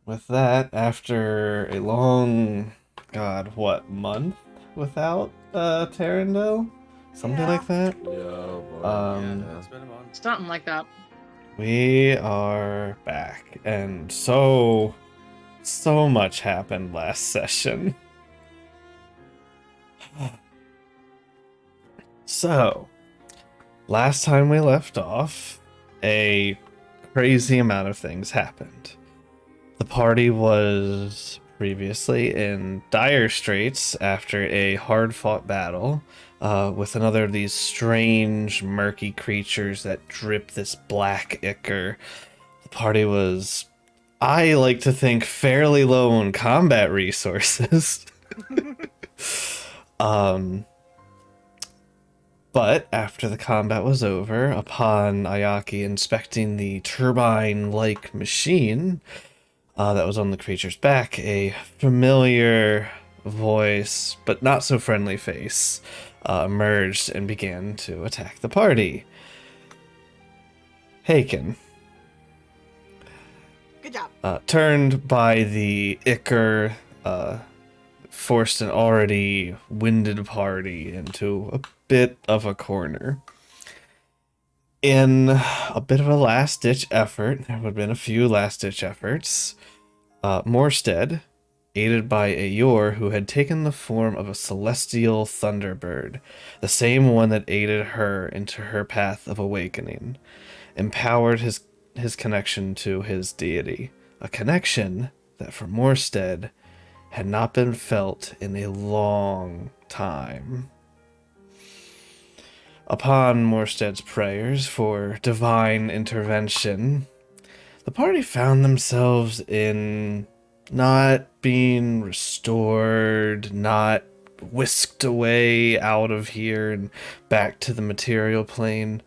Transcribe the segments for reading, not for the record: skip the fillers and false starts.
with that, after a long, God, what, month without Terendell? Something Yeah. like that. Yeah, boy. Um, It's been a month. Something like that. we are back, and so much happened last session. So, last time we left off, a crazy amount of things happened. The party was previously in dire straits after a hard-fought battle with another of these strange, murky creatures that drip this black ichor. The party was, I like to think, fairly low on combat resources. um, but after the combat was over, upon Ayaki inspecting the turbine-like machine, that was on the creature's back, a familiar voice, but not so friendly face, emerged and began to attack the party. Haken, Good job. turned by the ichor, forced an already winded party into a bit of a corner. In a bit of a last-ditch effort, there would have been a few last-ditch efforts, Morstead, aided by a Yor who had taken the form of a celestial thunderbird, the same one that aided her into her path of awakening, empowered his connection to his deity, a connection that for Morstead had not been felt in a long time. Upon Morstead's prayers for divine intervention, the party found themselves in not being restored, not whisked away out of here and back to the material plane,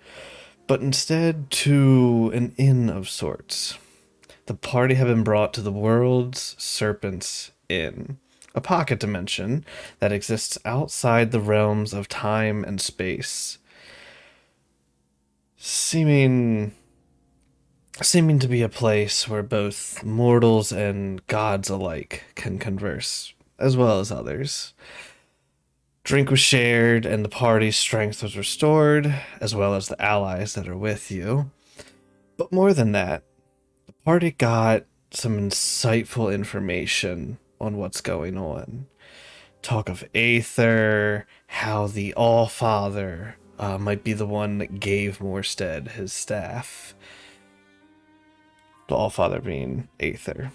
but instead to an inn of sorts. The party had been brought to the world's Serpent's Inn, a pocket dimension that exists outside the realms of time and space, seeming to be a place where both mortals and gods alike can converse, as well as others. Drink was shared, and the party's strength was restored, as well as the allies that are with you. But more than that, the party got some insightful information on what's going on. Talk of Aether, how the All-Father might be the one that gave Morstead his staff. The Allfather being Aether.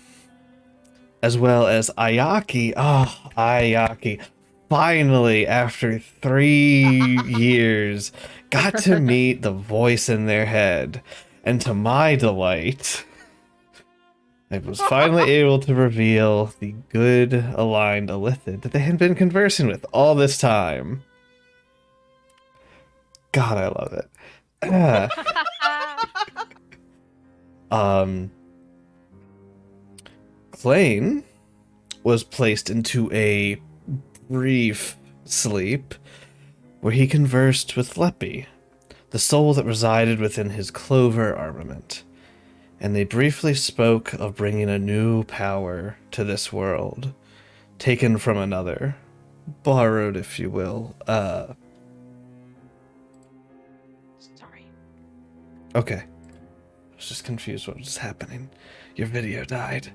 As well as Ayaki. Oh, Ayaki. Finally, after 3 years, got to meet the voice in their head. And to my delight, I was finally able to reveal the good aligned Illithid that they had been conversing with all this time. God, I love it. Klain was placed into a brief sleep where he conversed with Leppy, the soul that resided within his clover armament, and they briefly spoke of bringing a new power to this world, taken from another, borrowed, if you will. Sorry. Okay. I was just confused what was happening. Your video died.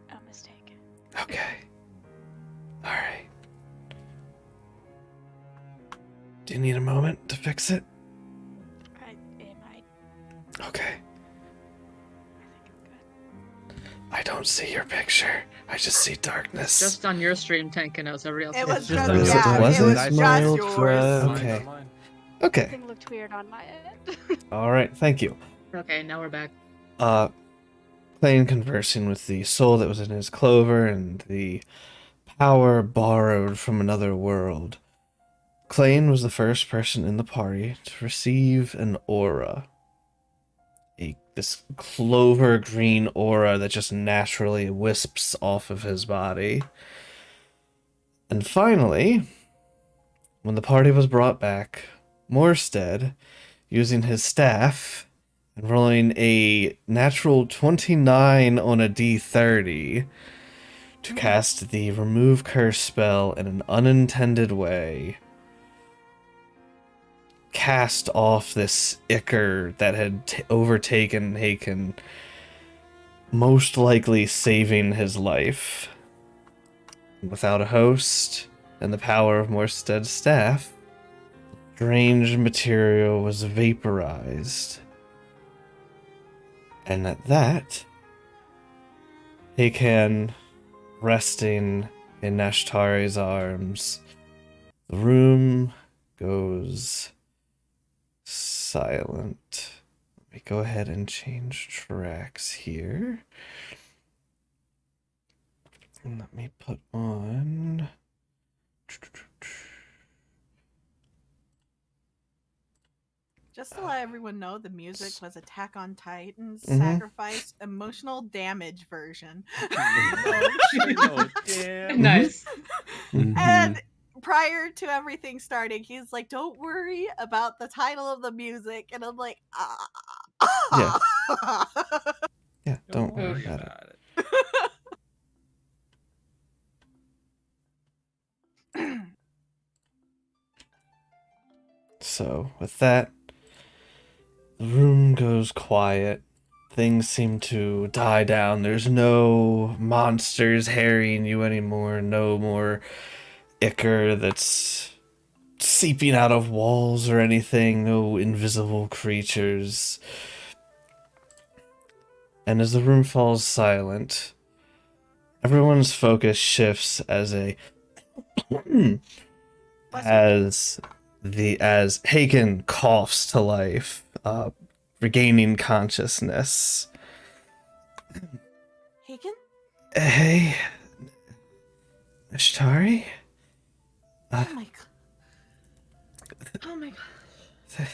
A mistake. Okay. Alright. Do you need a moment to fix it? It might. Okay. I think I'm good. I don't see your picture. I just see darkness. Just on your stream, Tank knows everybody else. It was just just, was it- yeah, was it it was just just yours? yours. Okay. Okay. Everything looked weird on my end. Alright, thank you. Okay, now we're back. Playing conversing with the soul that was in his clover and the power borrowed from another world. Klain was the first person in the party to receive an aura. This clover green aura that just naturally wisps off of his body. And finally, when the party was brought back, Morstead, using his staff, and rolling a natural 29 on a d30 to cast the remove curse spell in an unintended way. Cast off this ichor that had overtaken Haken, most likely saving his life. Without a host and the power of Morsted's staff, strange material was vaporized. And at that, Haken, resting in Nashtari's arms, the room goes silent. Let me go ahead and change tracks here. And let me put on... Just to let everyone know, the music was Attack on Titan's Mhm. Sacrifice Emotional Damage version. Oh, damn. Nice. And prior to everything starting, he's like, "Don't worry about the title of the music," and I'm like, Yeah. "Ah." Yeah, don't Don't worry worry about it. about it. So, with that, the room goes quiet. Things seem to die down. There's no monsters harrying you anymore. No more ichor that's seeping out of walls or anything. No invisible creatures. And as the room falls silent, everyone's focus shifts as as Hagen coughs to life, regaining consciousness. Hagen? Hey, Ashtari? Oh my god. Oh my god.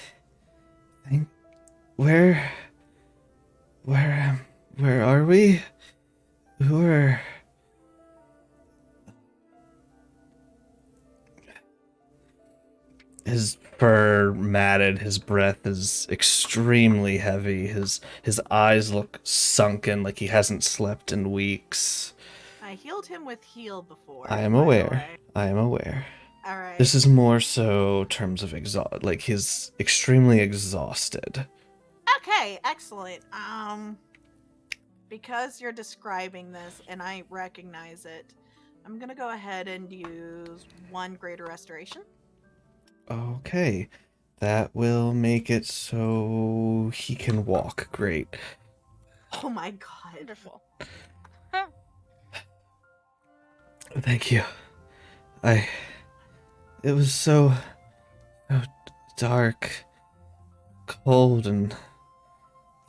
Think, where are we? Who are... His fur matted, his breath is extremely heavy, his eyes look sunken like he hasn't slept in weeks. I healed him with heal before. I am by the aware. way. I am aware. Alright. This is more so terms of like he's extremely exhausted. Okay, excellent. Because you're describing this and I recognize it, I'm gonna go ahead and use 1 greater restoration. Okay. That will make it so he can walk. Great. Oh my god. Wonderful. Thank you. It was so dark, cold, and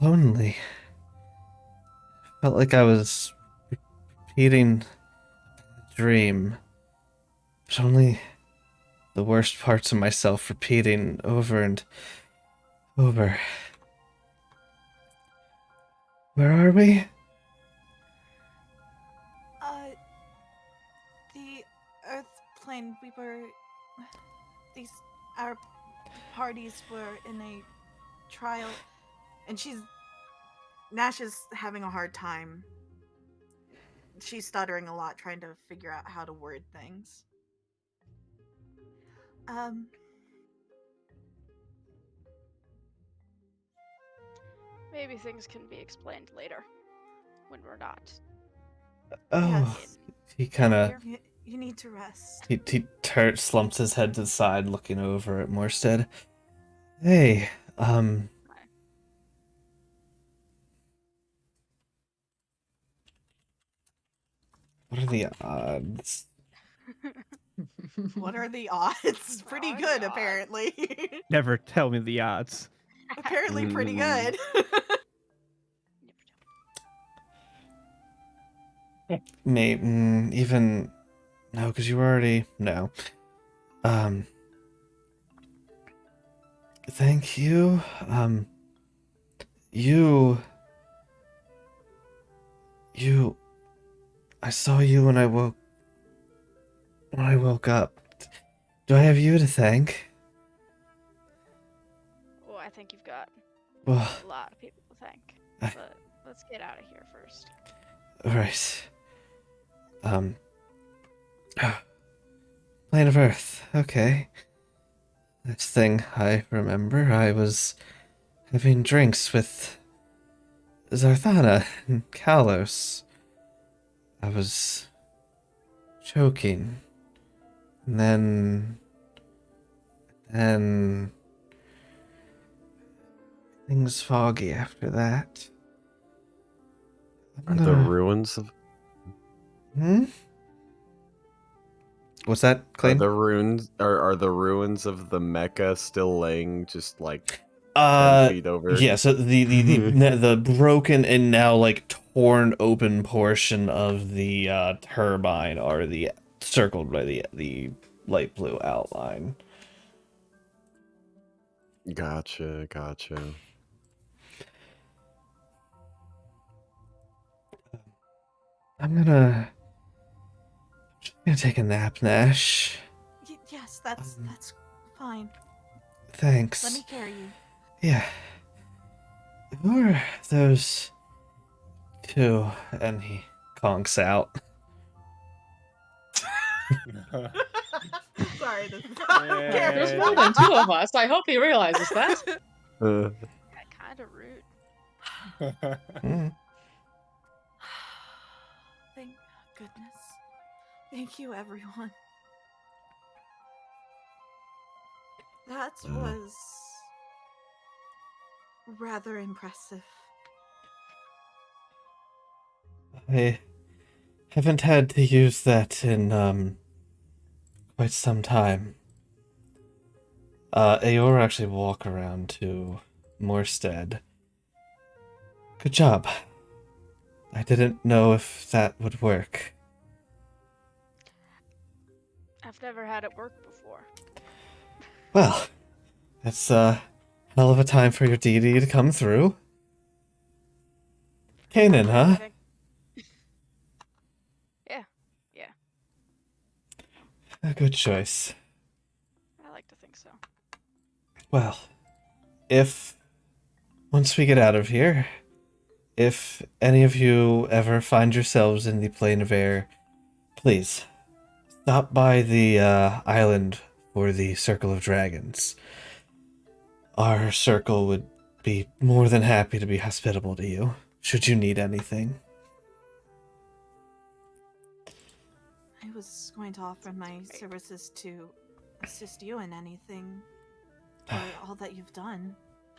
lonely. Felt like I was repeating a dream, but only the worst parts of myself repeating over and over. Where are we? The Earth plane, our parties were in a trial, and Nash is having a hard time. She's stuttering a lot, trying to figure out how to word things. Maybe things can be explained later, when we're not. Oh, Yes. he kind of You need to rest. he slumps his head to the side, looking over at Morstead. Hey, what are the odds? What are the odds? Pretty What are good, the odds? apparently. Never tell me the odds. Apparently pretty Mm. good. Maybe even no, because you already no. Thank you. You. I saw you when I woke up. Do I have you to thank? Oh, I think you've got We Well, have a lot of people to thank. I- But let's get out of here first. right. Plane of Earth. Okay. Next thing I remember, I was having drinks with Zarthana and Kalos. I was choking. And then things foggy after that. Are the ruins of Hmm? What's that, are Klain? the ruins are the ruins of the Mecca still laying just like 10 feet over? Yeah, so the broken and now like torn open portion of the turbine are the circled by the light blue outline. Gotcha. I'm gonna take a nap, Nash. Yes, that's fine. Thanks. Let me carry you. Yeah. Who are those two? And he conks out. Sorry, this is Yeah. There's more than two of us. I hope he realizes that. Uh, Kind of rude. Hmm. Thank goodness. Thank you, everyone. That was rather impressive. I haven't had to use that in quite some time. Eeyore actually walk around to Morstead. Good job. I didn't know if that would work. I've never had it work before. Well, that's a hell of a time for your deity to come through. Kanan, huh? Yeah, A good choice. I like to think so. Well, if once we get out of here, if any of you ever find yourselves in the plane of air, please stop by the island for the Circle of Dragons. Our circle would be more than happy to be hospitable to you, should you need anything. I was going to offer my services to assist you in anything for all that you've done.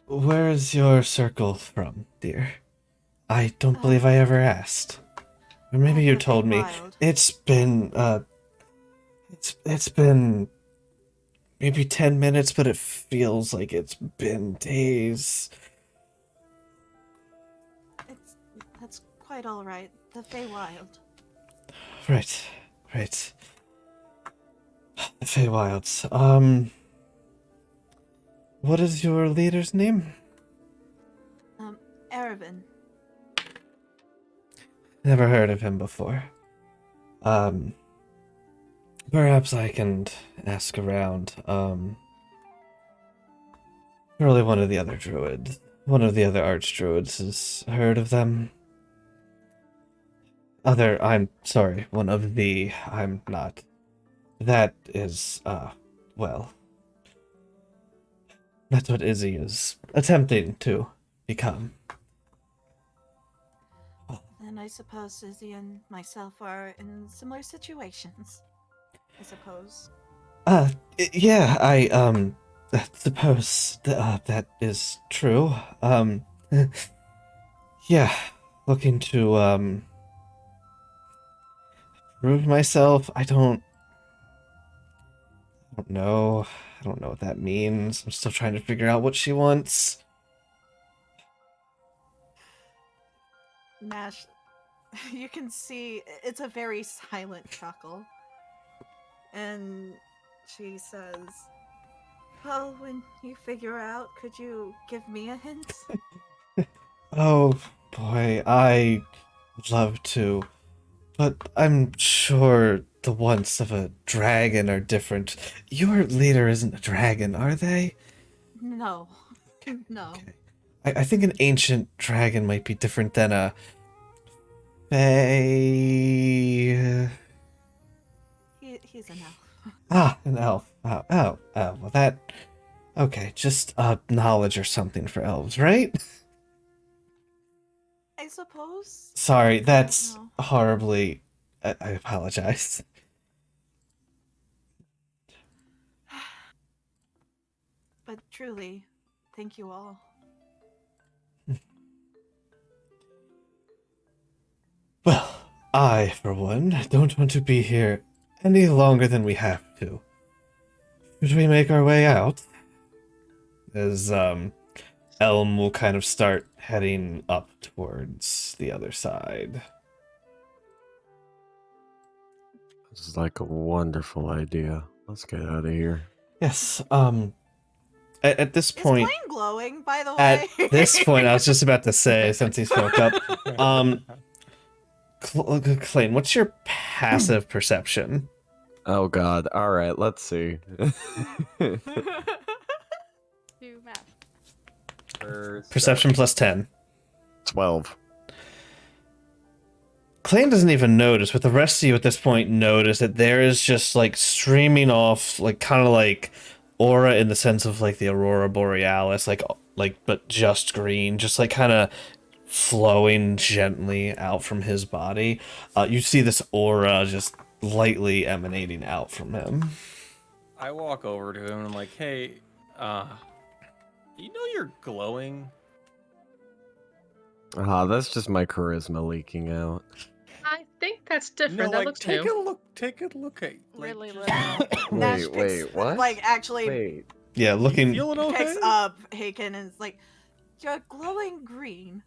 Where is your circle from, dear? I don't believe I ever asked. Or maybe you the told me. Feywild. It's been, it's been maybe 10 minutes, but it feels like it's been days. That's quite all right. The Feywild. Right. The Feywilds. What is your leader's name? Erebin. Never heard of him before. Perhaps I can ask around. Surely one of the other druids, one of the other archdruids has heard of them. I'm sorry, one of the, I'm not. That is, well, that's what Izzy is attempting to become. Then I suppose Izzy and myself are in similar situations. I suppose. Yeah, I suppose that is true. Yeah, looking to, prove myself. I don't know. I don't know what that means. I'm still trying to figure out what she wants. Nash, you can see it's a very silent chuckle. And she says, well, when you figure out, could you give me a hint? Oh boy, I would love to, but I'm sure the wants of a dragon are different. Your leader isn't a dragon, are they? No. No. Okay. I think an ancient dragon might be different than a fae. He's an elf. Ah, an elf. Well that... Okay, just knowledge or something for elves, right? I suppose. Sorry, that's No. horribly... I apologize. But truly, thank you all. Well, I, for one, don't want to be here any longer than we have to. Should we make our way out? As, Elm will kind of start heading up towards the other side. This is like a wonderful idea. Let's get out of here. Yes, at this Is point... Klain glowing, by the At way? this point, I was just about to say, since he spoke up, Klain, what's your passive perception? Oh god. Alright, let's see. Do math. Perception plus 10. 12. Klain doesn't even notice, but the rest of you at this point notice that there is just like streaming off, like kind of like aura in the sense of like the Aurora Borealis, like but just green, just like kind of flowing gently out from his body. You see this aura just lightly emanating out from him. I walk over to him and I'm like, hey, you know you're glowing? That's just my charisma leaking out. I think that's different. No, That looks take new. take a look at Really just- little. Nash Wait, picks, what? Like, actually Wait. Yeah, looking You feeling okay? picks up Haken and is like, you're glowing green.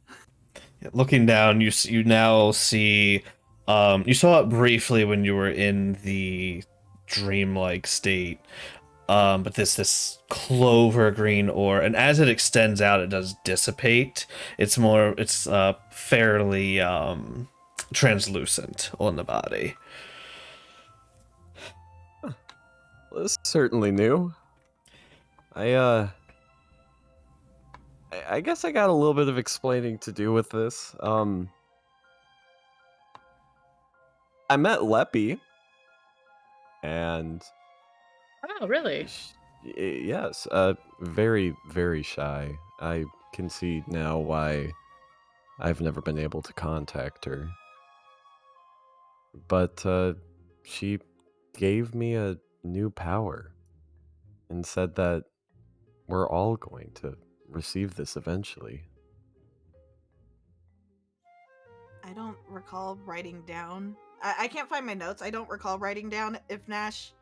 looking down, you now see. You saw it briefly when you were in the dreamlike state. But this clover green ore, and as it extends out, it does dissipate. It's fairly translucent on the body. Well, this is certainly new. I guess I got a little bit of explaining to do with this. I met Leppy, and Oh, really? yes, very, very shy. I can see now why I've never been able to contact her. But she gave me a new power and said that we're all going to receive this eventually. I don't recall writing down. I can't find my notes. I don't recall writing down if Nash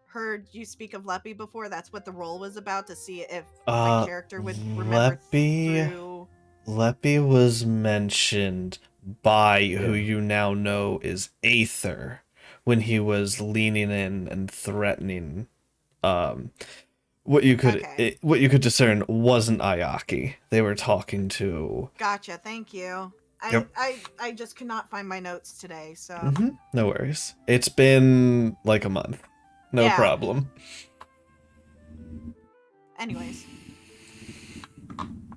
heard you speak of Leppy before. That's what the roll was about, to see if my character would remember through. Leppy was mentioned by who you now know is Aether when he was leaning in and threatening. What you could discern wasn't Ayaki. They were talking to. Gotcha. Thank you. Yep. I just could not find my notes today, so. Mm-hmm. No worries. It's been like a month. No Yeah. problem. Anyways,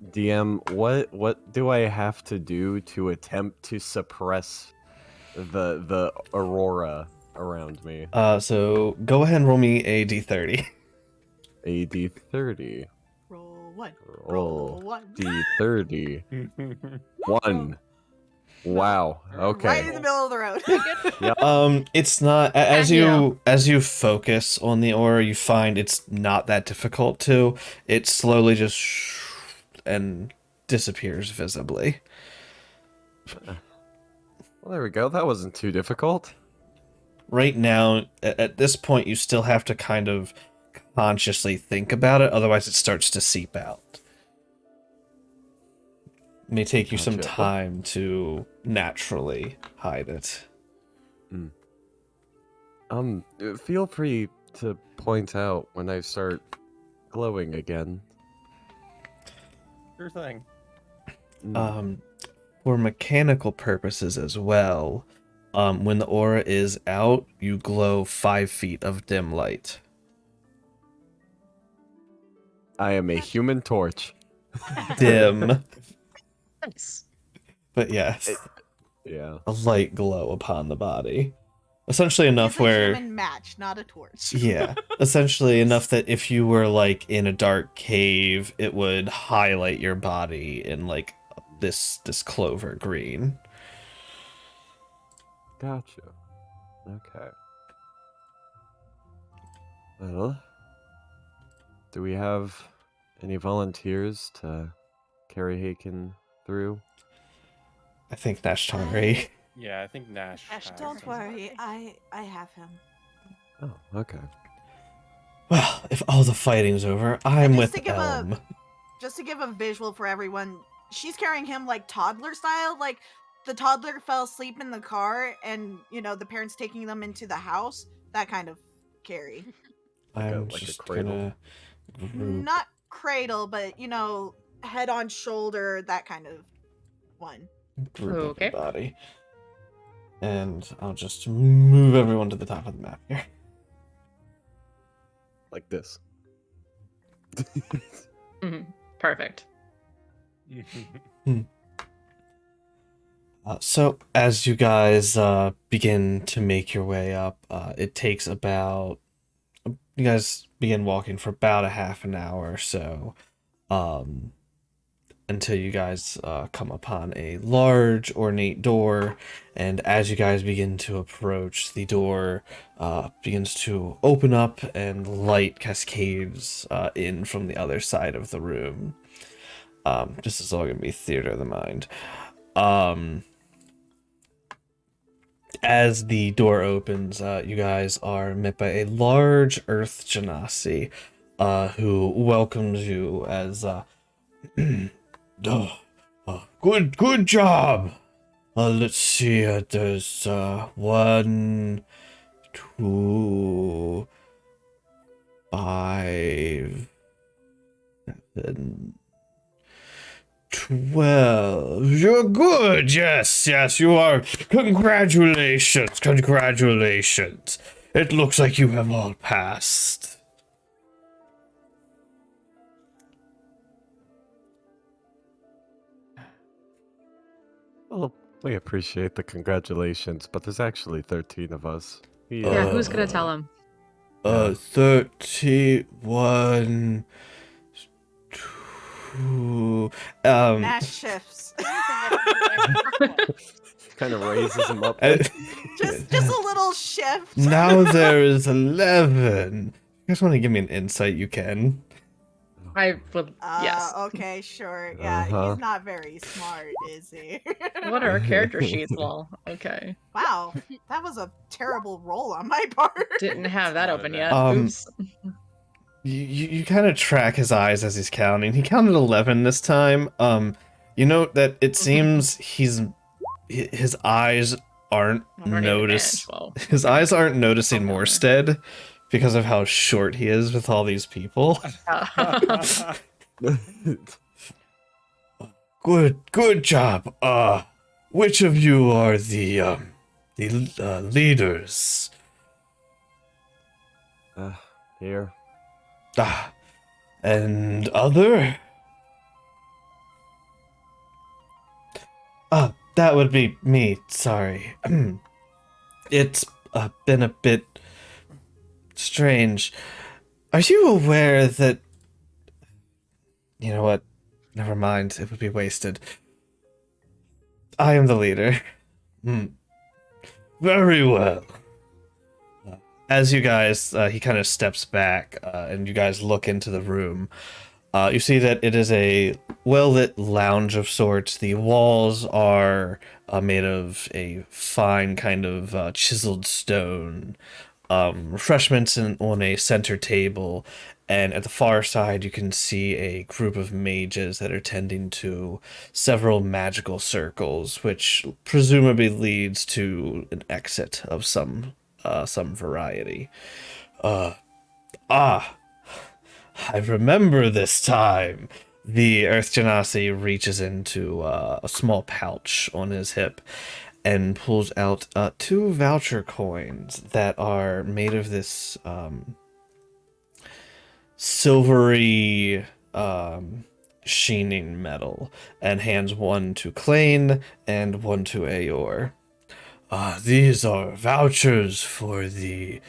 DM, what do I have to do to attempt to suppress the aurora around me? So go ahead and roll me a d30. AD 30. roll one. Roll one. D30. 1. Wow. Okay. Right in the middle of the road. It's not as you focus on the aura, you find it's not that difficult to. It slowly just and disappears visibly. Well, there we go. That wasn't too difficult. Right now, at this point, you still have to kind of consciously think about it, otherwise it starts to seep out. It may take you some Gotcha. time to naturally hide it. Feel free to point out when I start glowing again. Sure thing. For mechanical purposes as well, when the aura is out, you glow 5 feet of dim light. I am a human torch. dim, Nice. but yes, Yeah. a light glow upon the body. Essentially It's enough a where, human match, not a torch. yeah, essentially enough that if you were like in a dark cave, it would highlight your body in like this clover green. Gotcha. Okay. Well, do we have any volunteers to carry Haken through? I think Nashtari. Yeah, I think Nash. Nash has Don't some. worry, I have him. Oh, okay. Well, if all the fighting's over, I'm just with to give a- Elm. Just to give a visual for everyone, she's carrying him like toddler style. Like the toddler fell asleep in the car, and the parents taking them into the house. That kind of carry. I'm like a just cradle. gonna group, Not cradle, but head on shoulder, that kind of one. group Okay. everybody. And I'll just move everyone to the top of the map here. Like this. Mhm. Perfect. So as you guys begin to make your way up, it takes about, you guys begin walking for about a half an hour or so, until you guys come upon a large ornate door, and as you guys begin to approach, the door begins to open up and light cascades in from the other side of the room. This is all going to be theater of the mind. As the door opens, you guys are met by a large earth genasi, who welcomes you as good job. Let's see. There's 1, 2, 5, 7, 12. You're good. Yes, you are. Congratulations. It looks like you have all passed. Well, we appreciate the congratulations, but there's actually 13 of us. Yeah, who's gonna tell him? 31, 2. Nash shifts. Kind of raises him up. I- just a little shift. Now there is 11. You guys want to give me an insight? You can. I would. Yes. Okay, sure. Yeah, Uh-huh. he's not very smart, is he? What are character sheets? Well, okay. Wow, that was a terrible roll on my part. Didn't have that Not open bad. yet. Oops. You kind of track his eyes as he's counting. He counted 11 this time. You note that it seems his eyes aren't his eyes aren't noticing Morstead because of how short he is with all these people. Good job. Which of you are the leaders? Here. And other? That would be me, sorry. It's been a bit strange. Are you aware that... You know what? Never mind, it would be wasted. I am the leader. Very well. As you guys, he kind of steps back, and you guys look into the room. You see that it is a well-lit lounge of sorts. The walls are made of a fine kind of chiseled stone. Refreshments on a center table, and at the far side you can see a group of mages that are tending to several magical circles, which presumably leads to an exit of some variety. I remember this time. The Earth Genasi reaches into a small pouch on his hip and pulls out 2 voucher coins that are made of this silvery sheening metal and hands one to Klain and one to Aor. These are vouchers for the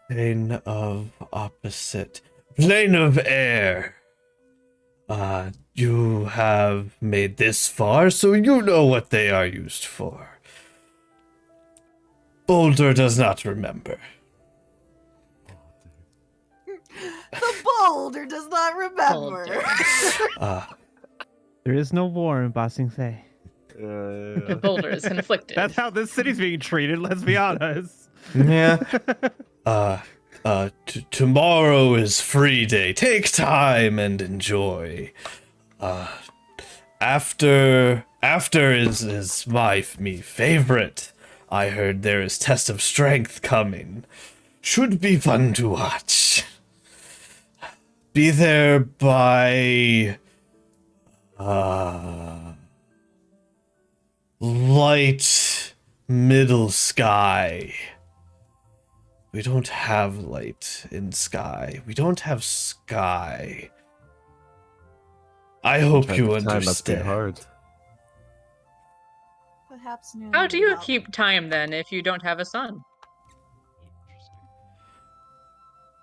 plane of opposite, plane of air. You have made this far, so you know what they are used for. Boulder does not remember. The boulder does not remember. Boulder. There is no war in Ba Sing Se. The boulder is conflicted. That's how this city's being treated, let's be honest. Yeah. Tomorrow is free day. Take time and enjoy. After is my favorite. I heard there is test of strength coming. Should be fun to watch. Be there by light middle sky. We don't have light in sky. We don't have sky. I hope Track you of time must be understand. hard. Perhaps noon. How do you will- keep time then if you don't have a sun?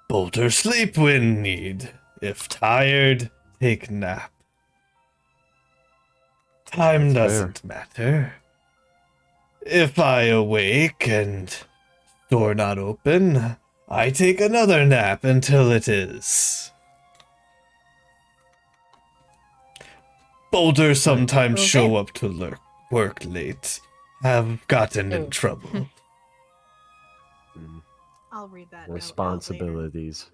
Boulder sleep when need. If tired, take nap. Time That's doesn't matter. If I awake and door not open, I take another nap until it is. Boulder sometimes Okay. show up to work late. Have gotten in Oh. trouble. I'll read that. note out later. Responsibilities.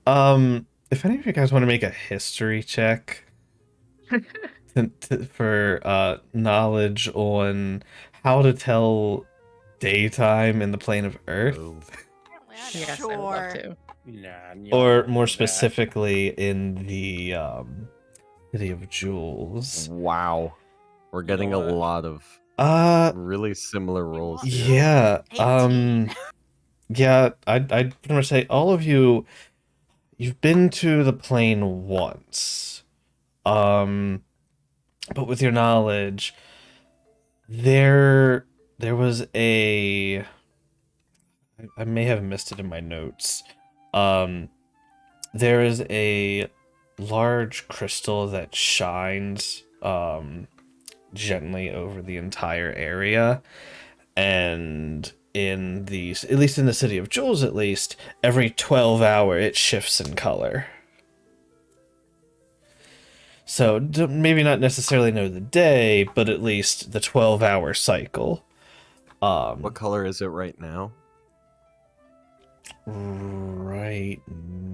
If any of you guys want to make a history check for knowledge on how to tell daytime in the plane of Earth, Oh. Apparently I know. Yes, I would love Sure. to. Nah, or more specifically in the City of Jewels. Wow. We're getting a what? lot of really similar roles here. Yeah. 18. Yeah, I'd pretty much say all of you've been to the plane once. But with your knowledge, there was I may have missed it in my notes. There is a large crystal that shines gently over the entire area, and at least in the City of Jewels, at least every 12 hour it shifts in color. So maybe not necessarily know the day, but at least the 12-hour cycle. What color is it right now? Right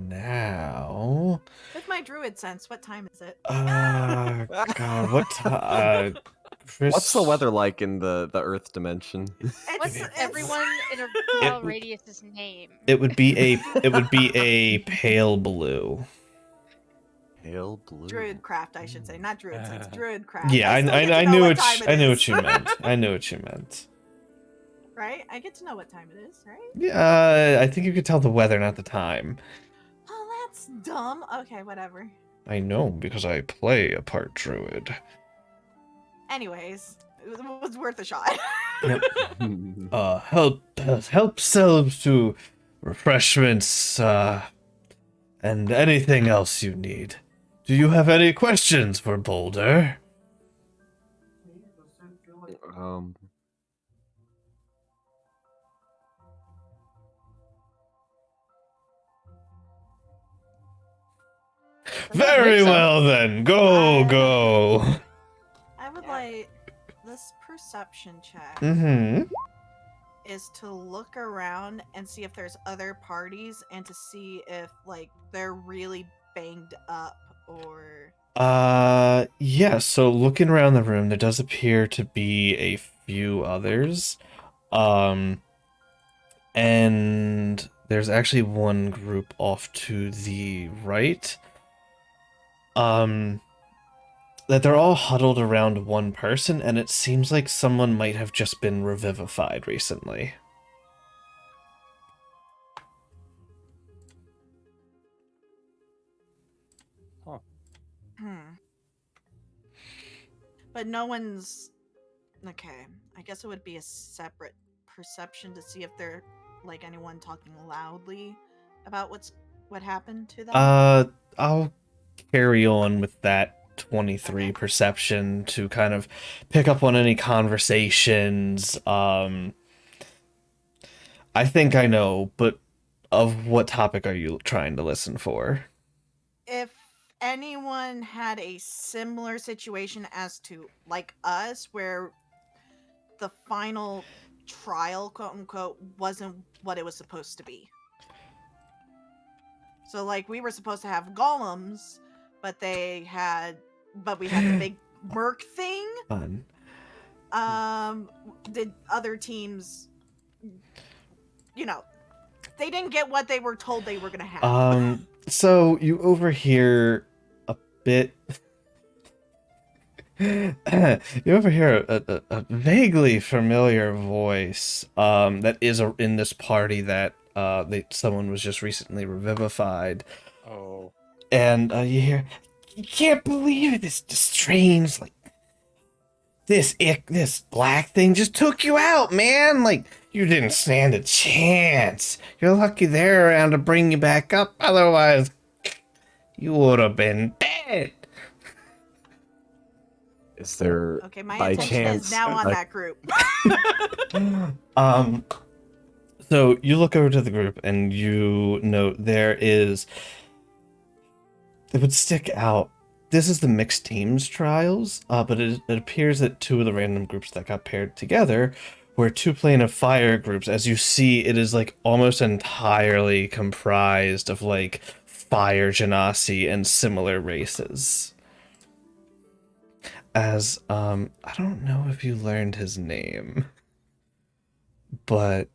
now, With my druid sense, what time is it? God, what time? What's the weather like in the Earth dimension? What's It's- everyone in a It mile would- radius's name? It would be a pale blue. Pale blue. Druid craft, I should say, not druid sense. Druid craft. Yeah, still get to I know knew what time it I knew is. what you meant. I knew what you meant. Right? I get to know what time it is, right? Yeah, I think you could tell the weather, not the time. Oh, that's dumb. Okay, whatever. I know because I play a part druid. Anyways, it was worth a shot. Yep. Help selves to refreshments, and anything else you need. Do you have any questions for Boulder? Very so. well then. Go. I would like this perception check Mm-hmm. is to look around and see if there's other parties and to see if like they're really banged up or Yeah, so looking around the room, there does appear to be a few others. And there's actually one group off to the right. That they're all huddled around one person, and it seems like someone might have just been revivified recently. But no one's okay. I guess it would be a separate perception to see if they're like anyone talking loudly about what happened to them. I'll carry on with that 23 Okay. perception to kind of pick up on any conversations. I think I know, but of what topic are you trying to listen for? If anyone had a similar situation as to like us, where the final trial, quote unquote, wasn't what it was supposed to be. So like we were supposed to have golems, but we had the big merc thing. Fun. Did other teams, they didn't get what they were told they were gonna have. So you overhear a bit. You overhear a vaguely familiar voice that is in this party that someone was just recently revivified. Oh. And you hear, you can't believe it, this strange, like, this black thing just took you out, man. Like, you didn't stand a chance. You're lucky they're around to bring you back up. Otherwise, you would have been dead. Is there Okay, my by attention chance is now on a- that group. So you look over to the group and you note there is, it would stick out. This is the mixed teams trials, but it appears that two of the random groups that got paired together were two Plane of Fire groups. As you see, it is like almost entirely comprised of like fire genasi and similar races. As I don't know if you learned his name, but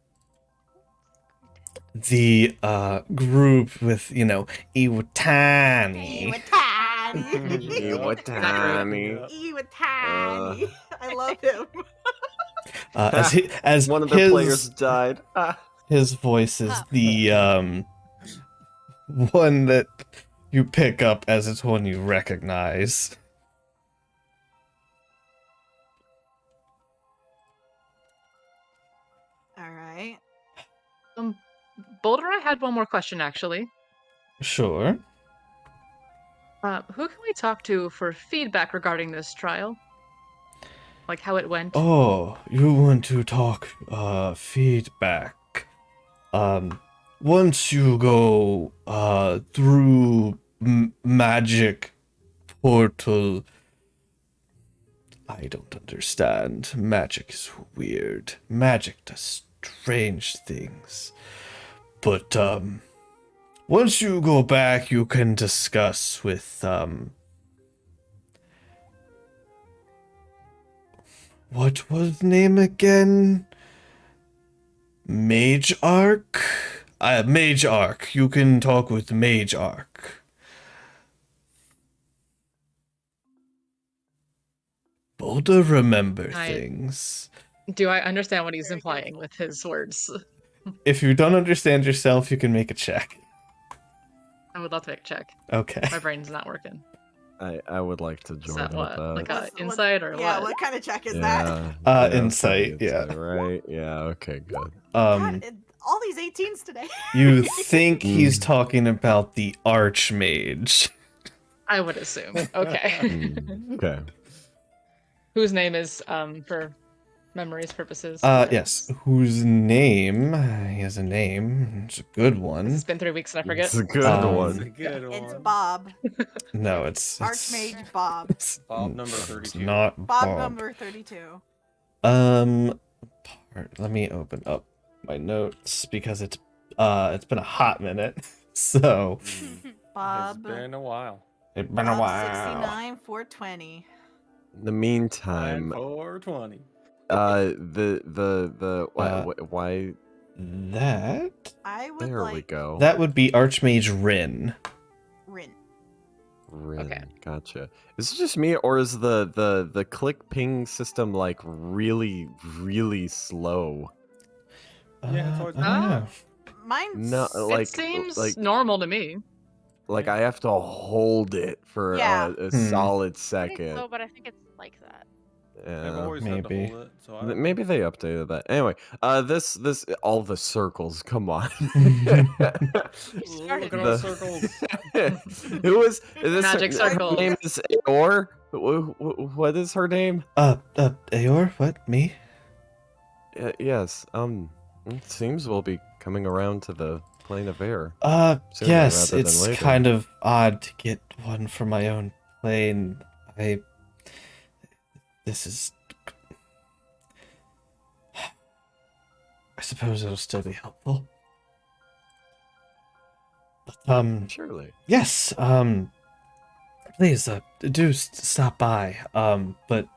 the group with, Iwatani. Iwatani. Iwatani. I love him. As One of the his, players died. his voice is the one that you pick up as it's one you recognize. All right. Boulder, I had one more question actually. Sure. Who can we talk to for feedback regarding this trial? Like how it went? Oh, you want to talk feedback. Once you go through magic portal, I don't understand. Magic is weird. Magic does strange things. But once you go back, you can discuss with what was the name again? Mage Arc? Mage Arc. You can talk with Mage Arc. Boulder remember things. Do I understand what he's Very implying careful. with his words? If you don't understand yourself, you can make a check. I would love to make a check. Okay. My brain's not working. I would like to Is join that with what? that. Like a What's- insight or Yeah, what? what kind of check is that? Insight, yeah. Right? Yeah, okay, good. God, all these 18s today. You think he's talking about the Archmage. I would assume. Okay. Okay. Whose name is for memories purposes? Yes. Whose name? He has a name. It's a good one. It's been 3 weeks and I forget. It's a good Um, It's a one. good It's one. Bob. No, it's Archmage Bob. Bob number It's 32. not Bob Bob. number 32. Let me open up my notes because it's been a hot minute. So It's Bob. been a while. it's been a Bob while. 69 420. In the meantime, 420. why? That I would There like we go. that would be Archmage Rin. Rin. Rin, Okay. Gotcha. Is it just me, or is the click ping system like really, really slow? Yeah, it's always I don't know. Mine's No, like It seems like normal to me. I have to hold it for Yeah. a Hmm. solid I think second. so, but I think it's like that. I've Yeah. always had to maybe. hold it, so I don't know. Maybe they updated that. Anyway, this all the circles. Come on. started Look at all the The- circles. Who is this? Magic Her circles. name is Eeyore. What is her name? Ayor, what? Me? Yes. It seems we'll be coming around to the plane of air. Sooner Yes, rather than it's later. kind of odd to get one for my own plane. This is. I suppose it'll still be helpful. But, Surely. yes, please, do stop by. But I'm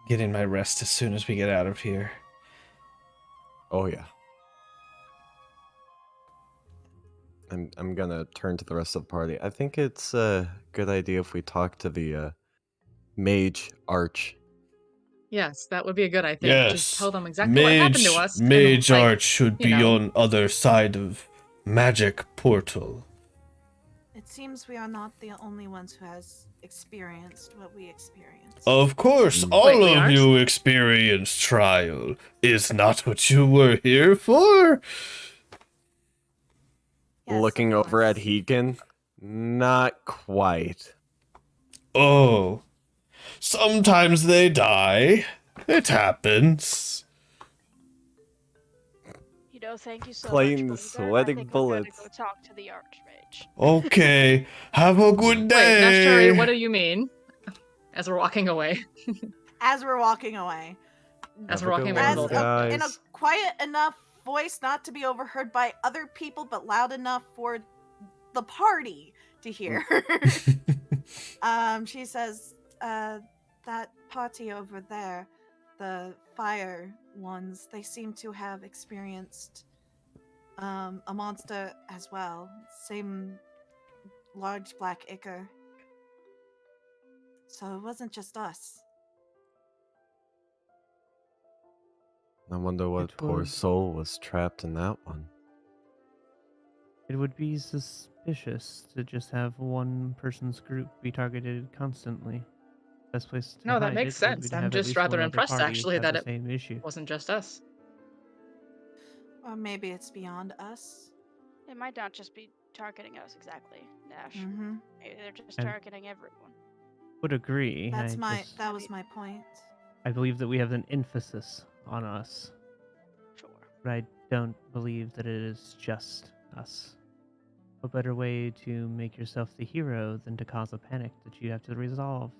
getting my rest as soon as we get out of here. Oh yeah. I'm gonna turn to the rest of the party. I think it's a good idea if we talk to the mage arch. Yes, that would be a good idea. Just tell them exactly what happened to us. Mage and, like, Arch should you be know. on other side of magic portal. It seems we are not the only ones who has experienced what we experienced. Of course, Mm. all Wait, we of are? you experienced trial. Is not what you were here for? Yes, Looking of over at course. Hegan, not quite. Oh. Sometimes they die. It happens. Thank you so Plain much. Boulder. I sweating think we're gonna bullets. go talk to the Archmage. Okay. Have a good Wait, day. Nashari, what do you mean? As we're walking away. As we're walking away. As Have we're a walking good away As from one, Boulder. in a guys. quiet enough voice not to be overheard by other people, but loud enough for the party to hear. She says, that party over there, the fire ones, they seem to have experienced a monster as well. Same large black ichor. So it wasn't just us. I wonder what It poor was- soul was trapped in that one. It would be suspicious to just have one person's group be targeted constantly. Best place to No, that hide makes it would be sense. to I'm have at just least rather one other impressed, party actually, have that the it same issue. wasn't just us. Or maybe it's beyond us. It might not just be targeting us exactly, Nash. Mm-hmm. Maybe they're just And- targeting everyone. Would agree. That was my point. I believe that we have an emphasis on us, Sure. but I don't believe that it is just us. What better way to make yourself the hero than to cause a panic that you have to resolve?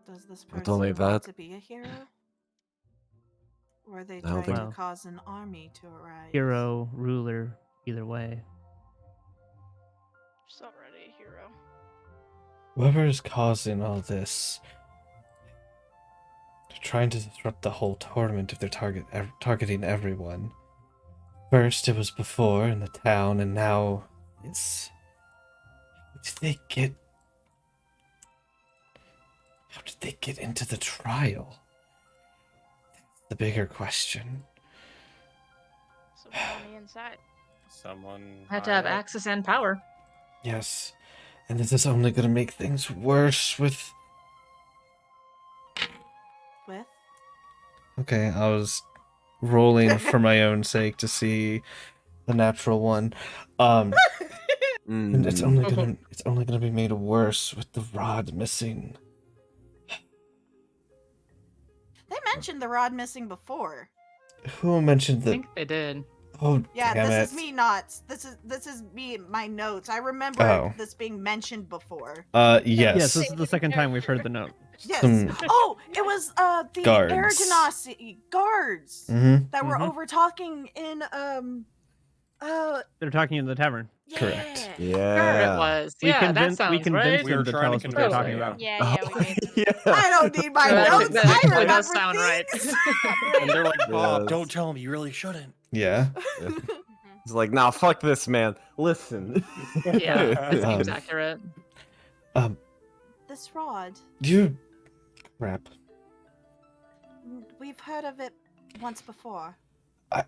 Does this Not person only want that- to be a hero? Or are they I don't trying think- to Well, cause an army to arise? Hero, ruler, either way. Just already a hero. Whoever is causing all this, they're trying to disrupt the whole tournament if they're targeting everyone. First, it was before in the town, and now it's. How did they get into the trial? That's the bigger question. Someone on the inside. Someone Had to have higher up. access and power. Yes, and this is only going to make things worse with. With? Okay, I was rolling for my own sake to see the natural one. And it's Mm. only gonna be made worse with the rod missing. They mentioned the rod missing before. Who mentioned I that? think they did. Oh, Yeah, damn this it. is me not. This is me my notes. I remember Oh. this being mentioned before. Yes. Yes, this is the second time we've heard the note. Yes. Some- Oh, it was the Guards. Aragonasi guards Mm-hmm. that were Mhm. over talking in They're talking in the tavern. yeah. Correct. Sure, it Yeah. was. We Yeah, that convinced sounds we convinced right. We them were to trying tell to us what they're convince talking them, about. Yeah, we made them. Yeah. I don't need my No, that notes. actually- that I actually remember does sound right. things. And they're like, Bob, Yes. don't tell him. You really shouldn't. Yeah. It's like, nah, fuck this, man. Listen. Yeah, that seems Um, accurate. This rod, You. Crap. we've heard of it once before. I,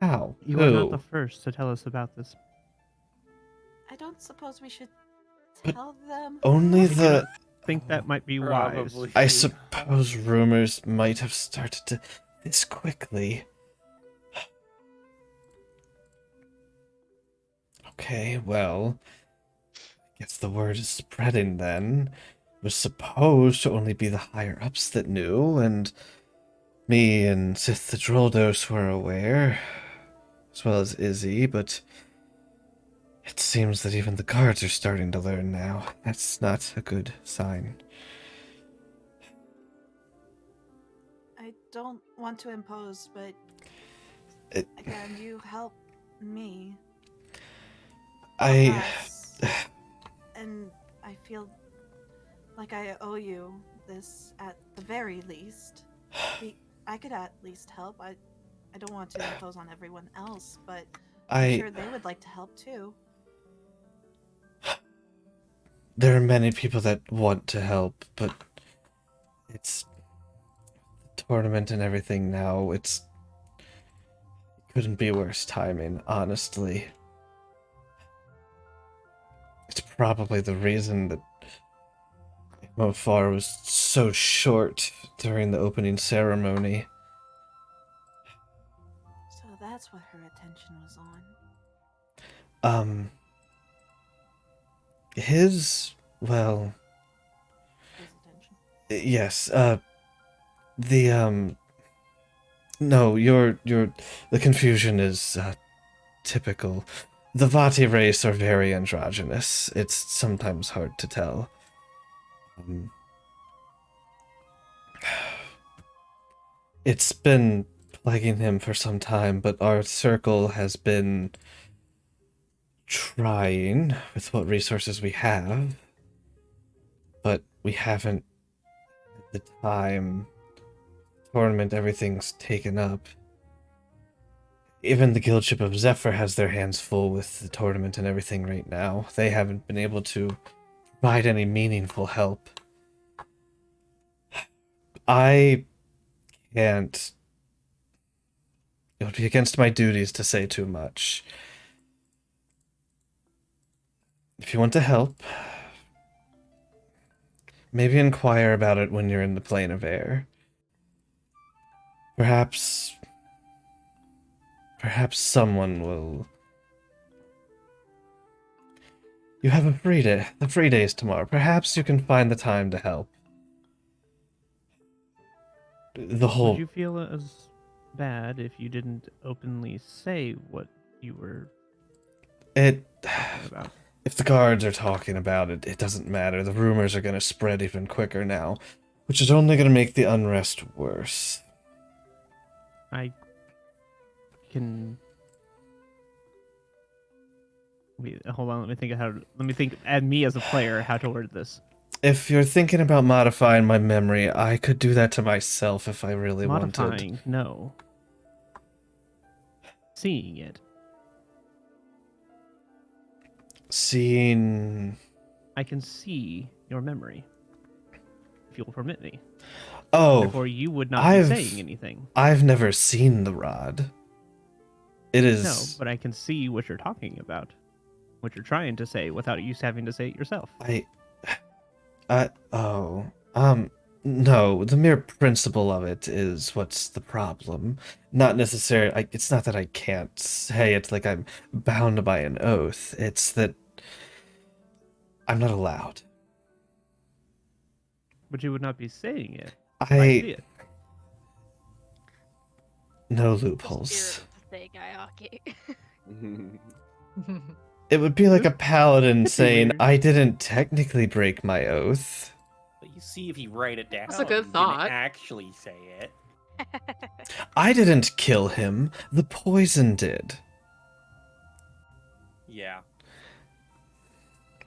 How? You are not the Who? first to tell us about this. I don't suppose we should But tell them. Only I do not the... think that might be wise. Probably. I suppose rumors might have started to this quickly. Okay, well, I guess the word is spreading then. It was supposed to only be the higher-ups that knew, and me and Sith the Droldos were aware, as well as Izzy, but it seems that even the guards are starting to learn now. That's not a good sign. I don't want to impose, but It- again, you help me. I... us, and I feel like I owe you this at the very least. I could at least help. I don't want to impose on everyone else, but I'm sure they would like to help too. There are many people that want to help, but it's the tournament and everything now. It couldn't be worse timing, honestly. It's probably the reason that Mofar was so short during the opening ceremony. So that's what her attention was on. Well, His attention. yes, no, the confusion is, typical. The Vati race are very androgynous. It's sometimes hard to tell. It's been plaguing him for some time, but our circle has been trying with what resources we have, but we haven't at the time. Tournament, everything's taken up. Even the Guildship of Zephyr has their hands full with the tournament and everything right now. They haven't been able to provide any meaningful help. I can't... It would be against my duties to say too much. If you want to help, maybe inquire about it when you're in the plane of air. Perhaps someone will... You have a free day. The free day is tomorrow. Perhaps you can find the time to help. The whole... Would you feel as bad if you didn't openly say what you were It... talking about? If the guards are talking about it, it doesn't matter. The rumors are going to spread even quicker now, which is only going to make the unrest worse. I can... Wait, hold on. Let me think. Add me as a player how to word this. If you're thinking about modifying my memory, I could do that to myself if I really wanted. Modifying, no. Seeing it. Seeing... I can see your memory, if you'll permit me. Oh, Therefore, you would not be saying anything. I've never seen the rod. It is... No, but I can see what you're talking about. What you're trying to say without you having to say it yourself. No, the mere principle of it is what's the problem. Not necessarily, it's not that I can't say it like I'm bound by an oath. It's that I'm not allowed. But you would not be saying it. I see it. No The loopholes. spirit of the thing, Ayaki. It would be like a paladin Could be saying, weird. I didn't technically break my oath. But you see, if you write it down, That's a good you thought. can actually say it. I didn't kill him. The poison did. Yeah.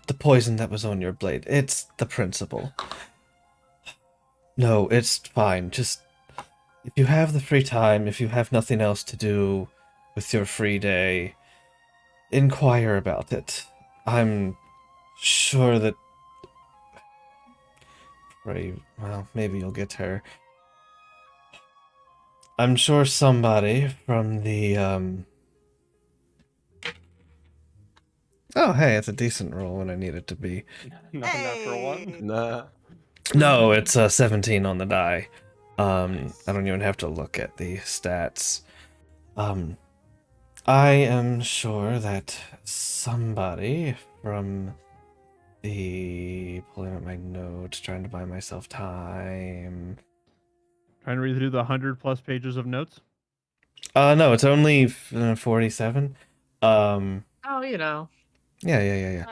The poison that was on your blade. It's the principle. No, it's fine. Just, if you have the free time, if you have nothing else to do with your free day, inquire about it. I'm sure that... Well, maybe you'll get her. I'm sure somebody from the Oh, hey, it's a decent roll when I need it to be. Not a natural one. Hey! Nah. No, it's 17 on the die. Nice. I don't even have to look at the stats. I am sure that somebody from the pulling up my notes, trying to buy myself time. Trying to read through the 100+ pages of notes. No, it's only 47. Oh, you know. Yeah.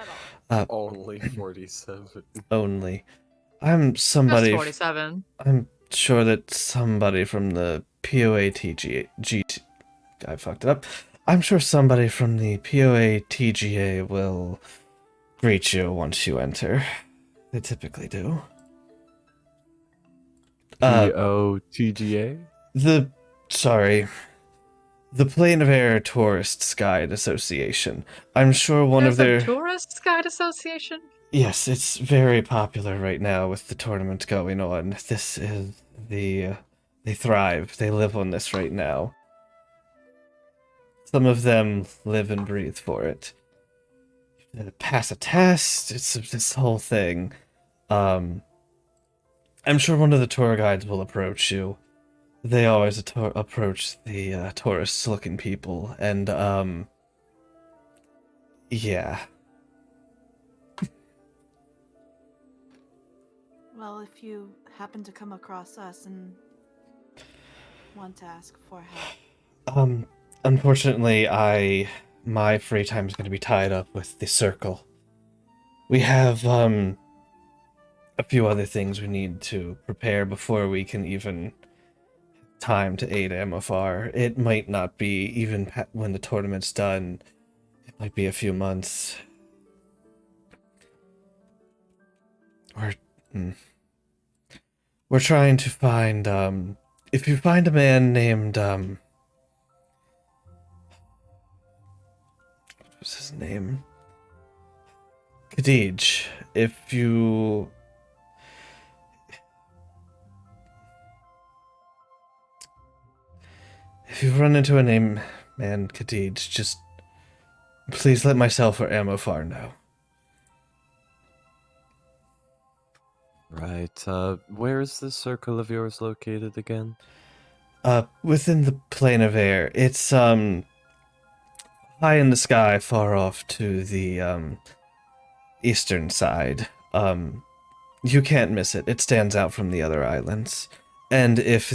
Not all. Only 47. Only. I'm Just somebody. 47. I'm sure that somebody from the POATGA. I fucked it up. I'm sure somebody from the POATGA will greet you once you enter. They typically do. POTGA? Sorry. The Plane of Air Tourists Guide Association. I'm sure one There's of their... a tourist guide association? Yes, it's very popular right now with the tournament going on. This is the... they thrive. They live on this right now. Some of them live and breathe for it. Pass a test. It's this whole thing. I'm sure one of the tour guides will approach you. They always approach the tourist-looking people, and yeah. Well, if you happen to come across us and want to ask for help. Unfortunately, my free time is going to be tied up with the circle. We have a few other things we need to prepare before we can even time to aid MFR. It might not be even when the tournament's done. It might be a few months. We're trying to find if you find a man named what's his name? Khadij. If you run into a name man Khadij, just please let myself or Amofar know. Right. Where is this circle of yours located again? Within the plane of air. It's high in the sky, far off to the eastern side. You can't miss it. It stands out from the other islands. And if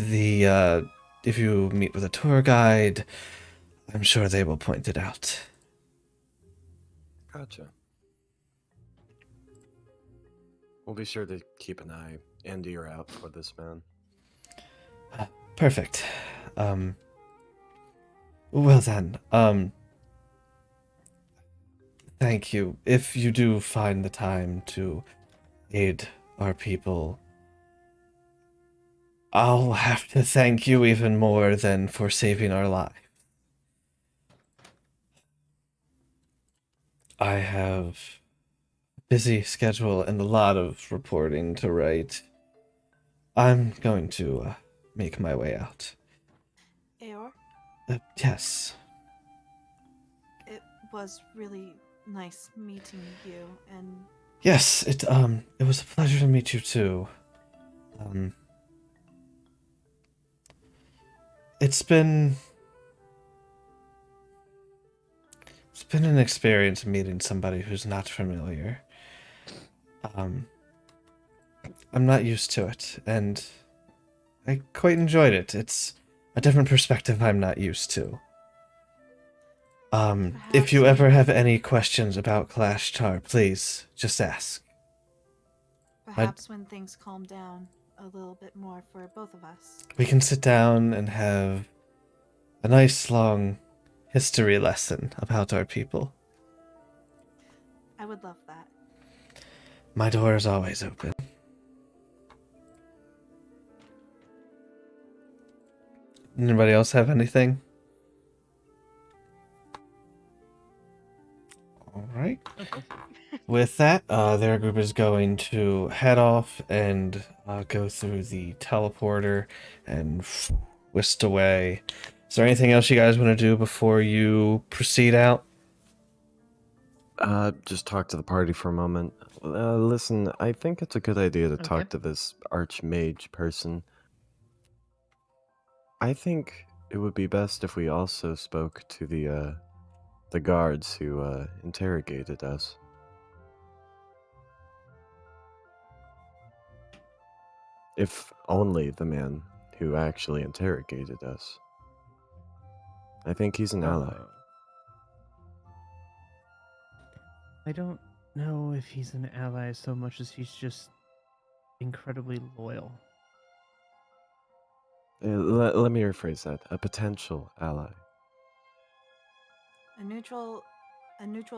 you meet with a tour guide, I'm sure they will point it out. Gotcha. We'll be sure to keep an eye and ear out for this man. Perfect. Well then, thank you. If you do find the time to aid our people, I'll have to thank you even more than for saving our life. I have a busy schedule and a lot of reporting to write. I'm going to make my way out. Eor, Yes. it was really nice meeting you, and Yes, it was a pleasure to meet you too. It's been an experience meeting somebody who's not familiar. I'm not used to it, and I quite enjoyed it. It's a different perspective I'm not used to. If you ever have any questions about Clash Tar, please just ask. perhaps when things calm down a little bit more for both of us. We can sit down and have a nice long history lesson about our people. I would love that. My door is always open. Anybody else have anything? All right. With that, their group is going to head off and go through the teleporter and whisked away. Is there anything else you guys want to do before you proceed out? Just talk to the party for a moment. Listen, I think it's a good idea to Okay. talk to this archmage person. I think it would be best if we also spoke to the guards who interrogated us. If only the man who actually interrogated us. I think he's an ally. I don't know if he's an ally so much as he's just incredibly loyal. Let me rephrase that. A potential ally. A neutral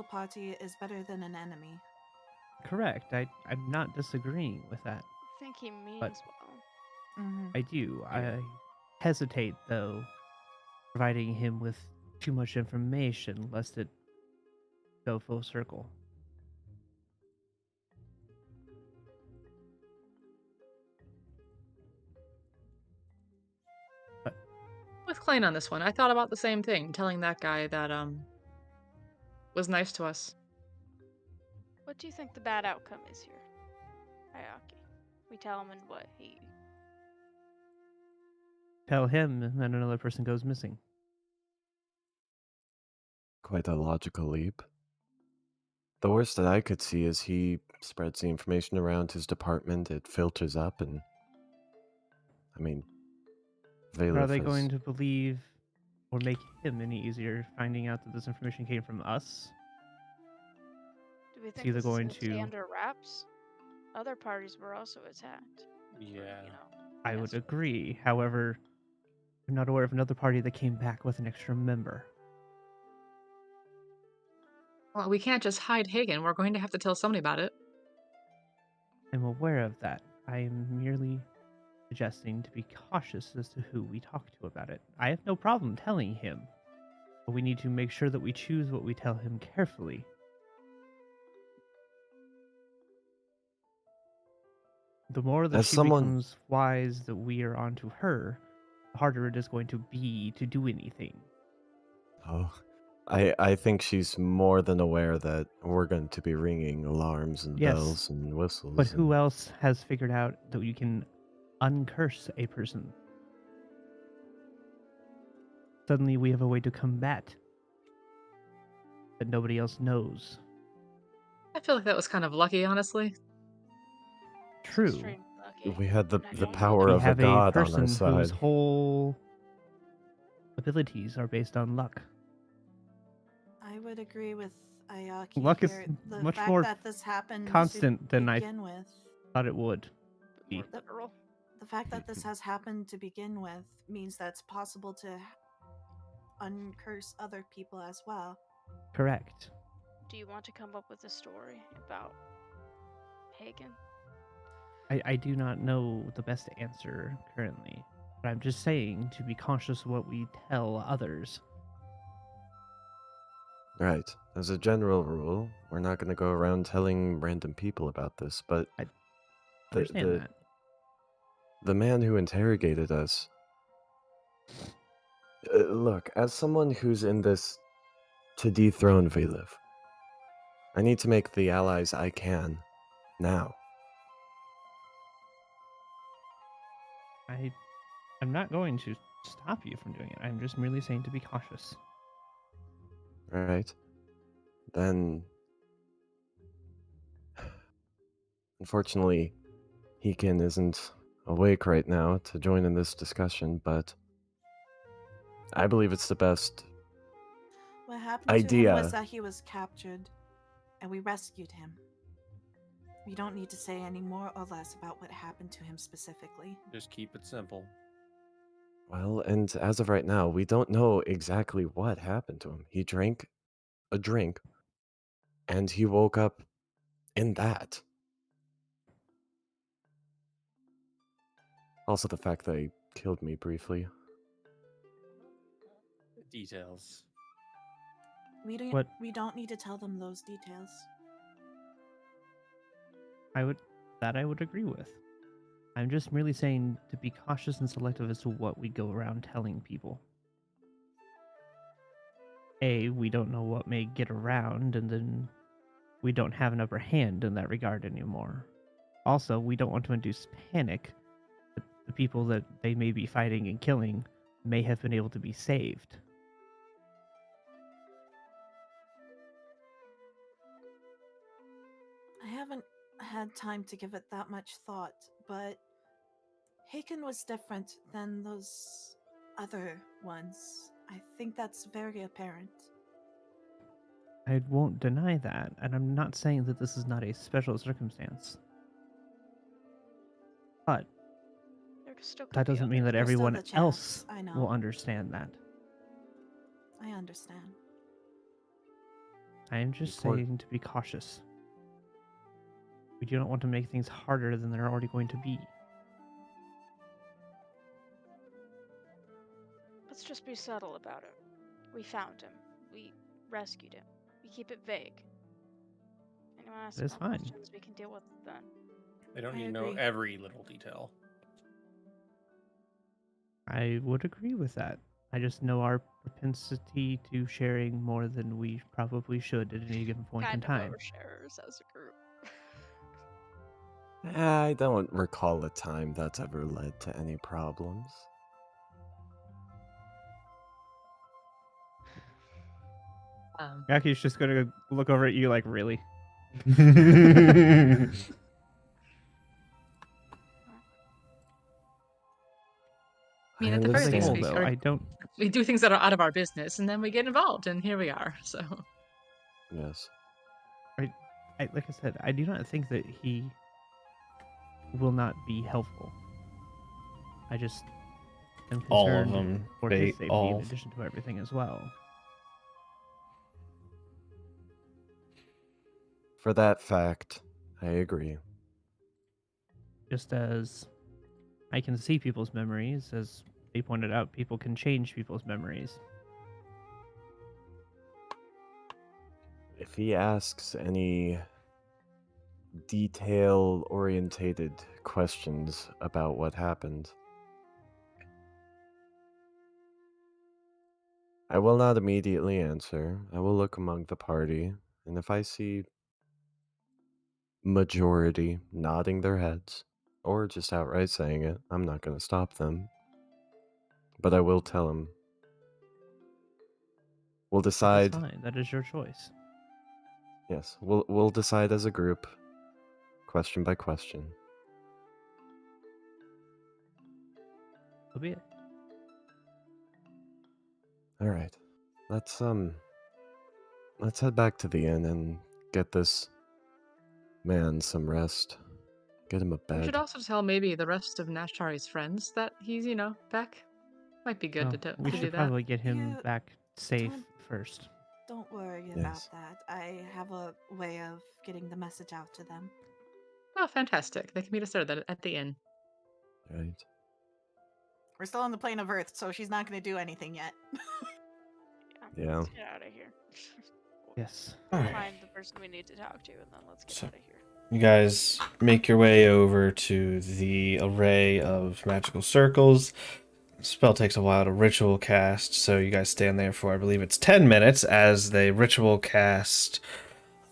party is better than an enemy. Correct. I'm not disagreeing with that. I think he means But- well. Mm-hmm. I do. Yeah. I hesitate, though, providing him with too much information lest it go full circle. With Klain on this one, I thought about the same thing, telling that guy that was nice to us. What do you think the bad outcome is here, Ayaki? We tell him and what he. Tell him, and then another person goes missing. Quite a logical leap. The worst that I could see is he spreads the information around his department, it filters up, and I mean, But are they Valif going has... to believe or make him any easier finding out that this information came from us? Do we It's think either this is going gonna stay to- under wraps? Other parties were also attacked. Or, Yeah. I would yes. agree. However, I'm not aware of another party that came back with an extra member. Well, we can't just hide Hagen. We're going to have to tell somebody about it. I'm aware of that. I am merely suggesting to be cautious as to who we talk to about it. I have no problem telling him, but we need to make sure that we choose what we tell him carefully. The more that As she someone- becomes wise that we are onto her, the harder it is going to be to do anything. Oh, I think she's more than aware that we're going to be ringing alarms and Yes, bells and whistles. But who and- else has figured out that you can uncurse a person? Suddenly we have a way to combat that nobody else knows. I feel like that was kind of lucky, honestly. True. Extremely lucky. We had the and I don't mean power to We of be- a have a god on our person whose side. whole abilities are based on luck. I would agree with Ayaki Luck is here. The much fact more that this happened constant to than I begin with. thought it would. More The- literal. The fact that this has happened to begin with means that it's possible to uncurse other people as well. Correct. Do you want to come up with a story about Hagen? I do not know the best answer currently, but I'm just saying to be conscious of what we tell others. Right. As a general rule, we're not going to go around telling random people about this, but I the, understand the, that. the man who interrogated us... look, as someone who's in this to dethrone Valif, I need to make the allies I can, now. I'm not going to stop you from doing it. I'm just merely saying to be cautious. Right? Then... Unfortunately, Hekin isn't awake right now to join in this discussion, but I believe it's the best. What happened to him Idea. was that he was captured, and we rescued him. We don't need to say any more or less about what happened to him specifically. Just keep it simple. Well, and as of right now, we don't know exactly what happened to him. He drank a drink, and he woke up in that. Also, the fact that he killed me briefly. Details. What- We don't need to tell them those details. I would agree with. I'm just merely saying to be cautious and selective as to what we go around telling people. We don't know what may get around, and then we don't have an upper hand in that regard anymore. Also, we don't want to induce panic. The people that they may be fighting and killing may have been able to be saved. I haven't had time to give it that much thought, but Haken was different than those other ones. I think that's very apparent. I won't deny that, and I'm not saying that this is not a special circumstance. But There still could that be doesn't mean that others. There's still everyone the chance, else I know. will understand that. I understand. I am just Report. saying to be cautious. We do not want to make things harder than they're already going to be. Let's just be subtle about it. We found him. We rescued him. We keep it vague. Anyone asks That's more fine. questions, we can deal with it then. They don't I need to know agree. every little detail. I would agree with that. I just know our propensity to sharing more than we probably should at any given point in Kind of time. oversharers as a group. I don't recall a time that's ever led to any problems. Yaki's just gonna look over at you like, really? I mean, I at the very As a least, whole, understand. though, I don't. we do things that are out of our business, and then we get involved, and here we are. So Yes. Like I said, I do not think that he will not be helpful. I just am All of concerned them, for bait, his safety all. in addition to everything as well. For that fact, I agree. Just as I can see people's memories, as they pointed out, people can change people's memories. If he asks any detail-orientated questions about what happened, I will not immediately answer. I will look among the party, and if I see majority nodding their heads, or just outright saying it, I'm not going to stop them. But I will tell them. We'll That's decide. fine. That is your choice. Yes, we'll decide as a group, question by question. So be it. All right, let's head back to the inn and get this man some rest. Get him a we should bed. also tell maybe the rest of Nashtari's friends that he's, back. Might be good Well, to we do should that. probably get him Yeah, back safe don't- first. Don't worry Yes. about that. I have a way of getting the message out to them. Oh, fantastic! They can meet us there at the inn. Right. We're still on the plane of Earth, so she's not going to do anything yet. Yeah. Let's get out of here. Yes. Alright. Find the person we need to talk to, and then let's get So- out of here. You guys make your way over to the array of magical circles. Spell takes a while to ritual cast, so you guys stand there for, I believe it's 10 minutes as they ritual cast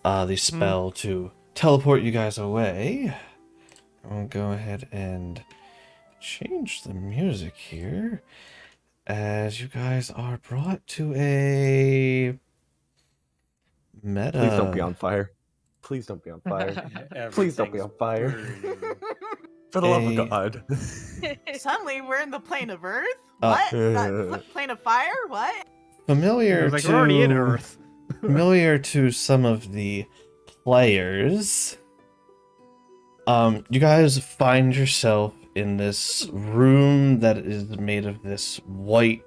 the spell to teleport you guys away. I'll go ahead and change the music here as you guys are brought to a meta. Please don't be on fire. Please don't be on fire. Please don't be on fire. Everything's For the love of Hey. God. Suddenly, we're in the plane of Earth? Uh, What? Plane of fire? What? Familiar It was like, to we're already in Earth. familiar to some of the players. You guys find yourself in this room that is made of this white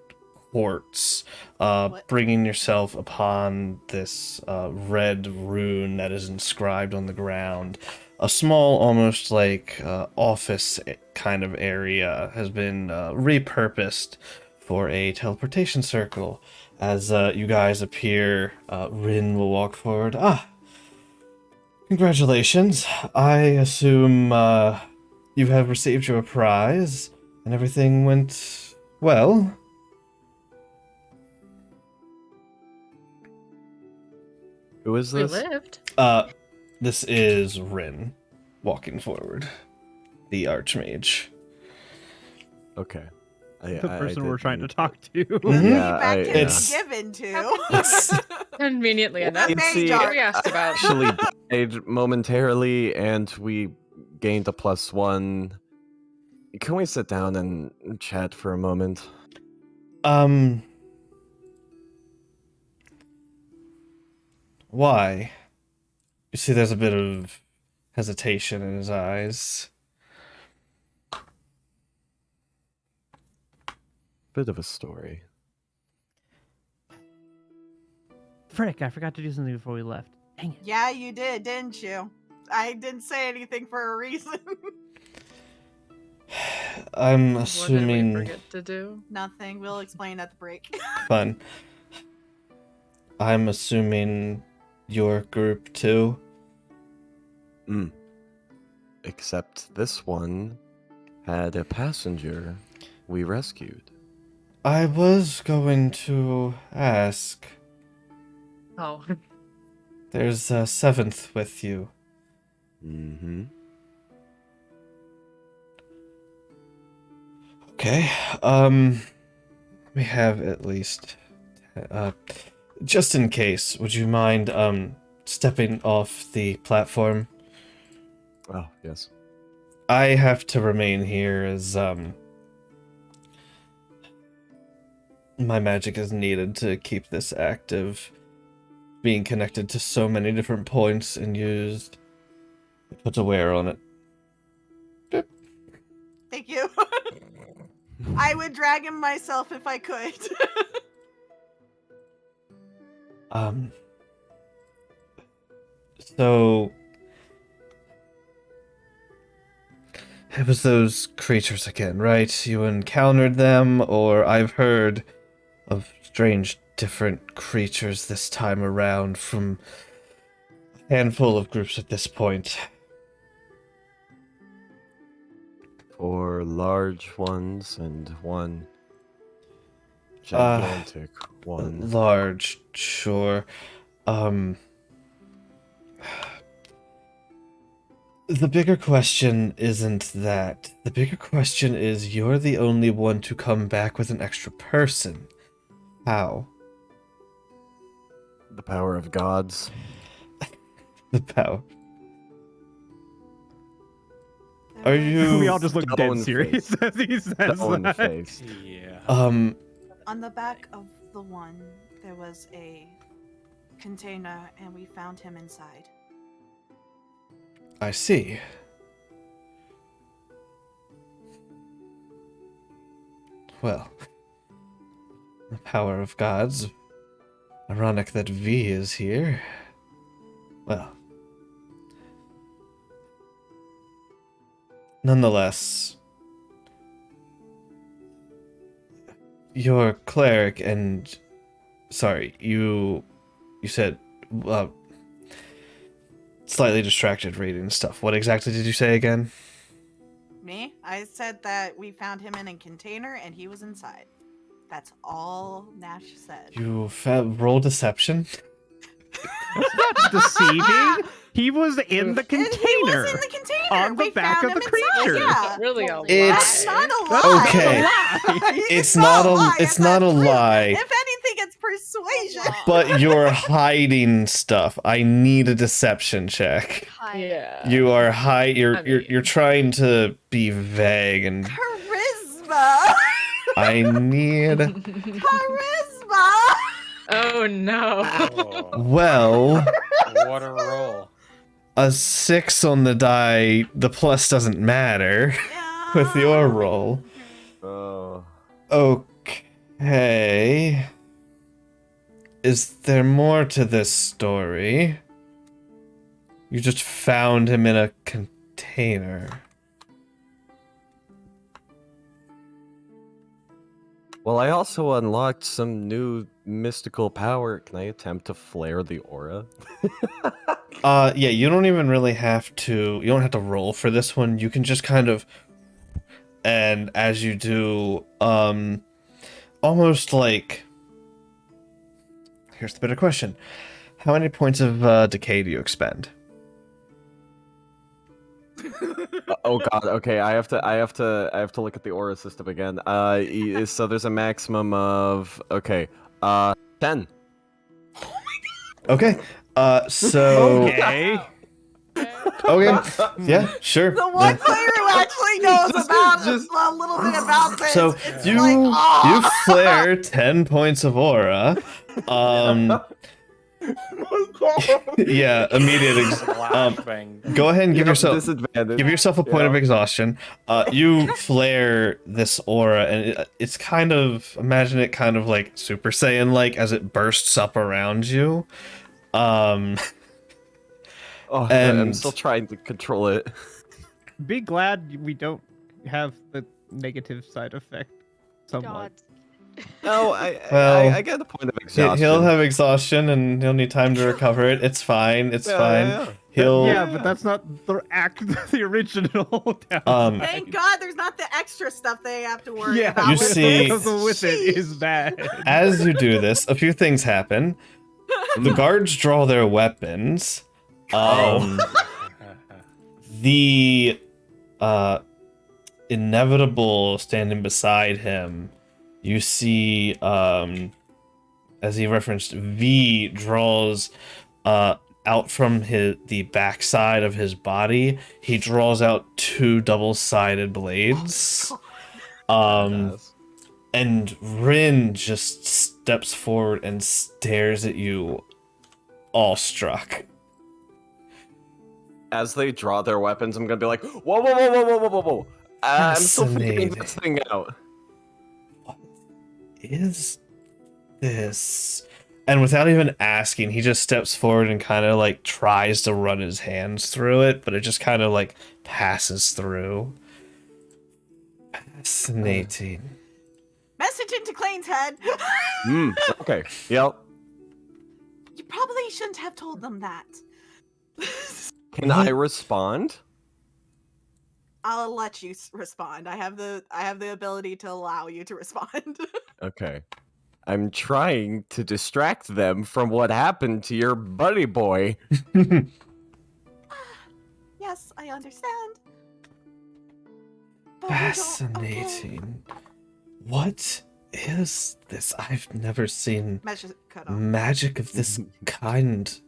quartz, What? bringing yourself upon this red rune that is inscribed on the ground. A small, almost like office kind of area has been repurposed for a teleportation circle. As you guys appear, Rin will walk forward. Congratulations. I assume you have received your prize, and everything went well. Who is We this? lived. This is Rin walking forward, the Archmage. Okay. The person we're did trying to need talk to. Mhm. Yeah, Feedback can It's- be given to. It's- Conveniently Well, enough. you see, Major. We asked about. actually died momentarily, and we gained a +1. Can we sit down and chat for a moment? Why? You see, there's a bit of hesitation in his eyes. Bit of a story. Frick, I forgot to do something before we left. Dang it. Yeah, you did, didn't you? I didn't say anything for a reason. I'm What did we assuming. forget to do? Nothing. We'll explain at the break. Fun. I'm assuming your group too. Except this one had a passenger we rescued. I was going to ask. Oh, There's a seventh with you. Mm-hmm. Okay. We have at least. Just in case, would you mind stepping off the platform? Oh, yes. I have to remain here as my magic is needed to keep this active. Being connected to so many different points and used. Put a wear on it. Thank you. I would drag him myself if I could. So it was those creatures again, right? You encountered them, or I've heard of strange different creatures this time around from a handful of groups at this point. 4 large ones and 1 gigantic one. Large, sure. The bigger question isn't that. The bigger question is you're the only one to come back with an extra person. How? The power of gods. The power. Are you... We all just look dead Stone serious face. as he says Stone that. face. Yeah. On the back of the one, there was a container, and we found him inside. I see. Well, the power of gods. Ironic that V is here. Well. Nonetheless, your cleric and... Sorry, you said... slightly distracted reading stuff. What exactly did you say again? Me? I said that we found him in a container, and he was inside. That's all Nash said. You roll deception? That's not deceiving. He was in the And he was container. in the container. On the We back found of him the inside, creature. Yeah. really a lie. It's- That's not a That's lie. Okay. It's not a lie. it's not a That's true. lie, If anything, it's persuasion. but you're hiding stuff. I need a deception check. Yeah. You are you're I mean- you're trying to be vague and Charisma. I need Charisma. Oh no. Oh, well, what a roll. a 6 on the die. The plus doesn't matter with your roll. Oh. Okay. Is there more to this story? You just found him in a container. Well, I also unlocked some new mystical power. Can I attempt to flare the aura? Yeah, you don't even really have to. You don't have to roll for this one. You can just kind of, and as you do, almost like. Here's the better question: how many points of decay do you expend? Oh god. Okay, I have to look at the aura system again. So there's a maximum of 10. Okay. So. Okay. Okay. Yeah. Sure. The one player who actually knows a little bit about this. So it's you like, you flare 10 points of aura. Yeah, immediate. Flashbang. Go ahead and give Yep, yourself disadvantage. a point of Yeah. exhaustion. You flare this aura, and it's kind of, imagine it kind of like Super Saiyan like as it bursts up around you. Oh, I'm And- still trying to control it. Be glad we don't have the negative side effect somewhat. God. No, Well, I get the point of exhaustion. He'll have exhaustion, and he'll need time to recover it. It's fine. It's fine. Yeah. He'll. Yeah, but that's not the the original downside. thank God there's not the extra stuff they have to worry Yeah, about. You with see- this. because with it is bad. As you do this, a few things happen. The guards draw their weapons. The inevitable standing beside him, you see, as he referenced, V draws out from the backside of his body. He draws out 2 double-sided blades. Badass. And Rin just steps forward and stares at you, awestruck. As they draw their weapons, I'm gonna be like, whoa, whoa, whoa, whoa, whoa, whoa, whoa, whoa. I'm still figuring this thing out. Is this? And without even asking, he just steps forward and kind of like tries to run his hands through it, but it just kind of like passes through. Fascinating. Message into Klain's head. Okay. Yep. You probably shouldn't have told them that. Can I respond? I'll let you respond. I have the ability to allow you to respond. Okay. I'm trying to distract them from what happened to your buddy boy. Yes, I understand. But we don't- Fascinating. What is this? I've never seen Measure cut off. magic of this kind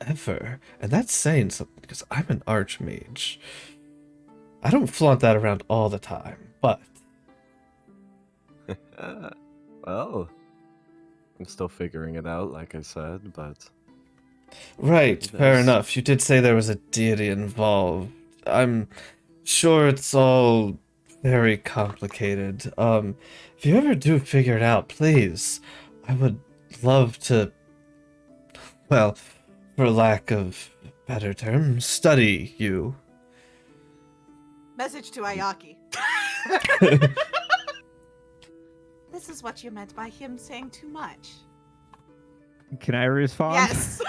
ever. And that's saying something, because I'm an archmage. I don't flaunt that around all the time, but Well, I'm still figuring it out, like I said, but right, fair Yes. enough. You did say there was a deity involved. I'm sure it's all very complicated. If you ever do figure it out, please, I would love to, well, for lack of better term, study you. Message to Ayaki. This is what you meant by him saying too much. Can I respond? Yes.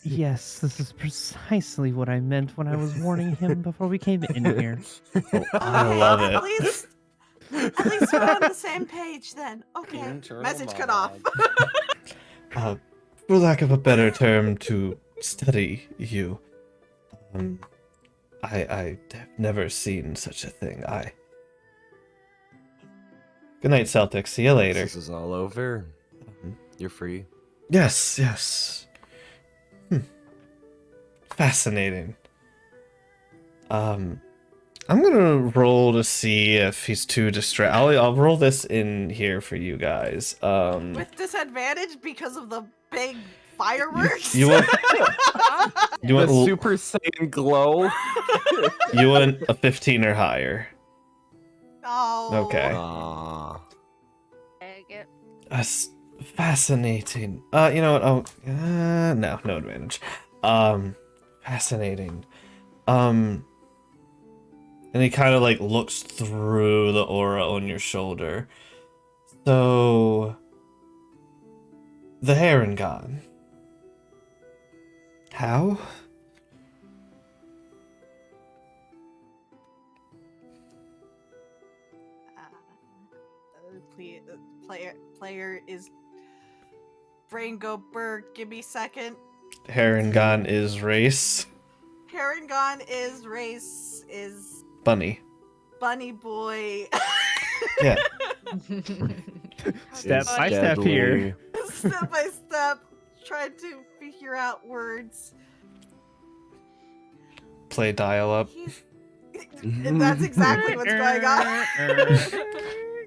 Yes, this is precisely what I meant when I was warning him before we came in here. I love it. At least we're on the same page then. Okay. Internal Message cut off. For lack of a better term, to study you. I have never seen such a thing. Good night, Celtics. See you later. this is all over. You're free. Yes, yes. Fascinating. I'm gonna roll to see if he's too distracted. I'll roll this in here for you guys. With disadvantage because of the big fireworks. You want you The want Super Saiyan glow. you want a 15 or higher. Oh. Okay. Aw. Dang it. That's fascinating. You know what? Oh, no advantage. Fascinating. And he kind of like looks through the aura on your shoulder. So, the Heron God. How? Player is brain go burr. Give me a second. Harengon is race. Paragon is race is Bunny. bunny boy. Yeah. Step Is by step here. Step by step, trying to figure out words. Play dial up. And that's exactly what's going on.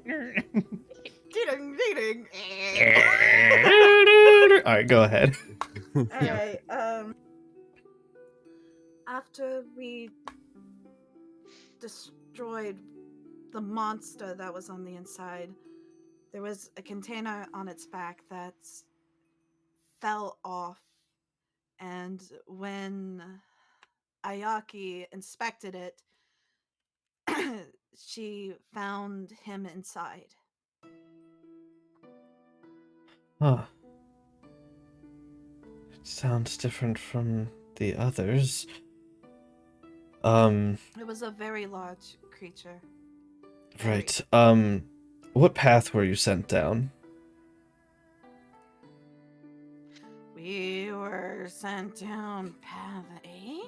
Ding, ding, ding. Alright, go ahead. Alright, after we destroyed the monster that was on the inside, there was a container on its back that fell off, and when Ayaki inspected it, she found him inside. Huh. It sounds different from the others. It was a very large creature. Right. What path were you sent down? We were sent down path 8.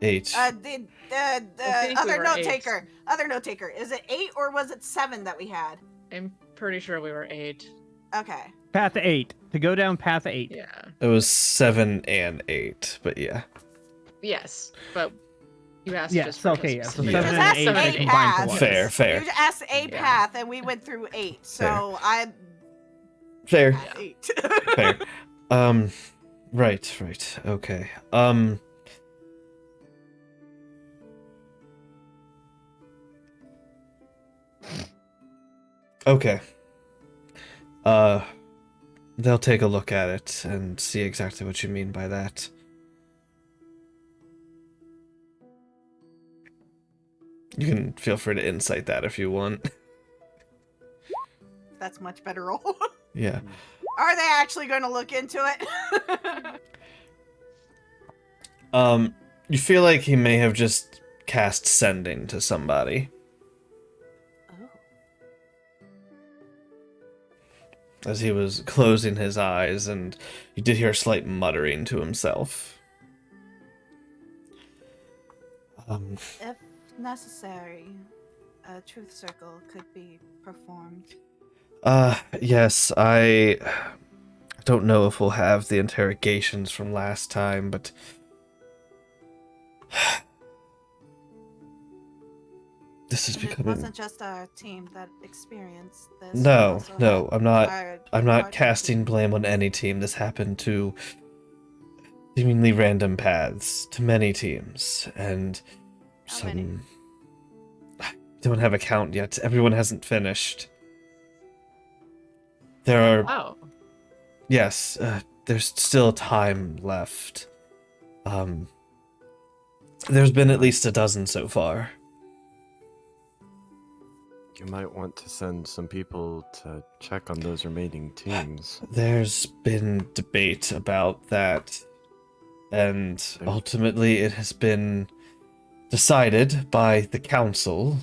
8. The think we other were note 8. taker. Other note taker. Is it 8 or was it 7 that we had? I'm pretty sure we were 8. Okay. Path 8. To go down path 8. Yeah. It was 7 and 8, but yeah. Yes, but you asked Yes, just for okay, his yeah. So Yeah. 7 Just and ask 8 them they eight combine to paths. one. Fair, fair. You asked a Yeah. path and we went through 8. So I Fair. path 8. Fair. Right. Okay. Okay. They'll take a look at it and see exactly what you mean by that. You can feel free to insight that if you want. That's much better roll. Yeah. Are they actually going to look into it? You feel like he may have just cast sending to somebody. Oh. As he was closing his eyes, and you did hear a slight muttering to himself. If necessary, a truth circle could be performed. Yes, I don't know if we'll have the interrogations from last time, but this is And it becoming... wasn't just our team that experienced this. No, We also no, had I'm not our not partner casting team. blame on any team. This happened to seemingly random paths to many teams, and How many? some... I don't have a count yet. Everyone hasn't finished. There are... Oh. Yes, there's still time left. There's been at least a dozen so far. You might want to send some people to check on those remaining teams. There's been debate about that, and ultimately it has been decided by the council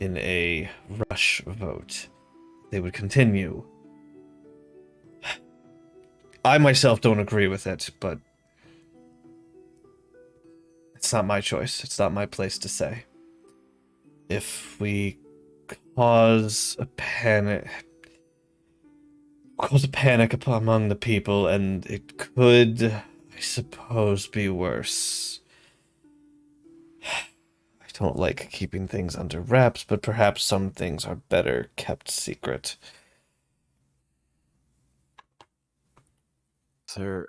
in a rush vote. They would continue. I myself don't agree with it, but it's not my choice. It's not my place to say. If we cause a panic among the people, and it could, I suppose, be worse. I don't like keeping things under wraps, but perhaps some things are better kept secret. Sir,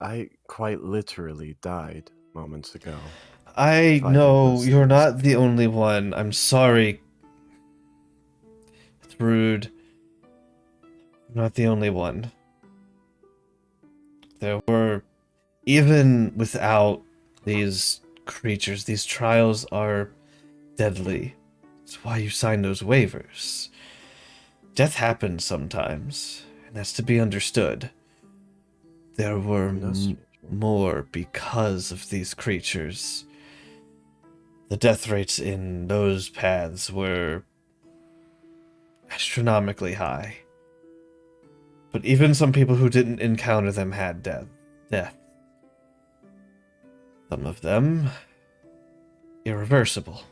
I quite literally died moments ago. I Fighting know those you're things. not the only one. I'm sorry. It's rude. I'm not the only one. There were, even without these creatures, these trials are deadly. That's why you sign those waivers. Death happens sometimes, and that's to be understood. there were No stranger. more because of these creatures. The death rates in those paths were astronomically high. But even some people who didn't encounter them had death. Some of them irreversible.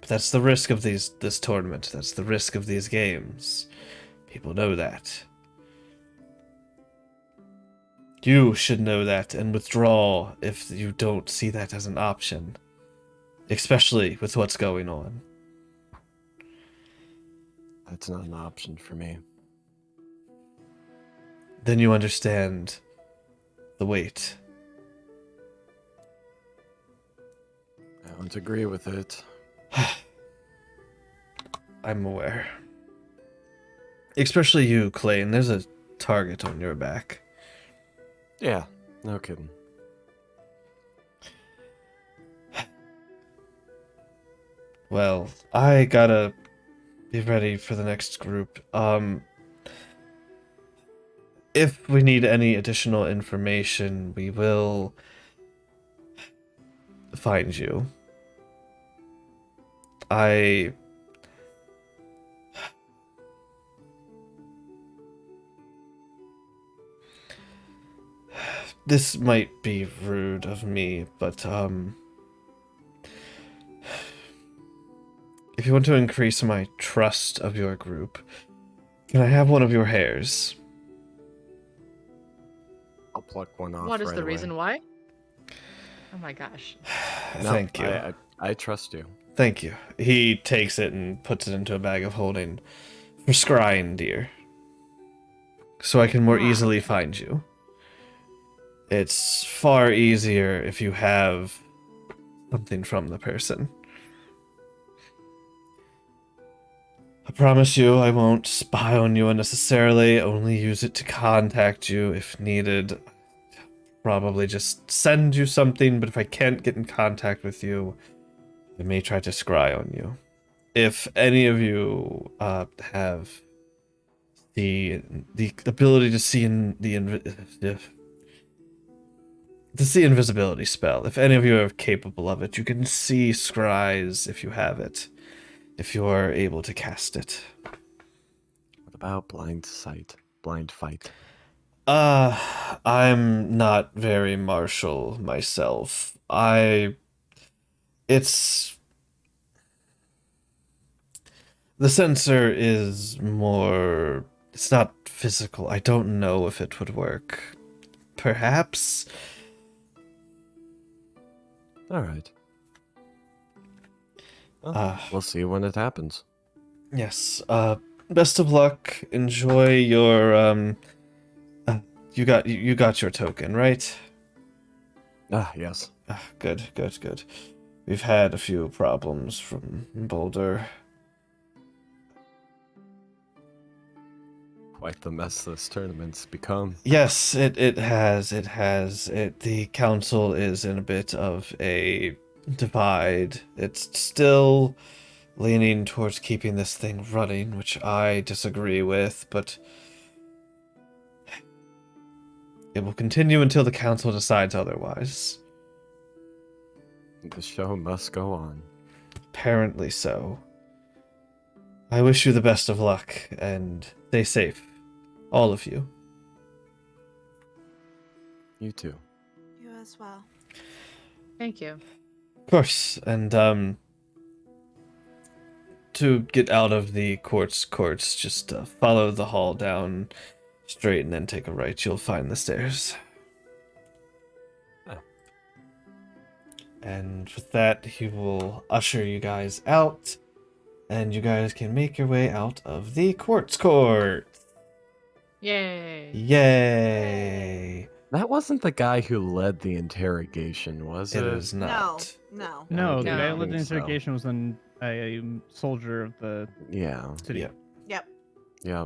But that's the risk of this tournament. That's the risk of these games. People know that. You should know that and withdraw if you don't see that as an option. Especially with what's going on. That's not an option for me. Then you understand the weight. I don't agree with it. I'm aware. Especially you, Klain. There's a target on your back. Yeah, no kidding. Well, I gotta be ready for the next group. If we need any additional information, we will find you. This might be rude of me, but if you want to increase my trust of your group, can I have one of your hairs? I'll pluck one off. What is right the away. reason why? Oh my gosh. No, Thank you. I trust you. Thank you. He takes it and puts it into a bag of holding for scrying deer, so I can more easily find you. It's far easier if you have something from the person. I promise you I won't spy on you unnecessarily, only use it to contact you if needed. Probably just send you something, but if I can't get in contact with you, I may try to scry on you. If any of you have the ability to see the invisibility spell, if any of you are capable of it, you can see scries if you have it, if you are able to cast it. What about blind sight? Blind fight? I'm not very martial myself. It's the sensor is more, it's not physical. I don't know if it would work. Perhaps. All right. Well, we'll see when it happens. Yes. Best of luck. Enjoy your you got your token, right? Ah, yes. Good. We've had a few problems from Boulder. Quite the mess this tournament's become. Yes, it has. The council is in a bit of a divide. It's still leaning towards keeping this thing running, which I disagree with, but it will continue until the council decides otherwise. The show must go on. Apparently so. I wish you the best of luck, and stay safe. All of you. You too. You as well. Thank you. Of course, and to get out of the courts, just follow the hall down straight and then take a right. You'll find the stairs. Ah. And with that, he will usher you guys out, and you guys can make your way out of the quartz court. Yay. Yay! That wasn't the guy who led the interrogation, was it? It is not. No. No, the No. guy who led the think so. interrogation was a soldier of the Yeah. city. Yeah. Yep. Yeah.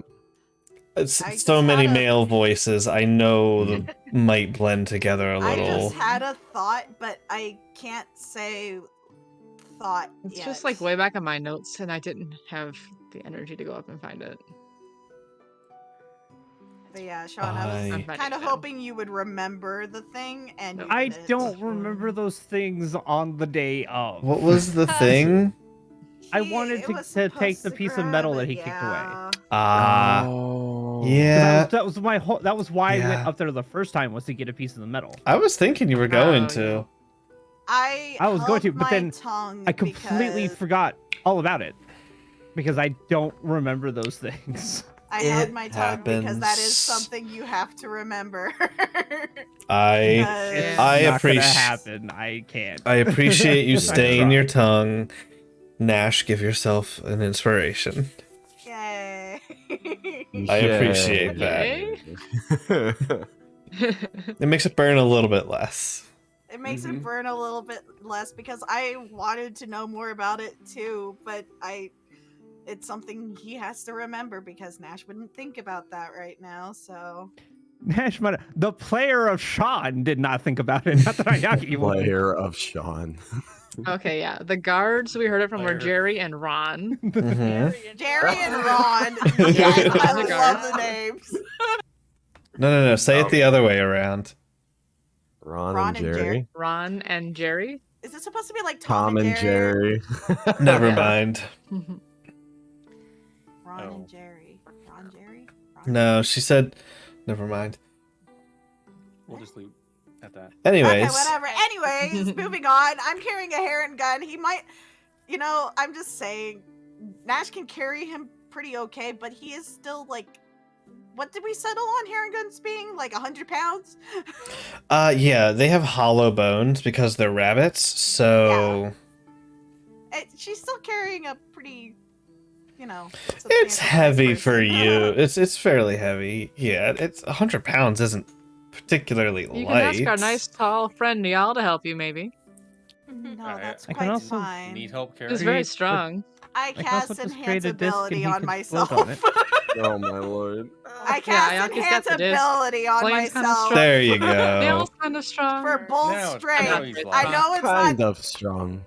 It's I so just many had a- male voices. I know they might blend together a I little. just had a thought, but I can't say thought It's yet. just like way back in my notes, and I didn't have the energy to go up and find it. But yeah, Sean, I I- was kind of hoping you would remember the thing, and you I didn't. don't remember those things on the day of. What was the thing? I He- wanted it to, was to take supposed the to piece of grab metal it, that he kicked away. yeah. Ah, Oh. 'Cause yeah. that was my whole. That was why I Yeah. went up there the first time, was to get a piece of the metal. I was thinking you were going Oh, to. I was going to, held but my then tongue I completely because forgot all about it because I don't remember those things. I held It my tongue because that is happens. something you have to remember. I Because- I not gonna appreciate happen. I can't. I appreciate you I staying your tried. tongue. Nash, give yourself an inspiration. Yay. I appreciate that. It makes it burn a little bit less. It makes it burn a little bit less because I wanted to know more about it too, but it's something he has to remember because Nash wouldn't think about that right now, so Nash, the player of Sean did not think about it. Not that Ayaki would. Player of Sean. Okay, yeah. The guards we heard it from were Player. Jerry and Ron. Mhm. Jerry and Ron. Yes, I love the names. No. Say it the other way around. Ron and Jerry. Ron and Jerry. Is it supposed to be like Tom and Jerry. Never Yeah. mind. Ron Oh. and Jerry. Ron Jerry? Ron No, she said. Never mind. We'll just leave at that. Anyways, Okay, whatever. Anyways, moving on. I'm carrying a Hare and gun. He might, I'm just saying, Nash can carry him pretty okay, but he is still like, what did we settle on Hare and guns being? Like 100 pounds? yeah, they have hollow bones because they're rabbits. So She's still carrying a pretty, it's substantial heavy size for person. you. It's fairly heavy. Yeah, it's 100 pounds isn't particularly You can light. ask our nice tall friend Niall to help you, maybe. No, that's I can quite also fine. Need help He's carrying? very Create- strong. I can also cast just create a disc and enhanceability he on can myself. float on it. Oh my lord. I cast Ayaki's got the disc. enhanceability on Klain's kinda myself There you Niall's go. kind of strong. for bull Now it's strength. now he's I lying. know it's Kind not. of strong.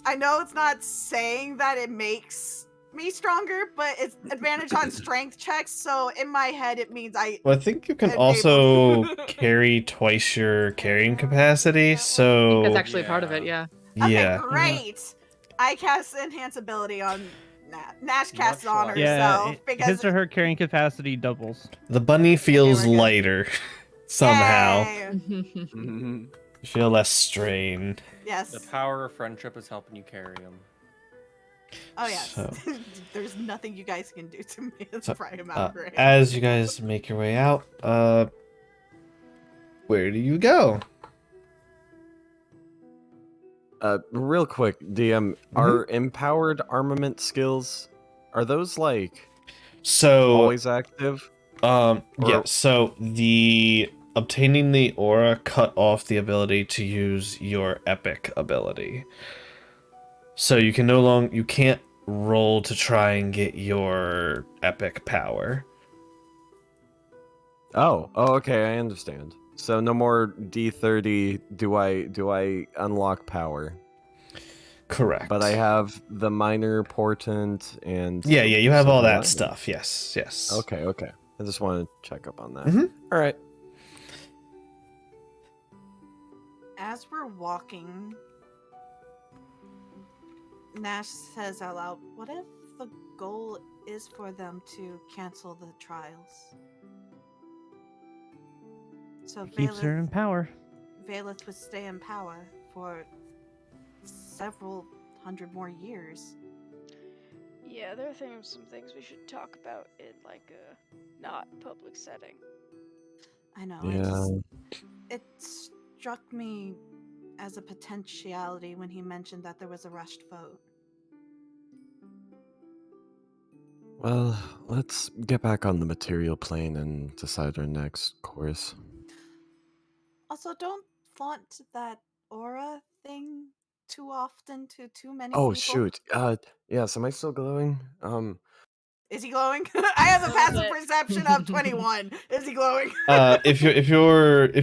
I know it's not saying that it makes me stronger, but it's advantage on strength checks. So in my head, it means I. Well, I think you can I'm also able- carry twice your carrying capacity. So That's actually part of it, yeah. Okay, yeah. great. I cast enhanceability on Nash. Casts it on Much herself Yeah, because his or her carrying capacity doubles. The bunny feels we go. lighter somehow. Yay. You feel less strain. Yes. The power of friendship is helping you carry him. Oh yes. So- There's nothing you guys can do to me. Let's So, pry him out. Great. As you guys make your way out, where do you go? Real quick, DM, are empowered armament skills, are those like So always active? yeah, Or- so the obtaining the aura cut off the ability to use your epic ability. So you can you can't roll to try and get your epic power. Oh, okay, I understand. So no more D30 do I unlock power. Correct. But I have the minor portent and Yeah, you have all civil that light. stuff. Yes. Okay. I just want to check up on that. Mhm. All right. As we're walking, Nash says out loud, "What if the goal is for them to cancel the trials?" So Keeps her in power. Valeth would stay in power for several hundred more years. Yeah, there are some things we should talk about in like a not public setting. I know. Yeah. It struck me as a potentiality when he mentioned that there was a rushed vote. Well, let's get back on the material plane and decide our next course. Also, don't flaunt that aura thing too often to too many Oh people. shoot. Yes, am I still glowing? Is he glowing? I have a Little passive bit. perception of 21. Is he glowing? If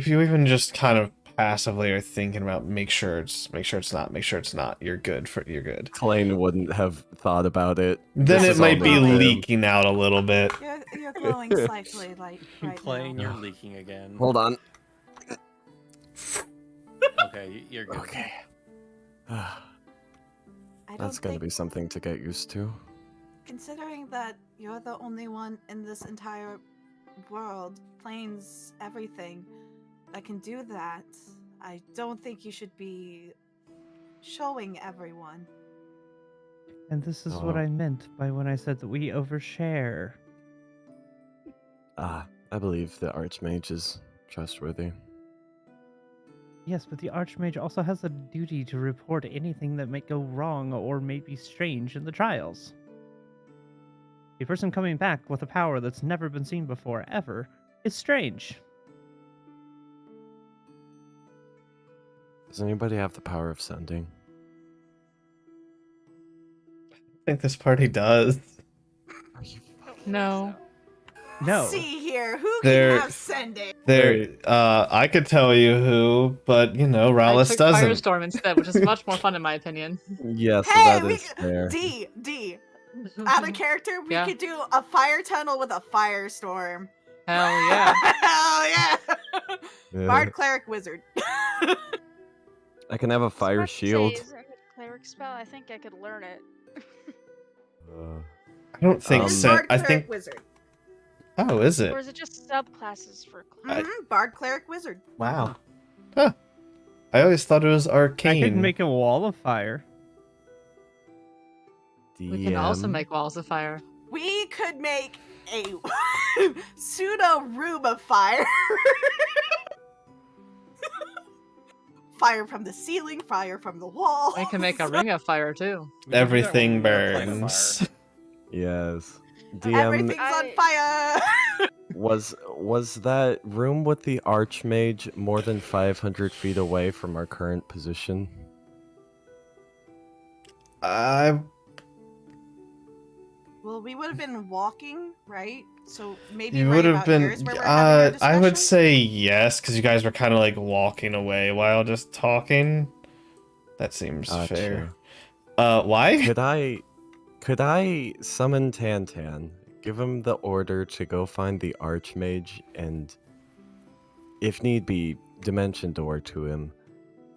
you even just kind of passively are thinking about make sure it's not. You're good. You're good. Klain wouldn't have thought about it. Then This it is all might be new to him. leaking out a little bit. You're glowing slightly like right Klain, now. you're leaking again. Hold on. Okay, you're good. Okay. I That's don't gonna think, be something to get used to. considering that you're the only one in this entire world, planes, everything, that can do that, I don't think you should be showing everyone. And this is what Oh. I meant by when I said that we overshare. I believe the Archmage is trustworthy. Yes, but the Archmage also has a duty to report anything that may go wrong or may be strange in the trials. A person coming back with a power that's never been seen before, ever, is strange. Does anybody have the power of sending? I think this party does. Are you No. No. See here, who There- can have sending? I could tell you who, but you know, I Rallis took doesn't. Firestorm instead, which is much more fun in my opinion. Yes, Hey, that is fair. D. Out of character, we Yeah. could do a fire tunnel with a firestorm. Hell yeah. Hell yeah! Yeah. Bard, cleric, wizard. I can have a fire shield. Isn't it a cleric spell? I think I could learn it. I don't think It's sent. Bard, I cleric, think. wizard. Oh, is it? Or is it just subclasses for I- cleric? Bard, cleric, wizard. Wow. Huh. I always thought it was I arcane. could make a wall of fire. We can also DM? make walls of fire. We could make a pseudo room of fire. Fire from the ceiling, fire from the wall. We can make a ring of fire too. We can do that when Everything we go play burns. fire. Yes. DM, Everything's on fire. was that room with the Archmage more than 500 feet away from our current position? Well, we would have been walking, right? So maybe You right would have about been. yours where we're having our I would discussion? say yes, because you guys were kind of like walking away while just talking. That seems fair. Why? Could I summon Tantan, give him the order to go find the Archmage, and if need be, dimension door to him,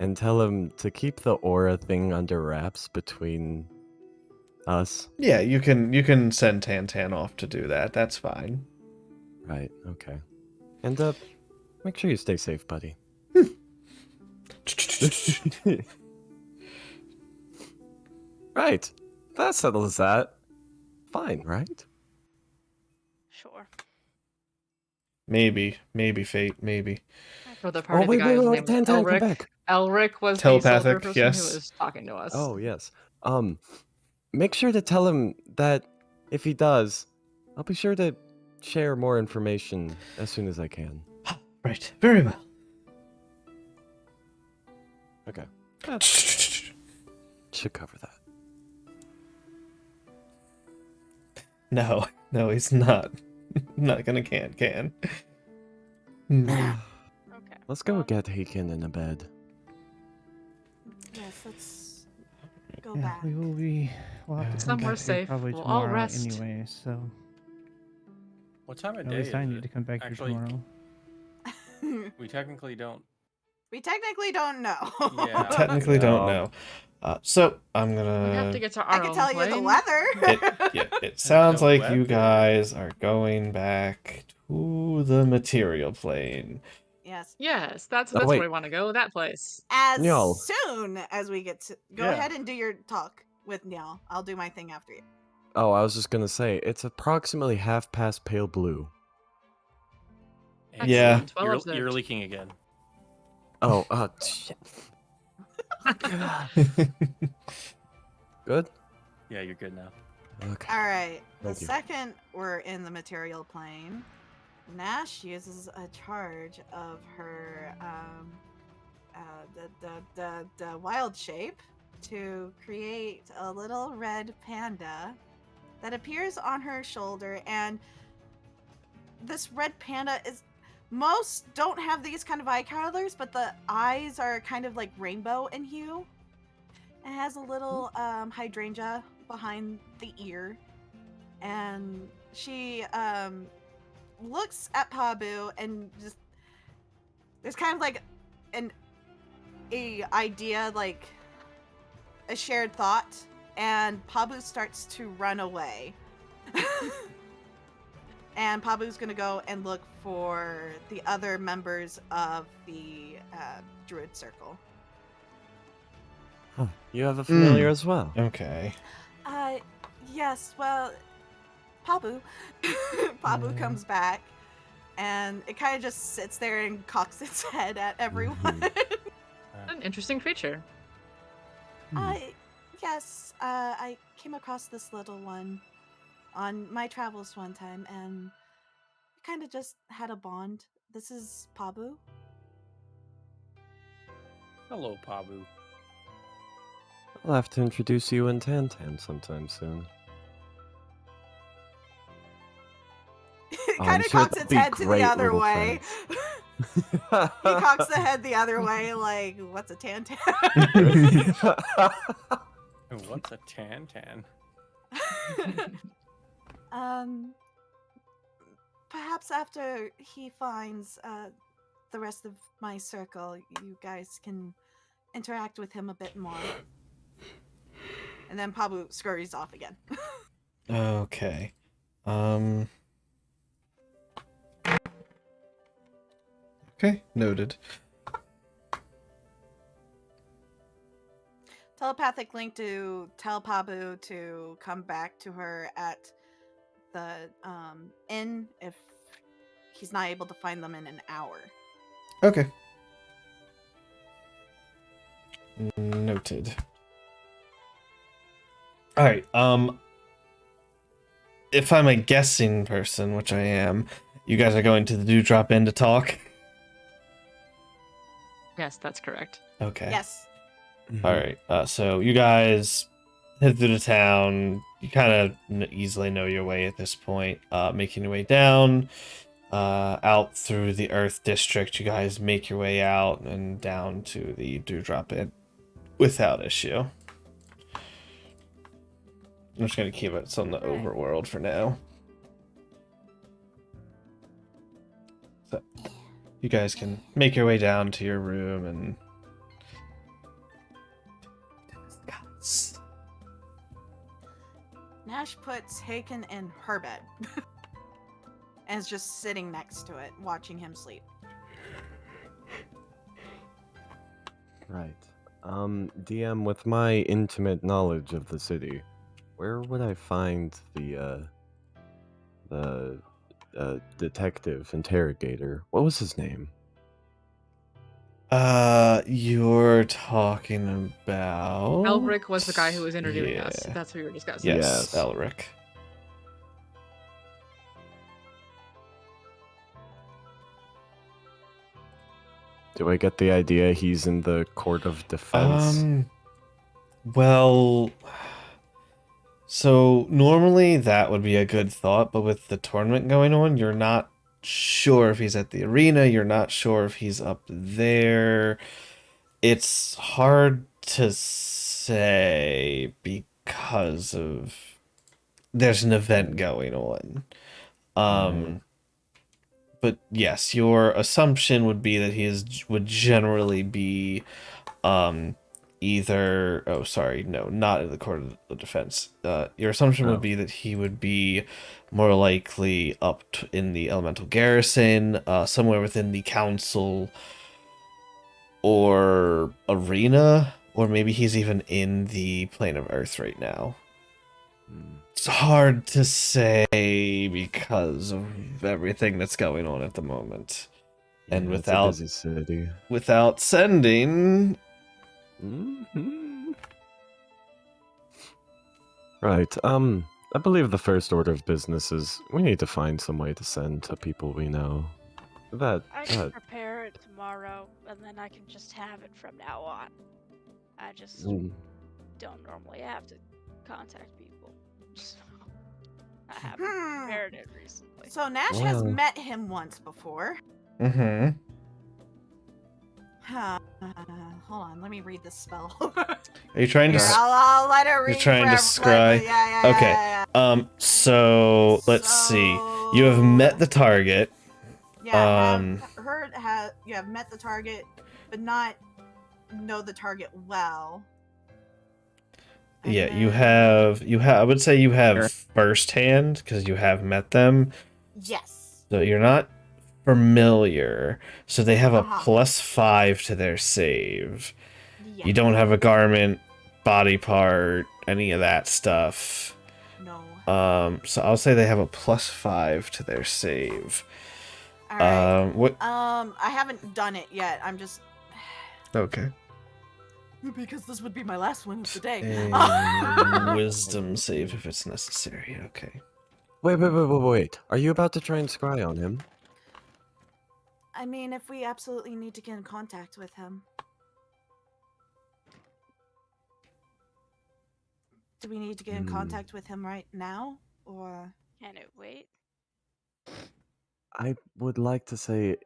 and tell him to keep the aura thing under wraps between us? Yeah, you can send Tantan off to do that. That's fine. Right, okay. And make sure you stay safe, buddy. Right. That settles that. Fine, right? Sure. Maybe fate. Maybe For the party, wait, the guy was named Tantan, come Elric. back. Elric was the Telepathic, soldier person yes. who was talking to us. Oh, yes. Make sure to tell him that if he does, I'll be sure to share more information as soon as I can. right. Very well. Okay. Should cover that. No, he's not. Not gonna can. Okay. Let's go get Haken in a bed. Yes, let's go Yeah, back. we'll have to come Somewhere back here safe. probably We'll all tomorrow rest. anyway, so What time of at day least is I need it? to come back Actually, here tomorrow. we technically don't. We technically don't know. Yeah. Technically don't No. know. So I'm We have gonna. to get to I our can own tell you the plane. weather. It sounds The like you weather. guys are going back to the material plane. Yes. Yes, that's Oh, where wait. we want to go. That place. As Nyal. soon as we get to go Yeah. ahead and do your talk with Nyal. I'll do my thing after you. Oh, I was just gonna say, it's approximately half past pale blue. Yeah. Excellent. Well You're observed. leaking again. Oh, shit. Good? Yeah, you're good now. Okay. All right. The Thank you. second we're in the material plane, Nash uses a charge of her the wild shape to create a little red panda that appears on her shoulder, and this red panda is most don't have these kind of eye colors, but the eyes are kind of like rainbow in hue. It has a little hydrangea behind the ear, and she looks at Pabu and just there's kind of like a idea, like a shared thought, and Pabu starts to run away. And Pabu's gonna go and look for the other members of the druid circle. Huh, you have a familiar as well. Okay. Yes, well, Pabu. Pabu comes back, and it kind of just sits there and cocks its head at everyone. An interesting creature. Yes, I came across this little one on my travels one time, and we kind of just had a bond. This is Pabu. Hello, Pabu. I'll have to introduce you and Tantan sometime soon. It I'm kind of sure cocks they'll its be head to the great other little way. He cocks the head the other way, like, what's a tantan? What's a tantan? Perhaps after he finds the rest of my circle, you guys can interact with him a bit more. And then Pabu scurries off again. Okay. Okay, noted. Telepathic link to tell Pabu to come back to her at the inn if he's not able to find them in an hour. Okay. Noted. All right. If I'm a guessing person, which I am, you guys are going to the Dewdrop Inn to talk. Yes, that's correct. Okay. Yes. All right. So you guys head through the town. You kind of easily know your way at this point. Making your way down, out through the Earth District. You guys make your way out and down to the Dewdrop Inn without issue. I'm just gonna keep it on the overworld for now. So you guys can make your way down to your room and Nash puts Haken in her bed and is just sitting next to it, watching him sleep. Right. DM, with my intimate knowledge of the city, where would I find the detective interrogator? What was his name? You're talking about Elric was the guy who was interviewing us. Yeah. That's who we were discussing. Yes, Yes. Elric. Do I get the idea he's in the court of defense? Well, so normally that would be a good thought, but with the tournament going on, you're not sure if he's at the arena, you're not sure if he's up there. It's hard to say because of there's an event going on. But yes, your assumption would be that would generally be either not in the court of defense. Your assumption would be that he would be more likely in the elemental garrison, somewhere within the council or arena, or maybe he's even in the plane of Earth right now. It's hard to say because of everything that's going on at the moment. And It's a busy city. without sending, Right. I believe the first order of business is we need to find some way to send to people we know. I can prepare it tomorrow, and then I can just have it from now on. I just don't normally have to contact people. So I haven't prepared it recently. So Nash has met him once before. Mm-hmm. Hold on, let me read this spell. Are you trying Here, to? I'll let her read. You're trying to for scry. yeah. Okay. So let's see. You have met the target. Yeah, you have met the target, but not know the target well. And Yeah, you then- have. I would say you have firsthand because you have met them. Yes. So you're not familiar. So they have a Uh-huh. +5 to their save. Yeah. You don't have a garment, body part, any of that stuff. No. So I'll say they have a +5 to their save. All right. What? I haven't done it yet. I'm just Okay. because this would be my last one of the day. A wisdom save if it's necessary. Okay. Wait. Are you about to try and scry on him? I mean, if we absolutely need to get in contact with him. Do we need to get in contact with him right now? Or Can it wait? I would like to say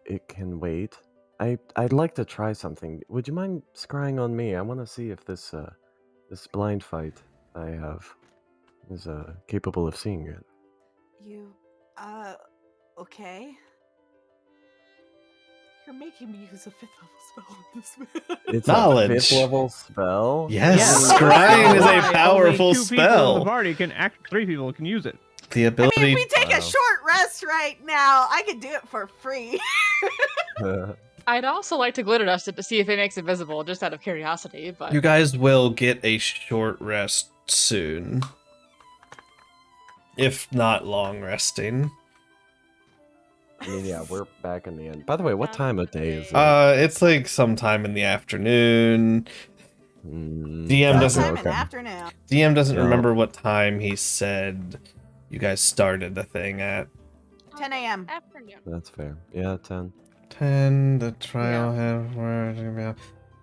it can wait. I'd like to try something. Would you mind scrying on me? I want to see if this blind fight I have is capable of seeing it. you okay? You're making me use a 5th level spell on this man. It's Knowledge. a 5th level spell. Yes, Yes. scrying is a Only powerful 2 people in the spell. party can act. 3 people can use it. The I ability. mean, if we take Wow. a short rest right now, I could do it for free. I'd also like to glitter dust it to see if it makes it visible, just out of curiosity. But You guys will get a short rest soon. If not long resting. I mean, yeah, we're back in the end. By the way, what time of day is it? It's like sometime in the afternoon. DM doesn't. Sometime in the okay. afternoon. DM doesn't Yeah. remember what time he said you guys started the thing at. 10 a.m. Afternoon. That's fair. Yeah, 10. 10. The trial had.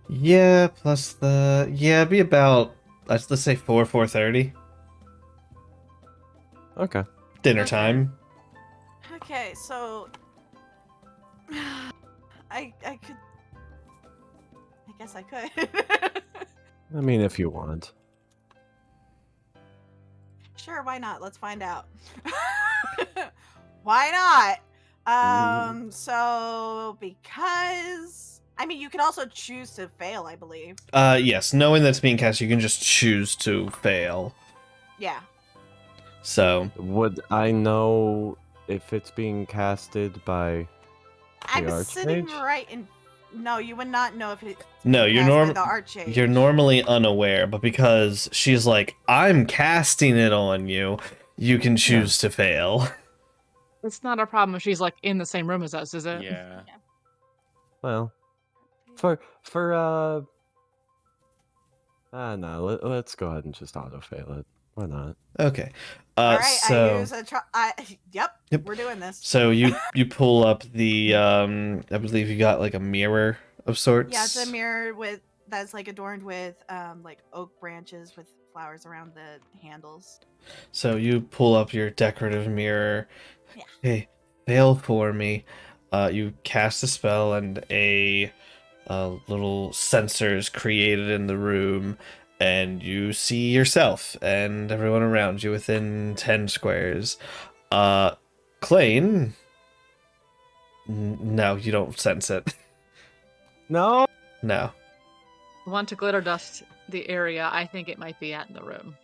Yeah, plus the. Yeah, it'd be about. Let's say 4:30. Okay. Dinner Okay. time. Okay, so I could. I guess I could. I mean, if you want. Sure, why not? Let's find out. Why not? So because I mean, you can also choose to fail, I believe. Yes, knowing that's being cast, you can just choose to fail. Yeah. So. Would I know if it's being casted by I'm the sitting Archmage? right in. No, you would not know if it's No, being you're cast by norm. the Archmage. You're normally unaware, but because she's like, I'm casting it on you, you can choose to fail. it's not a problem if she's like in the same room as us, is it? Yeah. Well, no, let's go ahead and just auto-fail it. Why not? Okay. All right, so I use a Yep, we're doing this. so you pull up the I believe you got like a mirror of sorts. Yeah, it's a mirror that's like adorned with like oak branches with flowers around the handles. So you pull up your decorative mirror. Yeah. Hey, fail for me. You cast a spell and a little sensor is created in the room, and you see yourself and everyone around you within 10 squares. Klain. No, you don't sense it. No. No. I want to glitter dust the area I think it might be at in the room.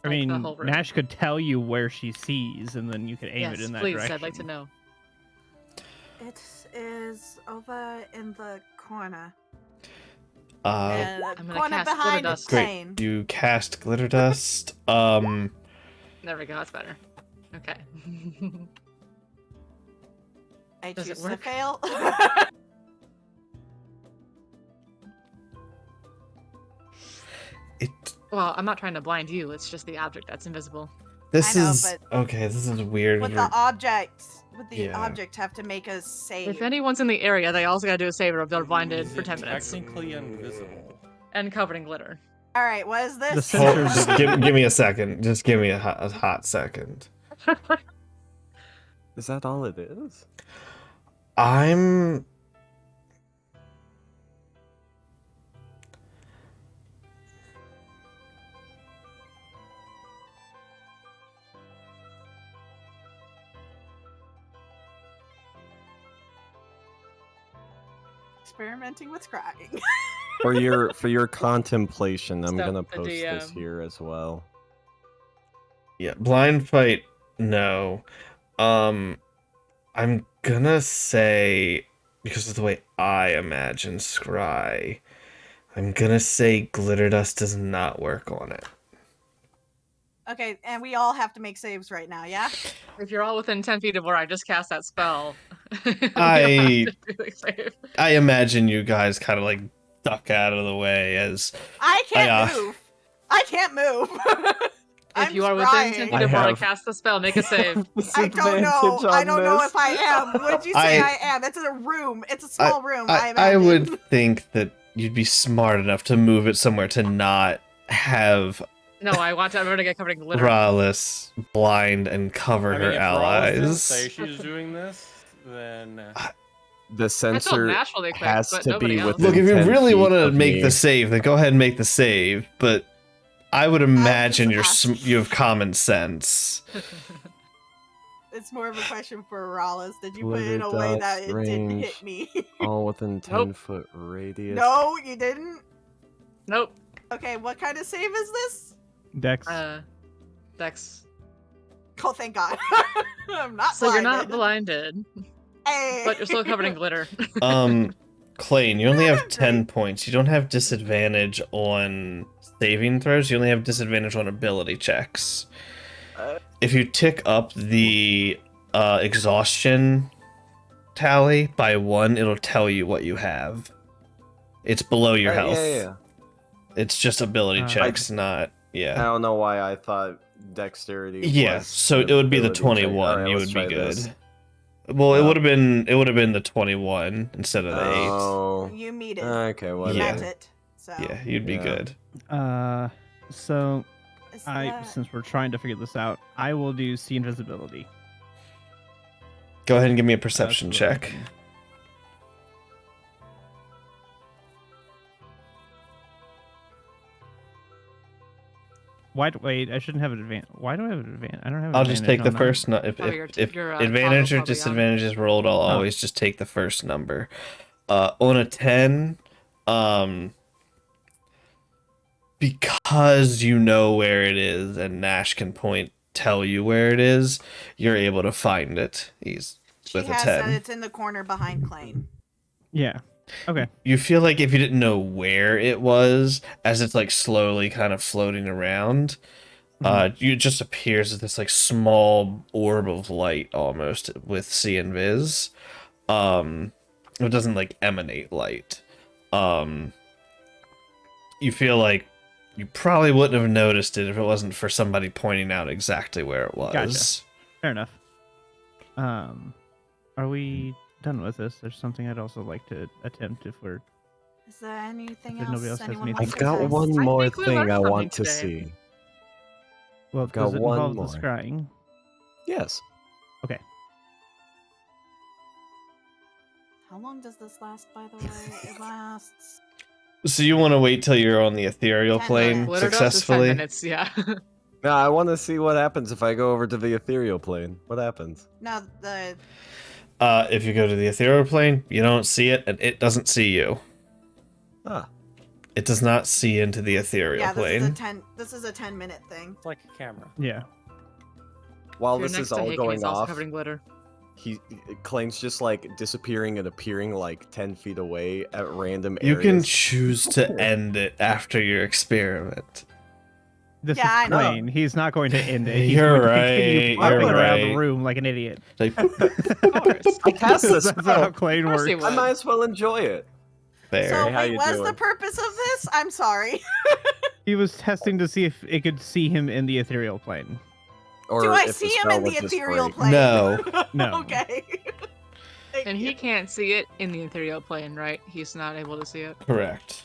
I Like the mean, whole room. Nash could tell you where she sees, and then you could aim Yes, it in that please, direction. I'd like to know. It is over in the corner. Uh, And the I'm gonna corner cast glitter behind the dust. plane. you cast glitter dust. There we go, that's better. Okay. I Does it choose to work? fail. it. Well, I'm not trying to blind you, it's just the object that's invisible. This I know, is okay. This is weird. With the object Yeah. object have to make a save. If anyone's in the area, they also gotta do a save or they're blinded Is for it 10 minutes. technically invisible? And covered in glitter. All right, what is this? The Hold- sensors- just give me a second. Just give me a hot second. Is that all it is? I'm Experimenting with scrying. For your contemplation, I'm So, gonna the post this DM. here as well. yeah, blind fight. No. I'm gonna say, because of the way I imagine scry, I'm gonna say glitter dust does not work on it. Okay, and we all have to make saves right now, yeah? If you're all within 10 feet of where I just cast that spell, we all have I to do the save. I imagine you guys kind of like duck out of the way as I can't I, move. I can't move. If I'm you are within 10 scrying. feet of where I have- cast the spell, make a save. I don't know. Disadvantage I on don't know this. if I am. What did you say I- I am? It's a room. It's a small room, I I imagine. would think that you'd be smart enough to move it somewhere to not have No, I want everyone to get covered in glitter. Rallis blind and cover I her mean, if Rawls didn't allies. say she's doing this, then The sensor naturally quick, has but to nobody be else. within Look, if you 10 really feet want to of make me. the save, then go ahead and make the save. But I would imagine just asking. you have common sense. It's more of a question for Rallis. Did you put it Glitter in a way that dust, it didn't range. hit me? All within 10-foot radius. No, you didn't? Nope. Okay, what kind of save is this? Dex. Dex. Oh, thank God. I'm not So blinded. you're not blinded, Hey. but you're still covered in glitter. Klain, you only have Great. 10 points. You don't have disadvantage on saving throws. You only have disadvantage on ability checks. If you tick up the exhaustion tally by 1, it'll tell you what you have. It's below your health. Yeah. It's just ability I- checks, not I yeah. don't know why I thought dexterity. Yeah, was so an it would be the ability check. 21. Alright, You let's would be try good. this. Well, it Oh. would have been the 21 instead of the 8. Oh. You meet it. Okay, You whatever. met it. So. Yeah, you'd be Yeah. good. So Is that- since we're trying to figure this out, I will do see invisibility. Go ahead and give me a perception That's what I check. can- Wait, I shouldn't have an advantage. Why do I have an advantage? I don't have an I'll just advantage take the on first if Oh, your advantage or toggle probably on. disadvantage is rolled, I'll always just take the first number. On a 10, because you know where it is and Nash can tell you where it is, you're able to find it. He's She with a has said 10. it's in the corner behind Klain. Yeah. Okay. You feel like if you didn't know where it was, as it's like slowly kind of floating around, it just appears as this like small orb of light almost with see and viz. It doesn't like emanate light. You feel like you probably wouldn't have noticed it if it wasn't for somebody pointing out exactly where it was. Gotcha. Fair enough. Are we done with this? There's something I'd also like to attempt if we're. Is there anything If else nobody else has anyone anything wants I've to got say? one I more think we thing learned I something want to today. see. Well, got does it one involve more. the scrying? Yes. Okay. How long does this last, by the way? It lasts. So you want to wait till you're on the ethereal 10 plane minutes. Glitter dust is 10 successfully? minutes, yeah. Now I want to see what happens if I go over to the ethereal plane. What happens? No, the If you go to the ethereal plane, you don't see it, and it doesn't see you. Ah. It does not see into the ethereal yeah, plane. this is a 10-minute thing. it's like a camera. Yeah. While If you're this next is to all Haken, going he's also off, covered in glitter. Klain's just like disappearing and appearing like 10 feet away at random You areas. can choose to end it after your experiment. This Yeah, I is know. Klain. He's not going to end it. He's You're going to continue right, flopping you're around the right. room like an idiot. Like, Of course. I cast this That's how spell. Klain Of course works. he I would. might as well enjoy it. fair. So how wait, you what's the doing? purpose of this? I'm sorry. He was testing to see if it could see him in the ethereal plane. Or Do I if see him spell in the would just ethereal break. plane? No. No. Okay. Thank And you. he can't see it in the ethereal plane, right? He's not able to see it. Correct.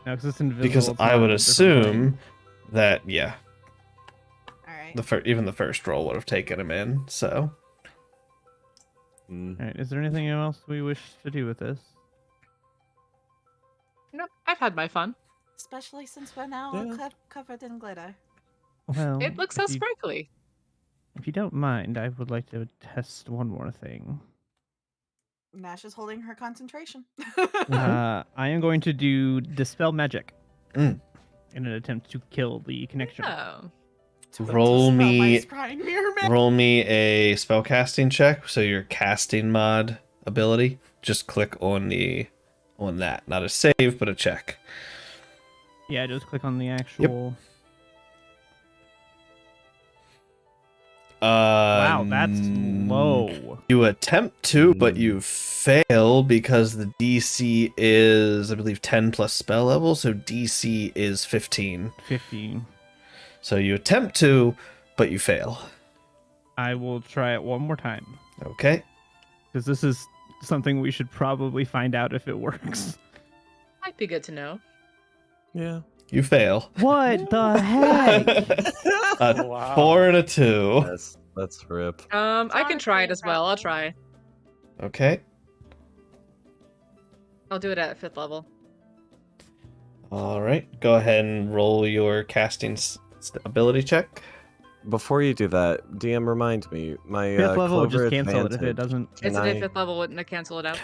No, because it's invisible. Because it's I not would a different plane. assume that, yeah, All right. even the first roll would have taken him in, so. All right. Is there anything else we wish to do with this? No, I've had my fun. Especially since we're now all Yeah. covered in glitter. Well, It looks so if you, sparkly. if you don't mind, I would like to test one more thing. Nash is holding her concentration. I am going to do Dispel Magic Mm. in an attempt to kill the connection. Oh. Roll Dispel my me scrying mirror, man. roll me a spellcasting check. So your casting mod ability. Just click on that. Not a save, but a check. Yeah, just click on the actual. Wow, that's low. You attempt to, but you fail because the DC is, I believe, 10 plus spell level, so DC is 15. 15. So you attempt to, but you fail. I will try it one more time. Okay. Because this is something we should probably find out if it works. Might be good to know. Yeah. You fail. What the heck? A Wow. 4 and a 2. That's rip. I can try it as well. I'll try. Okay. I'll do it at 5th level. All right. Go ahead and roll your casting ability check. Before you do that, DM, remind me. My 5th level will Clover just cancel it if it Advantage, doesn't. It's can at I- 5th level, wouldn't it cancel it out?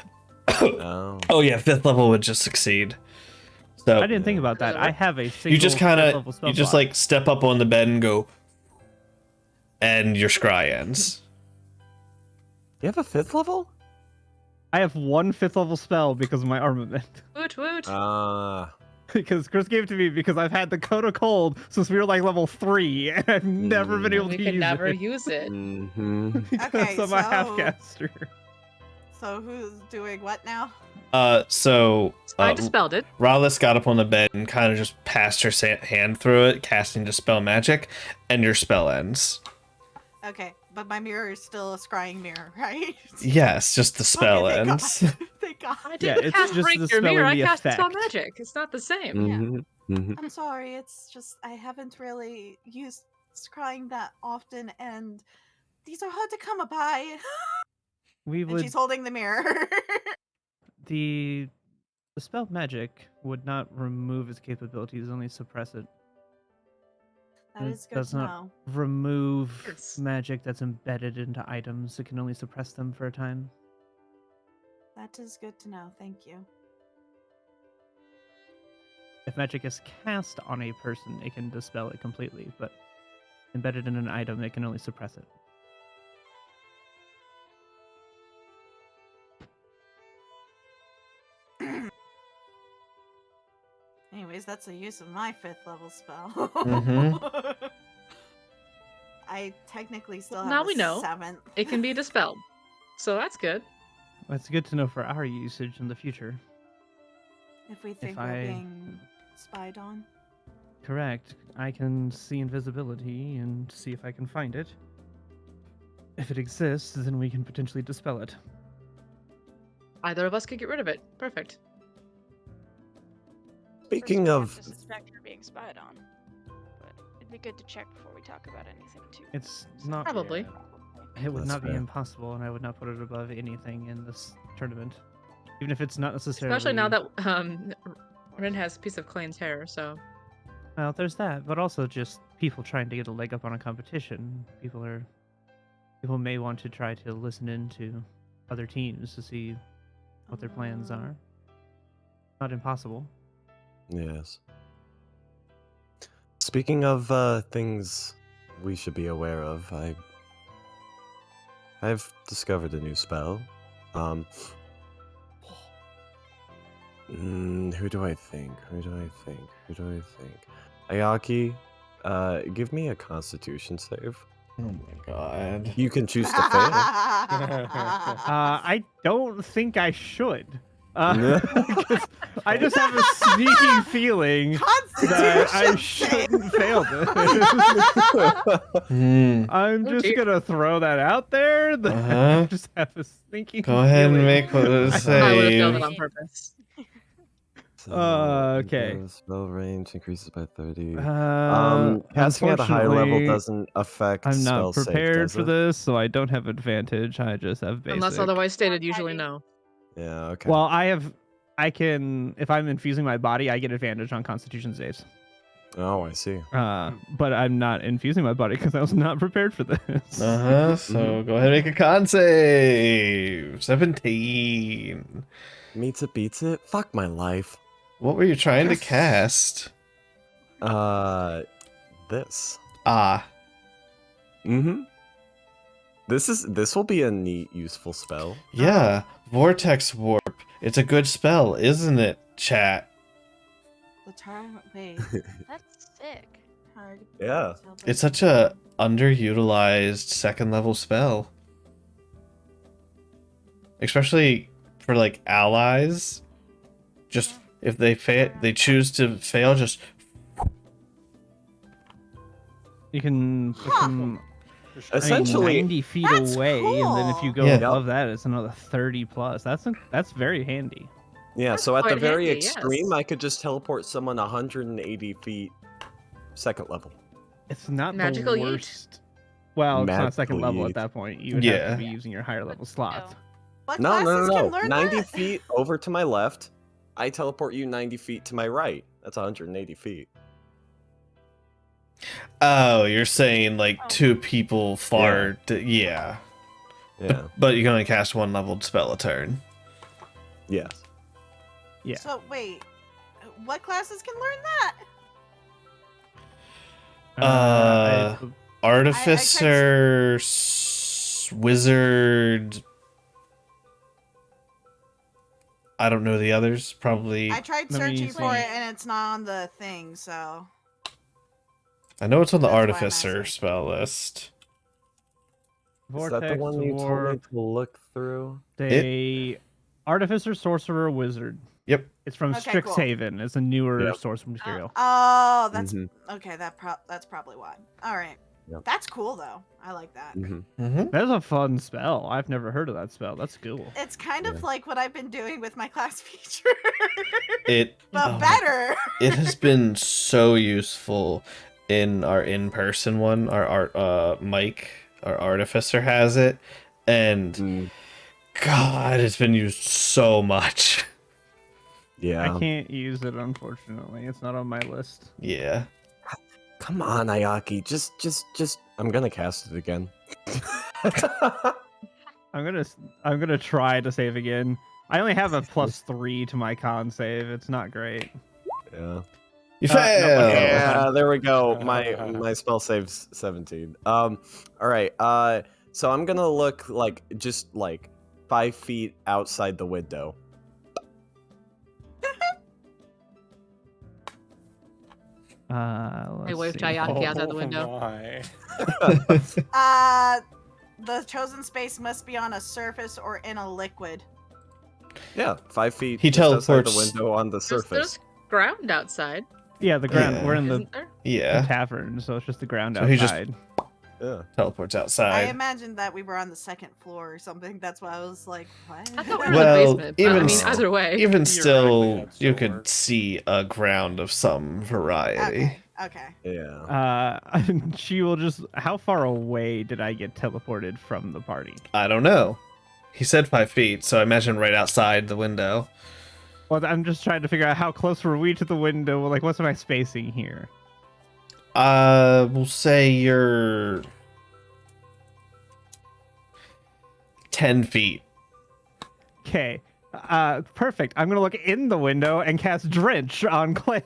Oh. Oh yeah, 5th level would just succeed. So I didn't think about that. I have a single you just kind 5th of level spell you just slot. like step up on the bed and go, and your scry ends. You have a 5th level? I have one 5th level spell because of my armament. Woot woot. Ah. Because Chris gave it to me because I've had the Code of Cold since we were like level 3 and I've never been able we to could use never it. use it. Mm-hmm. Because Okay, I'm a so- half-caster. So who's doing what now? So I dispelled it. Rallis got up on the bed and kind of just passed her hand through it, casting Dispel Magic, and your spell ends. Okay, but my mirror is still a scrying mirror, right? Yes, just the spell Okay, thank ends. God. Thank God. I Yeah, didn't it's cast just Break Your dispelling Mirror. I the cast Dispel effect. Magic. It's not the same. Mm-hmm. Mm-hmm. I'm sorry, it's just I haven't really used scrying that often, and these are hard to come by. We And would she's holding the mirror. the spell magic would not remove its capabilities, only suppress it. That It is good does to not know. remove Yes. magic that's embedded into items. It can only suppress them for a time. That is good to know. Thank you. If magic is cast on a person, it can dispel it completely, but embedded in an item, it can only suppress it. Anyways, that's the use of my 5th level spell. Mhm. I technically still have Now a we know. 7th. It can be dispelled. So that's good. It's good to know for our usage in the future. If we think If we're I- being spied on. Correct. I can see invisibility and see if I can find it. If it exists, then we can potentially dispel it. Either of us could get rid of it. Perfect. Speaking First, we of, have to suspect you're being spied on, but it'd be good to check before we talk about anything too. It's not. Probably. It would That's not be fair. impossible, and I would not put it above anything in this tournament, even if it's not necessarily. Especially now that Rin has a piece of Klains' hair, so Well, there's that, but also just people trying to get a leg up on a competition. People may want to try to listen into other teams to see what their plans are. Not impossible. yes. Speaking of things we should be aware of, I've discovered a new spell. Who do I think? Ayaki, give me a Constitution save. Oh my god. You can choose to fail. I don't think I should. 'Cause I just have a sneaking feeling that I shouldn't fail this. I'm Oh, just dear. gonna throw that out there. That Uh-huh. I just have a sneaking Go ahead and feeling. make what it I would have failed it say. on purpose. So, Okay. the spell range increases by 30. Uh, Casting at a high level unfortunately, doesn't affect I'm spell not save, prepared does for it? this, so I don't have advantage. I just have basic. Unless otherwise stated, usually no. Yeah, okay. Well, I can, if I'm infusing my body, I get advantage on Constitution saves. Oh, I see. But I'm not infusing my body because I was not prepared for this. So go ahead and make a con save. 17. Meets it, beats it. Fuck my life. What were you trying to Yes. cast? This. Ah. This will be a neat, useful spell. Yeah. Vortex Warp. It's a good spell, isn't it, chat? The time. Wait. That's sick. hard. Yeah. It's such a underutilized second level spell. Especially for like allies. Just if they they choose to fail, just You can put Huh. them Essentially, 90 feet That's away, and then if you go cool. Yeah. above that, it's another 30 plus. That's very handy. yeah, That's so at the quite very handy, extreme, yes. I could just teleport someone 180 feet second level. It's not Magical the yeet. worst. Well, it's not second Magical level yeet. at that point. You would have Yeah. to be using your higher level slots. What No, classes can learn 90 that? feet over to my left. I teleport you 90 feet to my right. That's 180 feet. oh, you're saying like Oh. two people far yeah. Yeah. But you can only cast one leveled spell a turn. Yes. Yeah. So wait, what classes can learn that? Artificer, wizard. I don't know the others. Probably. I tried Let me searching for see. it and it's not on the thing. So I know it's on the That's why I'm artificer asking. spell list. Is that the Vortex one you told me Warp, to look through? they Artificer, Sorcerer, Wizard. Yep. It's from Okay, Strixhaven. It's a newer Yep. source material. oh, that's Mhm. okay. That's probably why. All right, Yep. that's cool though. I like that. Mm-hmm. That's a fun spell. I've never heard of that spell. That's cool. It's kind of Yeah. like what I've been doing with my class feature, It. but oh my- better. It has been so useful in our in-person one. Our art, Mike, our artificer has it, and Mm, God, it's been used so much. yeah. I can't use it, unfortunately. It's not on my list. Yeah. Come on, Ayaki. Just. I'm gonna cast it again. I'm gonna try to save again. I only have a +3 to my con save. It's not great. Yeah. You no, fail. okay. Yeah, there we go. My spell saves 17. All right. So I'm gonna look like just like 5 feet outside the window. I Let's waved see. Ayaki outside the Oh window. my. The chosen space must be on a surface or in a liquid. Yeah, 5 feet. He just outside the teleports- window on the There's surface. ground outside, Yeah, the ground. Yeah. We're in the isn't there? Yeah. tavern, so it's just the ground So he just- outside. Yeah. Teleports I outside. imagined that we were on the second floor or something. That's why I was like, what? I thought we were Well, in the basement. But, I even mean, s- either way. Even still, Theoretically, that you still could works. see a ground of some variety. Okay. Yeah. She will just. How far away did I get teleported from the party? I don't know. He said 5 feet, so I imagine right outside the window. Well, I'm just trying to figure out how close were we to the window. Like, what's my spacing here? We'll say you're 10 feet. Okay. Perfect. I'm gonna look in the window and cast Drench on Clay.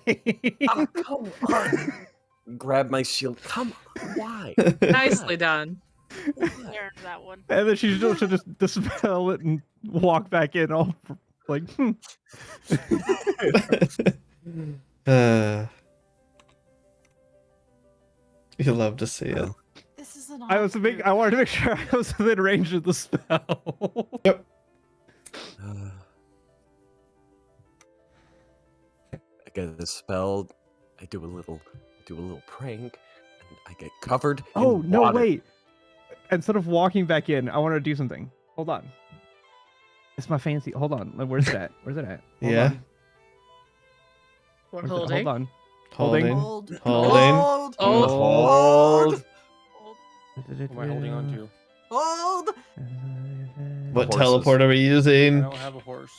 Oh, come on. Grab my shield. Come on. Why? Nicely done. You earned that one. And then she'll just dispel it and walk back in, all like. uh, you love to see it. This is an. I wanted to make sure I was within range of the spell. Yep. I get a spell. I do a little prank, and I get covered. Oh in no! water. Wait. Instead of walking back in, I want to do something. Hold on. It's my fancy. Hold on. Where's it at? Where's it at? Hold Yeah. on. We're Hold holding. on. Holding. Hold. Holding. Hold. Oh. Hold. Old What am I holding on to? Hold. What Horses. teleport are we I using? don't have a horse.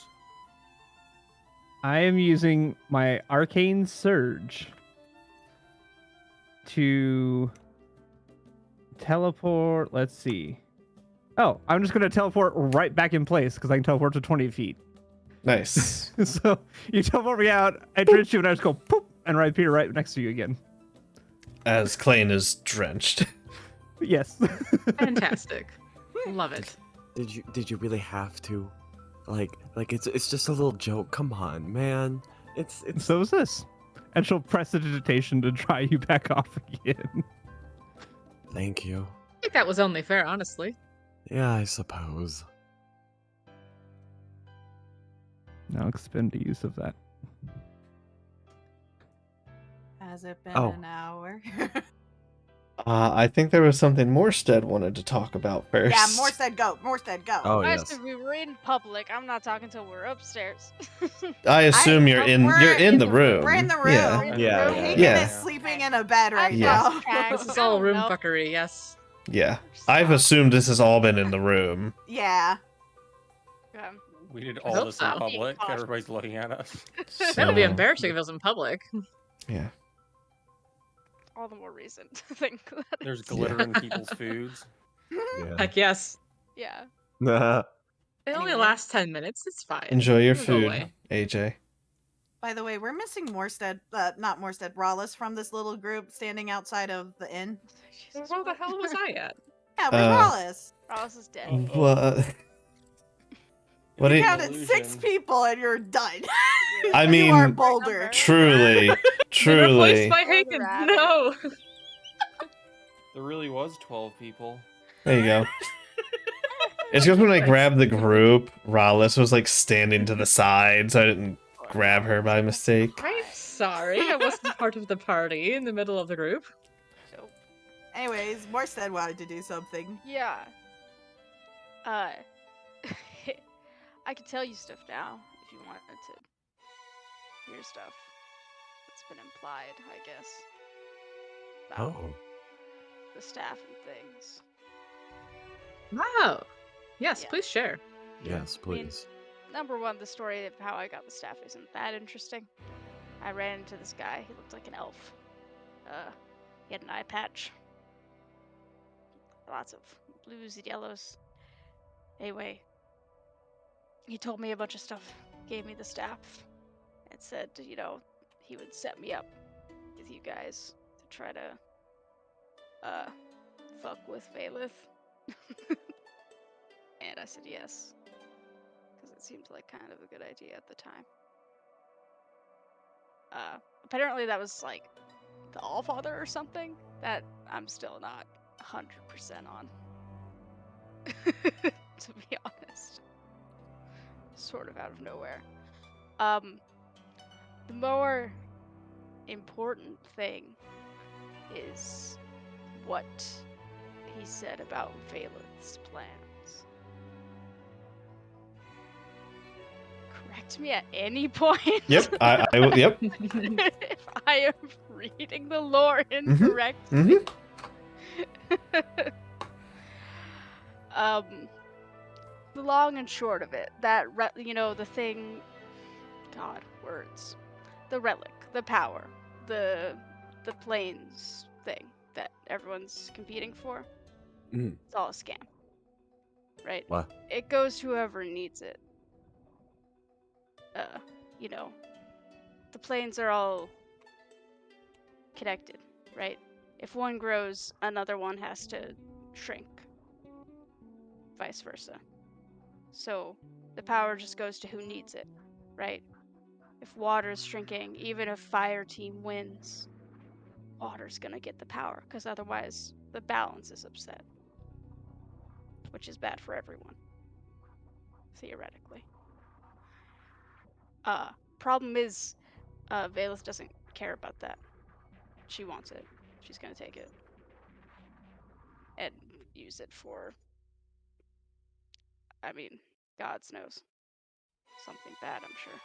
I am using my arcane surge to teleport. Let's see. Oh, I'm just gonna teleport right back in place because I can teleport to 20 feet. Nice. So you teleport me out, I drench you, and I just go poop, and I appear right next to you again. As Klain is drenched. Yes. Fantastic. Love it. Did you really have to? Like it's just a little joke. Come on, man. It's So is this. And she'll press a digitation to dry you back off again. Thank you. I think that was only fair, honestly. Yeah, I suppose. Now expend the use of that. Has it been Oh. an hour? I think there was something Morstead wanted to talk about first. Yeah, Morstead, go. Morstead, go. Oh I yes. said we were in public. I'm not talking till we're upstairs. I assume you're in the room. We're in the room. Yeah. We're in the Yeah, room. yeah, Hagen yeah. is sleeping in a bed right I've Yeah. now. lost track. This is I all don't room know. fuckery, yes. Yeah. I've assumed this has all been in the room. Yeah. We did I all hope this so. in public. Being Everybody's looking at us. That would be So, embarrassing if it was in public. Yeah. All the more reason to think that. There's it's- glitter in people's foods. Yeah. Heck yes. Yeah. It only Anyway. lasts 10 minutes. It's fine. Enjoy your It'll go food, away. AJ. By the way, we're missing Morstead, not Morstead, Rawless from this little group standing outside of the inn. Jesus, Where the what? hell was I at? Yeah, where's Rawless? Ross is dead. What? What do You you, counted 6 Illusion. people and you're done. I You are mean, Boulder. truly, Been truly. replaced by Or the Haken. rabbit. No. There really was 12 people. There you go. It's just when I grabbed the group, Rawless was like standing to the side, so I didn't grab her by mistake. I'm sorry. I wasn't part of the party in the middle of the group. Nope. Anyways, Morstead wanted to do something. Yeah. I could tell you stuff now if you wanted to hear stuff that's been implied, I guess. About Oh. the staff and things. Wow. Yes, Yeah. please share. Yes, please. Number one, the story of how I got the staff isn't that interesting. I ran into this guy. He looked like an elf. He had an eye patch. Lots of blues and yellows. Anyway, he told me a bunch of stuff. Gave me the staff. And said, you know, he would set me up with you guys to try to, fuck with Valeth. And I said yes. Because it seemed like kind of a good idea at the time. Apparently that was like the Allfather or something that I'm still not 100% on. To be honest. Sort of out of nowhere. The more important thing is what he said about Valeth's plans. Correct me at any point. Yep, yep. If I am reading the lore Mhm, incorrectly. The long and short of it, that the thing, God, words, the relic, the power, the planes thing that everyone's competing for. Mm. It's all a scam, right? What? It goes to whoever needs it. The planes are all connected, right? If one grows, another one has to shrink. Vice versa. So the power just goes to who needs it, right? If water's shrinking, even if fire team wins, water's gonna get the power, because otherwise the balance is upset. Which is bad for everyone. Theoretically. Problem is, Valeth doesn't care about that. She wants it. She's gonna take it. And use it for, I mean, God knows. Something bad, I'm sure.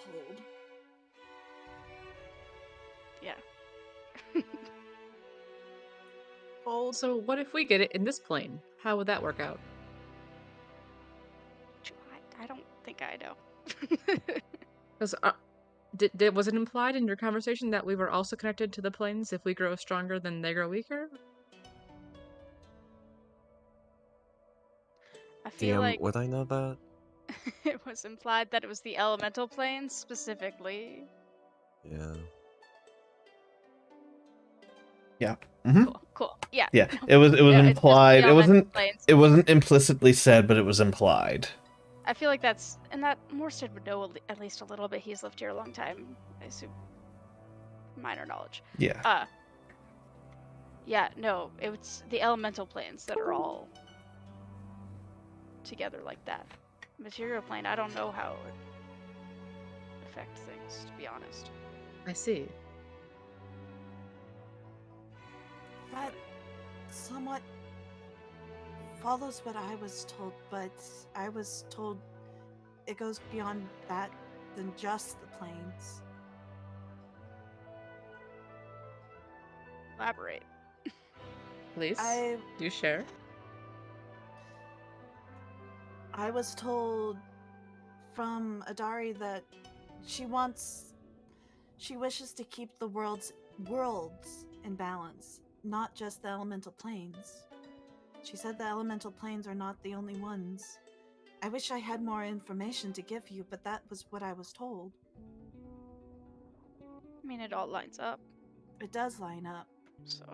hold. Yeah. Hold. So what if we get it in this plane? How would that work out? I don't think I know. Because was it implied in your conversation that we were also connected to the planes if we grow stronger than they grow weaker? I feel DM, like would I know that? it was implied that it was the elemental planes specifically. Yeah. Yeah. Hmm. Cool. Yeah. Yeah. No, It was it's just the implied. It elemental wasn't planes. it wasn't implicitly said, but it was implied. I feel like that's and that Morstead would know at least a little bit. He's lived here a long time. I assume minor knowledge. Yeah. Yeah, no, it's the elemental planes that are all together like that. Material plane, I don't know how it would affect things, to be honest. I see. That somewhat follows what I was told, but I was told it goes beyond that than just the planes. Elaborate. Please, I do share. was told from Adari that she wishes to keep the worlds in balance, not just the elemental planes. She said the elemental planes are not the only ones. I wish I had more information to give you, but that was what I was told. I mean, it all lines up, It does line up. so.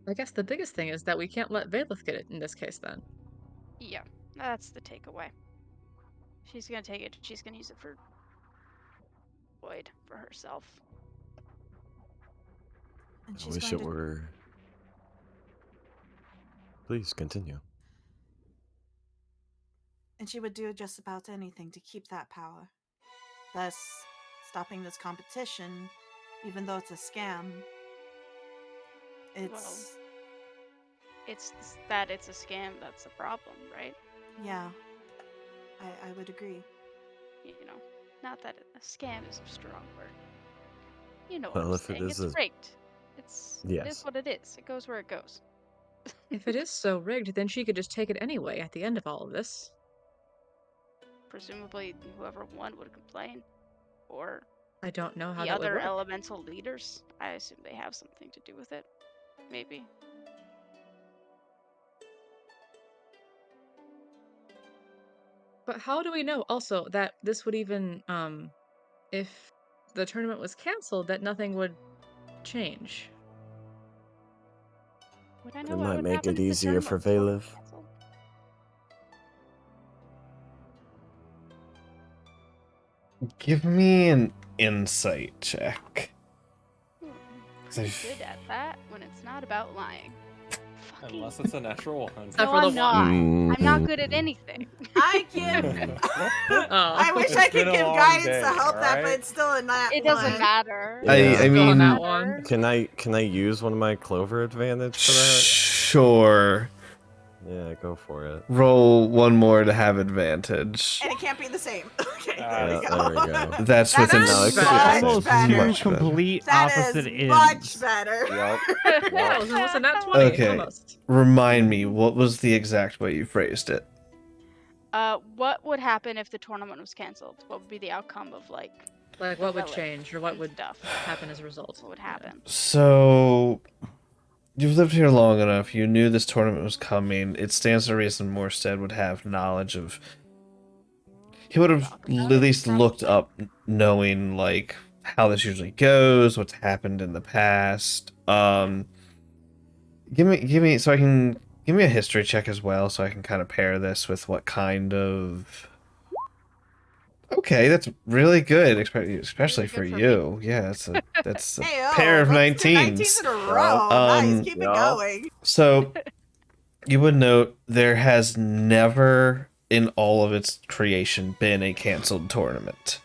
I guess the biggest thing is that we can't let Valeth get it in this case then. Yeah, that's the takeaway. She's gonna take it, she's gonna use it for Void, for herself. And I she's wish going it to were. Please continue. and she would do just about anything to keep that power. Thus, stopping this competition, even though it's a scam. It's It's that it's a scam that's the problem, right? yeah. I would agree. You know, not that a scam is a strong word. You know what Well, I'm if it saying. is It's a rigged. It is yes, what it is. It goes where it goes. If it is so rigged, then she could just take it anyway at the end of all of this. Presumably, whoever won would complain. Or I don't know how the that would other work. elemental leaders. I assume they have something to do with it. Maybe. But how do we know also that this would even, if the tournament was canceled, that nothing would change? Would I it know what might would make happen it if the easier tournament for was totally Valeth. canceled? Give me an insight check. Hmm, 'Cause pretty I've- good at that when it's not about lying. Fucking. Unless it's a natural one. Except No, for the I'm one. not. I'm not good at anything. I give. Oh. I wish It's I could been a give long guidance day, to help that, but alright? it's still a nat It doesn't one. matter. Yeah. I Still on mean, that one. Can I use one of my Clover advantage for that? Sure. Yeah, go for it. Roll one more to have advantage. And it can't be the same. Okay, Ah, there we yeah, go. there we go. That's That within is No, it could be much Almost better. two Much better. complete That opposite is ends. much better. Yep. Yeah, it was almost a nat 20. Okay. Almost. Remind me, what was the exact way you phrased it? What would happen if the tournament was canceled? What would be the outcome of like Like, the what would relic change or what and would stuff? happen as a result? What would Yeah. happen? So, you've lived here long enough. You knew this tournament was coming. It stands to reason Morstead would have knowledge of. He would have Talk at about it, least looked probably. up, knowing like how this usually goes, what's happened in the past. Give me, so I can give me a history check as well, so I can kind of pair this with what kind of. Okay, that's really good, especially Really for good for me. you. Yeah, that's a Hey, pair of that's 2 19s 19s. in a row. Nice, keep it Yup. going. So you would note there has never in all of its creation been a canceled tournament.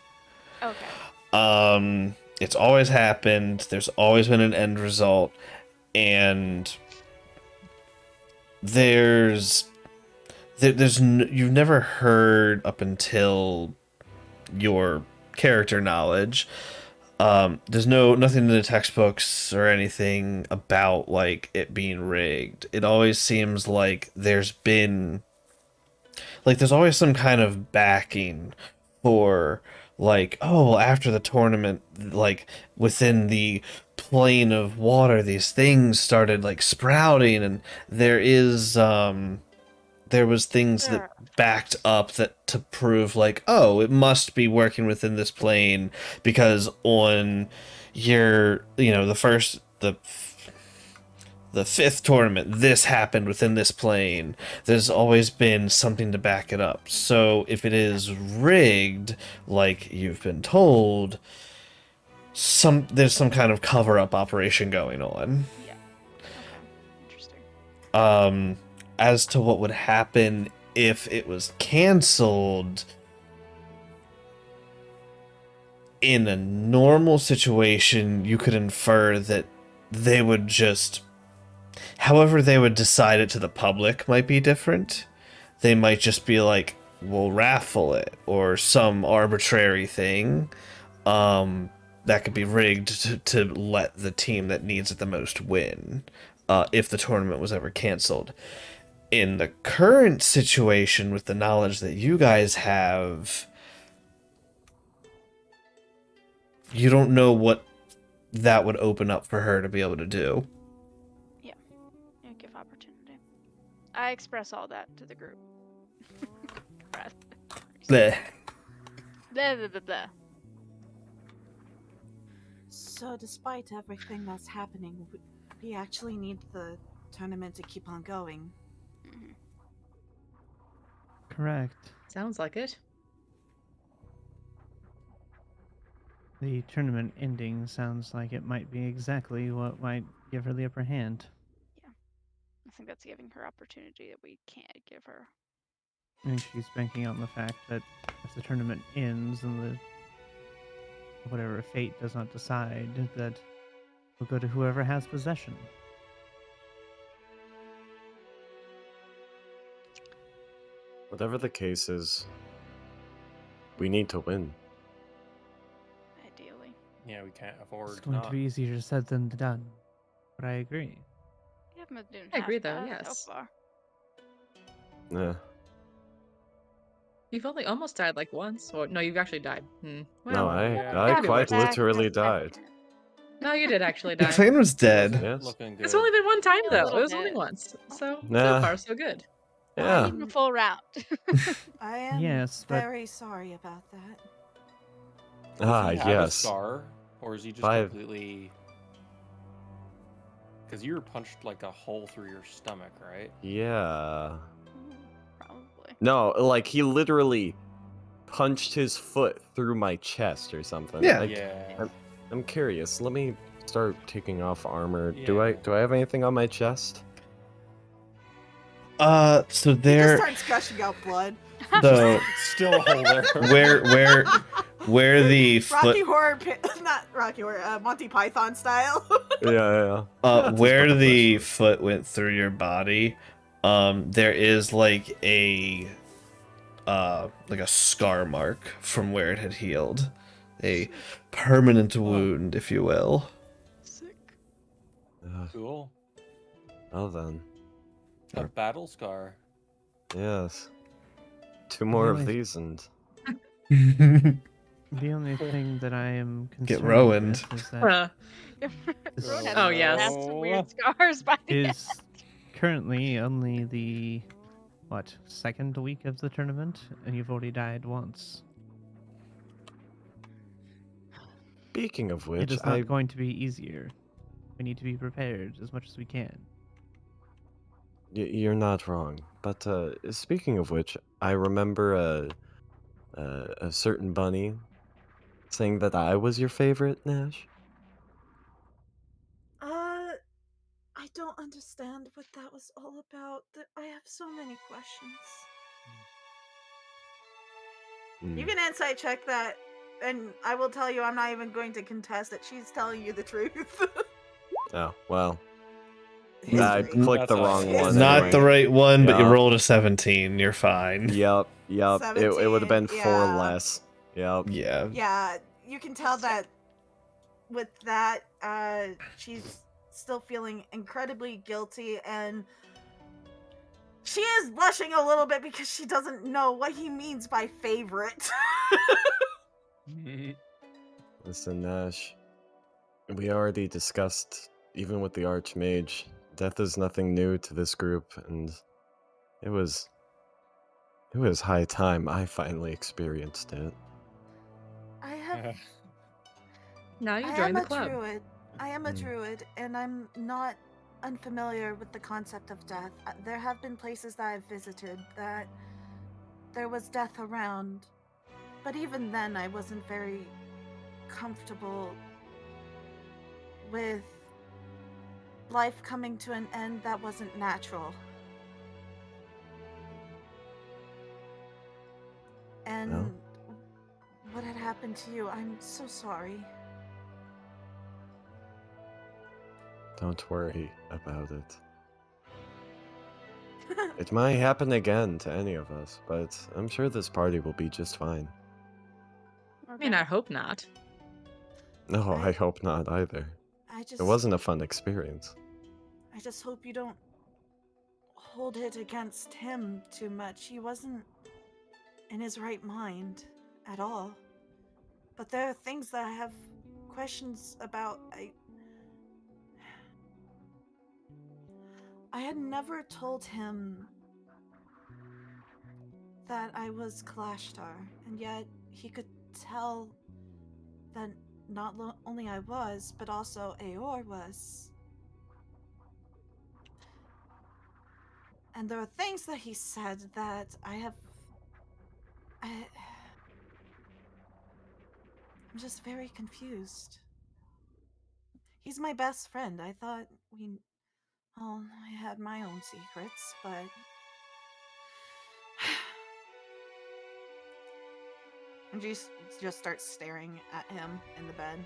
Okay. It's always happened. There's always been an end result, and there's you've never heard up until your character knowledge. There's nothing in the textbooks or anything about like it being rigged. It always seems like there's always some kind of backing for like, oh well, after the tournament, like within the plane of water these things started like sprouting, and there was things that There, backed up that to prove like, oh, it must be working within this plane because on the fifth tournament, this happened within this plane. There's always been something to back it up. So if it is rigged, like you've been told, there's some kind of cover up operation going on. yeah. Okay. Interesting. As to what would happen if it was canceled, in a normal situation, you could infer that they would just, however they would decide it to the public might be different. They might just be like, we'll raffle it, or some arbitrary thing that could be rigged to let the team that needs it the most win, if the tournament was ever canceled. In the current situation, with the knowledge that you guys have, you don't know what that would open up for her to be able to do. Yeah, give opportunity. I express all that to the group. Bleh. Blah, blah, blah, blah. So, despite everything that's happening, we actually need the tournament to keep on going. Mhm. Correct. Sounds like it. The tournament ending sounds like it might be exactly what might give her the upper hand. I think that's giving her opportunity that we can't give her. And she's banking on the fact that if the tournament ends and the whatever fate does not decide, that will go to whoever has possession. Whatever the case is, we need to win. Ideally. Yeah, we can't It's afford going not. to be easier said than done, but I agree. We haven't been doing I agree, half though, bad yes. so far. Yeah. You've only almost died like once, or no, you've actually died. No, Well, I could be quite worse. literally died. No, you did actually The die. Klain was It dead. wasn't Yes. looking good. It's only been one time A though. little It was only bit. once, so Nah. far so good. Not Yeah. even a full round. I am Yes, but very sorry about that. Ah, Does he have a yes. scar, or is he just Five. completely? Because you were punched like a hole through your stomach, right? Yeah. Probably. No, like he literally punched his foot through my chest or something. Yeah. Like, Yeah. I'm curious. Let me start taking off armor. Do Yeah. I have anything on my chest? So He just there, starts gushing out blood. so Still a hole there. where the Rocky foot, Horror, not Rocky Horror, Monty Python style. Yeah. That's just where what the was. foot went through your body, there is like a scar mark from where it had healed, a permanent wound, if you will. Sick. Cool. Well then. A battle scar. Yes. 2 more of Really? these and the only thing that I am Get concerned ruined. with is that Uh, this Rowan has Oh, some yes. massive weird scars by the end. is currently only the second week of the tournament, and you've already died once. speaking of It which, is not going to be easier. We need to be prepared as much as we can. You're not wrong. But speaking of which, I remember a certain bunny saying that I was your favorite, Nash. I don't understand what that was all about. I have so many questions. Hmm. You can insight check that, and I will tell you I'm not even going to contest that she's telling you the truth. Oh, well. I history. clicked the That's wrong all. one. Not the anyway. right one, but you Yeah. rolled a 17. You're fine. Yep. It would have been 17, 4 yeah. less. Yep. Yeah. Yeah, you can tell that with that, she's still feeling incredibly guilty, and she is blushing a little bit because she doesn't know what he means by favorite. Listen, Nash. We already discussed, even with the Archmage, death is nothing new to this group, and it was high time I finally experienced it. I have. Now you I join am the a club. druid. I am a Mm. druid, and I'm not unfamiliar with the concept of death. There have been places that I've visited that there was death around, but even then, I wasn't very comfortable with life coming to an end that wasn't natural. And Well. what had happened to you, I'm so sorry. Don't worry about it. It might happen again to any of us, but I'm sure this party will be just fine. I mean, I hope not. No, I hope not either. It wasn't a fun experience. I just hope you don't hold it against him too much. He wasn't in his right mind at all. But there are things that I have questions about. I had never told him that I was Kalashtar, and yet he could tell that not only I was, but also Aor was. And there are things that he said that I'm just very confused. He's my best friend. I thought I had my own secrets, but and she just starts staring at him in the bed.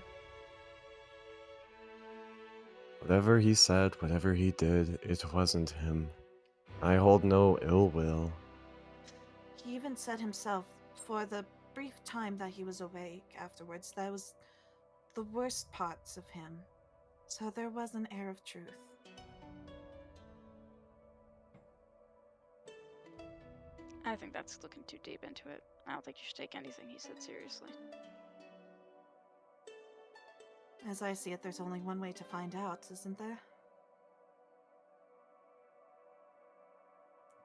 Whatever he said, whatever he did, it wasn't him. I hold no ill will. He even said himself, for the brief time that he was awake afterwards, that was the worst parts of him. So there was an air of truth. I think that's looking too deep into it. I don't think you should take anything he said seriously. As I see it, there's only one way to find out, isn't there?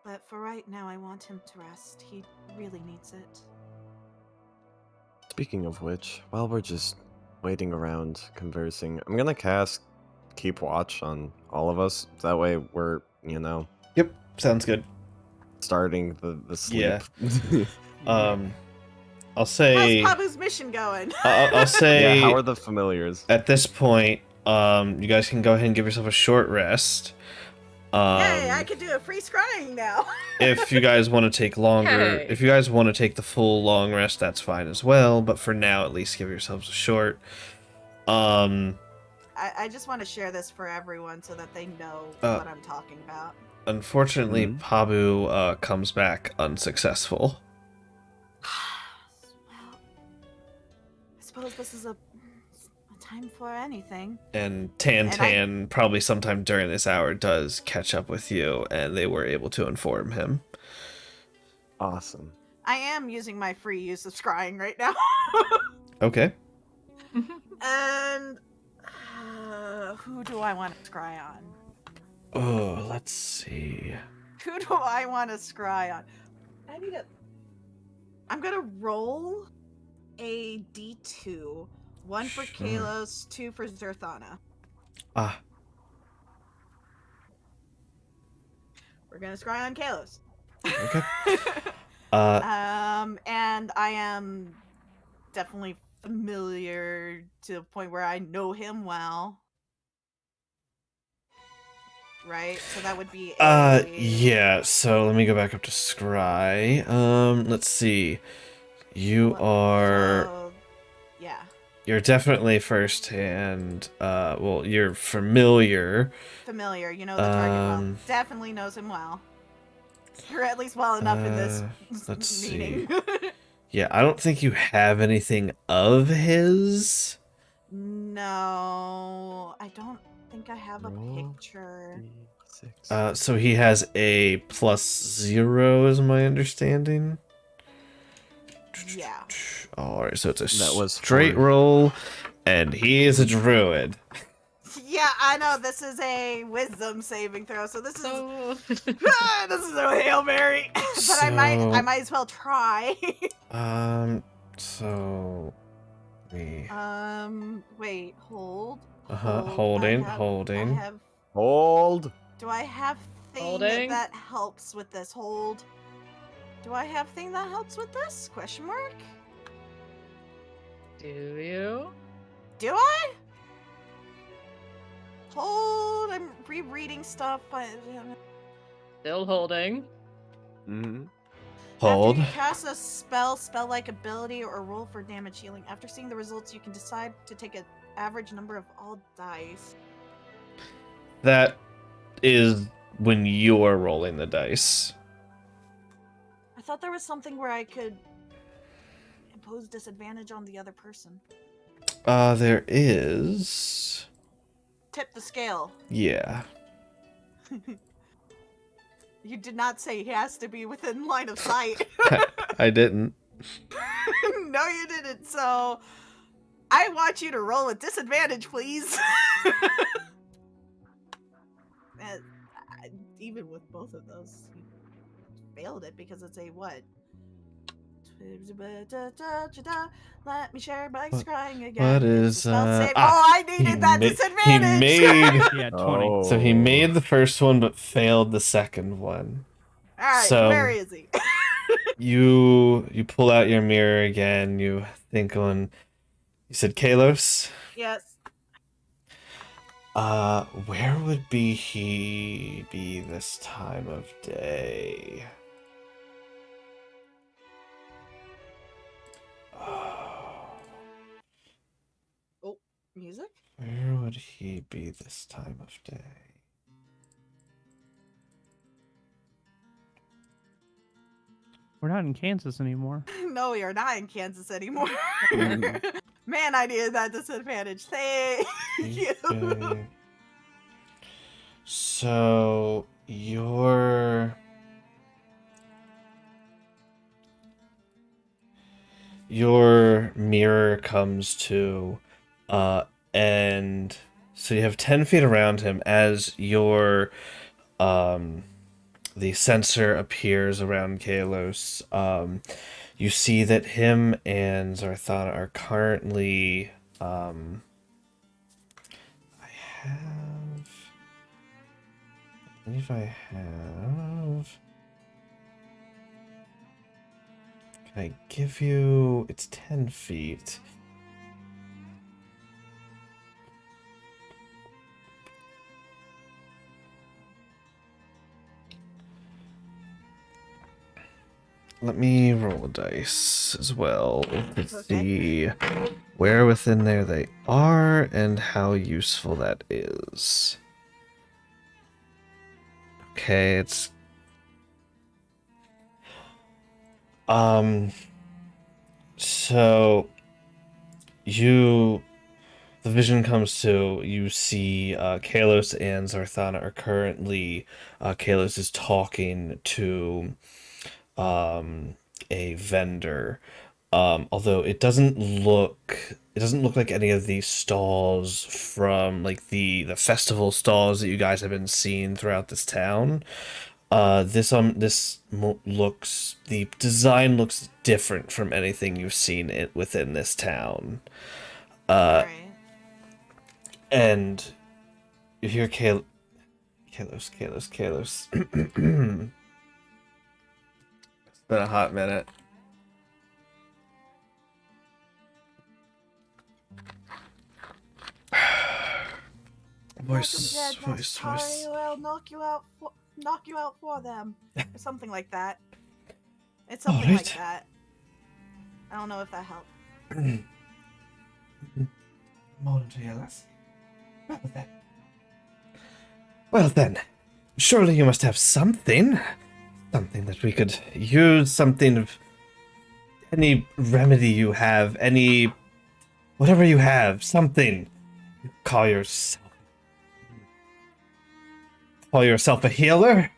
But for right now, I want him to rest. He really needs it. Speaking of which, while we're just waiting around conversing, I'm gonna cast Keep Watch on all of us. That way we're, Yep. Sounds good. starting the sleep. Yeah. I'll How's say. Pabu's mission going? I'll say. Yeah, how are the familiars? At this point, you guys can go ahead and give yourself a short rest. Yay, I could do a free scrying now. If you guys want to take longer, Hey. if you guys want to take the full long rest, that's fine as well. But for now, at least give yourselves a short. I just want to share this for everyone so that they know Oh. what I'm talking about. Unfortunately, Mhm. Pabu comes back unsuccessful. Well, I suppose this is a time for anything. And Tan probably sometime during this hour does catch up with you, and they were able to inform him. Awesome. I am using my free use of scrying right now. Okay. And who do I want to scry on? Oh, let's see. Who do I want to scry on? I'm gonna roll a D2. 1 for Sure. Kalos, 2 for Zerthana. Ah, We're gonna scry on Kalos. okay. And I am definitely familiar to the point where I know him well. Right? So that would be Yeah, so let me go back up to Scry. Let's see. You are... So, yeah. you're definitely firsthand. Well, you're familiar. Familiar, you know the target well. Um, Definitely knows him well. Or at least well enough in this let's meeting. Yeah, I don't think you have anything of his. No, I don't think I have a Roll picture. D6. So he has a +0, is my understanding. Yeah. Alright, so it's a That was straight for- roll, and he is a druid. Yeah, I know this is a wisdom saving throw, so this is So this is a Hail Mary. But I might as well try. So we Wait, hold. holding. I have Hold. do I have thing Holding. that helps with this? Hold. Do I have thing that helps with this? Question mark? do you? Do I? Hold. I'm rereading stuff. Still holding. Mm-hmm. Hold. After you cast a spell-like ability, or roll for damage healing. After seeing the results, you can decide to take an average number of all dice. That is when you're rolling the dice. I thought there was something where I could impose disadvantage on the other person. There is. Tip the scale. Yeah. You did not say he has to be within line of sight. I didn't. No, you didn't. So I want you to roll a disadvantage, please. And, even with both of those, you failed it because it's a what? Let me share my scrying again. What It's a is spell save. ah, Oh, I needed that He disadvantage. made. Yeah, 20. Oh. So he made the first one but failed the second one. All right, So- where is he? You pull out your mirror again. You think on. You said Kalos. Yes. Where would he be this time of day? Oh, music? Where would he be this time of day? We're not in Kansas anymore. No, we are not in Kansas anymore. Mm. Man, I needed that disadvantage. Thank you. Okay. So your mirror comes to, and so you have 10 feet around him as your the sensor appears around Kalos. You see that him and Zarthana are currently I believe I have. Can I give you? It's 10 feet. Let me roll a dice as well to see where within there they are and how useful that is. Okay, it's so the vision comes to, you see Kalos and Zarthana are currently Kalos is talking to a vendor. Although it doesn't look like any of these stalls from like the festival stalls that you guys have been seeing throughout this town. Looks, the design looks different from anything you've seen within this town. Alright. And you hear Kalos. It's been a hot minute. Voice. I'll knock you out for them, or something like that. It's something like Alright. that. I don't know if that helped. More into your lesson. Well then, surely you must have something. Something that we could use, something of any remedy you have, any whatever you have, something. You call yourself a healer?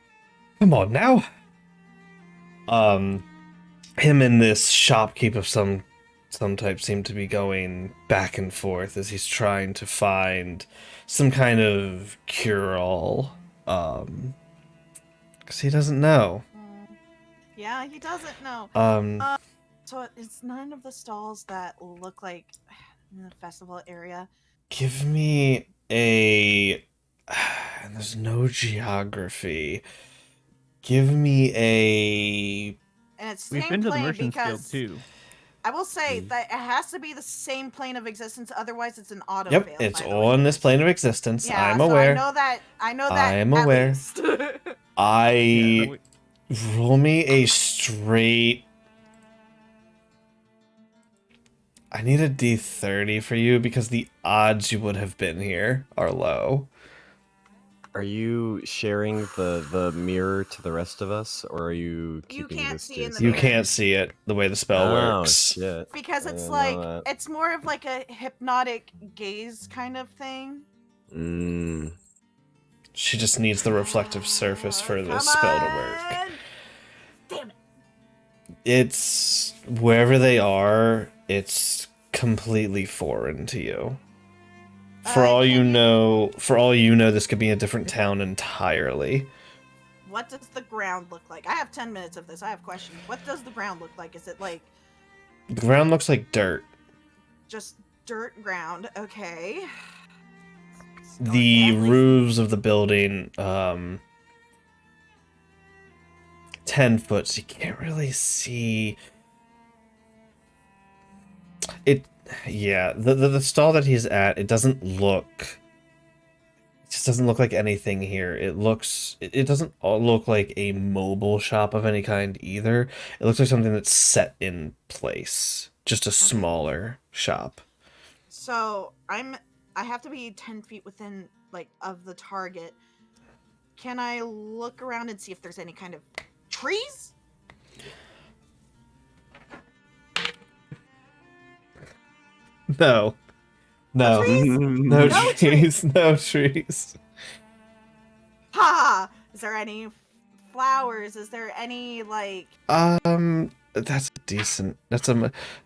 Come on now. Him and this shopkeep of some type seem to be going back and forth as he's trying to find some kind of cure-all. Because he doesn't know. Yeah, he doesn't know. So it's none of the stalls that look like in the festival area. Give me a... And there's no geography. Give me a... And it's We've same been to the plane Merchant's Guild because too. I will say that it has to be the same plane of existence, otherwise it's an auto Yep, fail. it's by the way. on this plane of existence. Yeah, I'm so aware. I know that. I'm at aware. least. I... Roll me a straight... I need a D30 for you because the odds you would have been here are low. Are you sharing the mirror to the rest of us, or are you keeping can't this see in to the You mirror. can't see it the way the spell Oh, works. shit. Because I it's didn't like know that. it's more of like a hypnotic gaze kind of thing. She just needs the reflective surface for the spell to work. Damn it. It's wherever they are, it's completely foreign to you. For all you know, this could be a different town entirely. What does the ground look like? I have 10 minutes of this. I have questions. What does the ground look like? Is it like The ground looks like dirt. just dirt ground? Okay. The roofs of the building, 10 foot, so you can't really see it. Yeah, the stall that he's at, it just doesn't look like anything here. It doesn't look like a mobile shop of any kind either. It looks like something that's set in place, just a smaller shop. So I have to be 10 feet within of the target. Can I look around and see if there's any kind of trees? No. No. No No trees. No trees. Ha! Is there any flowers? Is there any That's decent.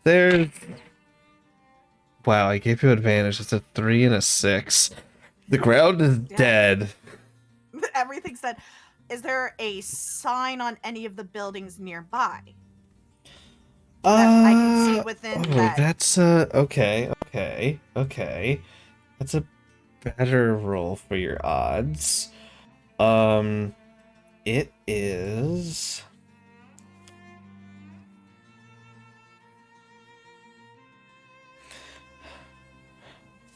There's... Wow, I gave you advantage. It's a 3 and a 6. The ground is dead. Everything's dead. Is there a sign on any of the buildings nearby? That I can see within that. That's okay. That's a better roll for your odds. It is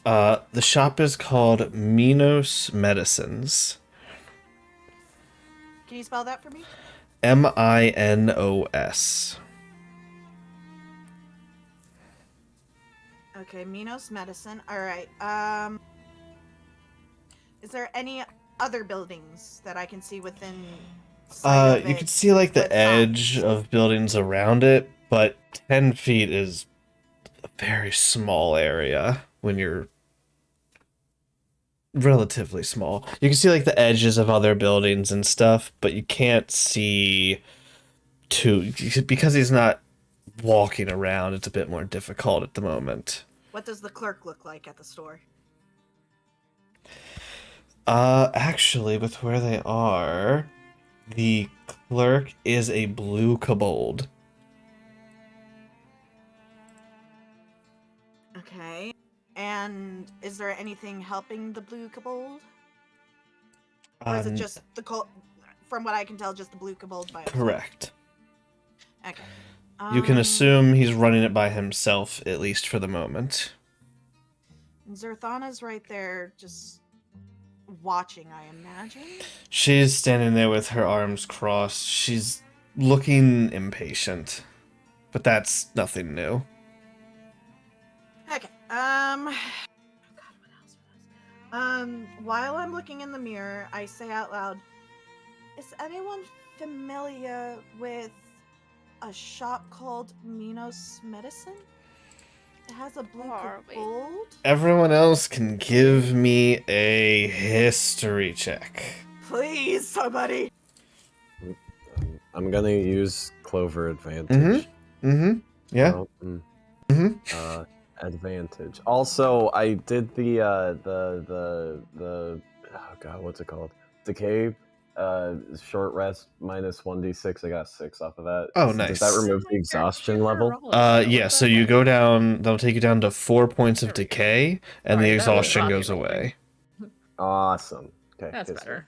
the shop is called Minos Medicines. Can you spell that for me? Minos. Okay, Minos Medicine. All right. Is there any other buildings that I can see within sight of You it can see like the with edge signs? of buildings around it, but 10 feet is a very small area when you're relatively small. You can see like the edges of other buildings and stuff, but you can't see because he's not walking around. It's a bit more difficult at the moment. What does the clerk look like at the store? Actually, with where they are, the clerk is a blue kobold. Okay. And is there anything helping the blue kobold? Or is it just from what I can tell, just the blue kobold by itself? Correct. Okay. You can assume he's running it by himself, at least for the moment. And Zerthana's right there, just watching, I imagine. She's standing there with her arms crossed. She's looking impatient, but that's nothing new. Okay. While I'm looking in the mirror, I say out loud, "Is anyone familiar with a shop called Minos Medicine? It has a blue Are we? gold." Everyone else can give me a history check. Please, somebody. I'm gonna use Clover advantage. Yeah. No, Mm-hmm. advantage. Also, I did the oh god, what's it called? Decay. Short rest minus 1d6. I got 6 off of that. Oh, Does nice. that remove Oh the my exhaustion gosh, level? you're a roller. Yeah, What's so that you then? go down, they'll take you down to 4 points of There we go. decay, and the Sorry, that was exhaustion Robbie goes rolling. away. Awesome. Okay, That's history. better.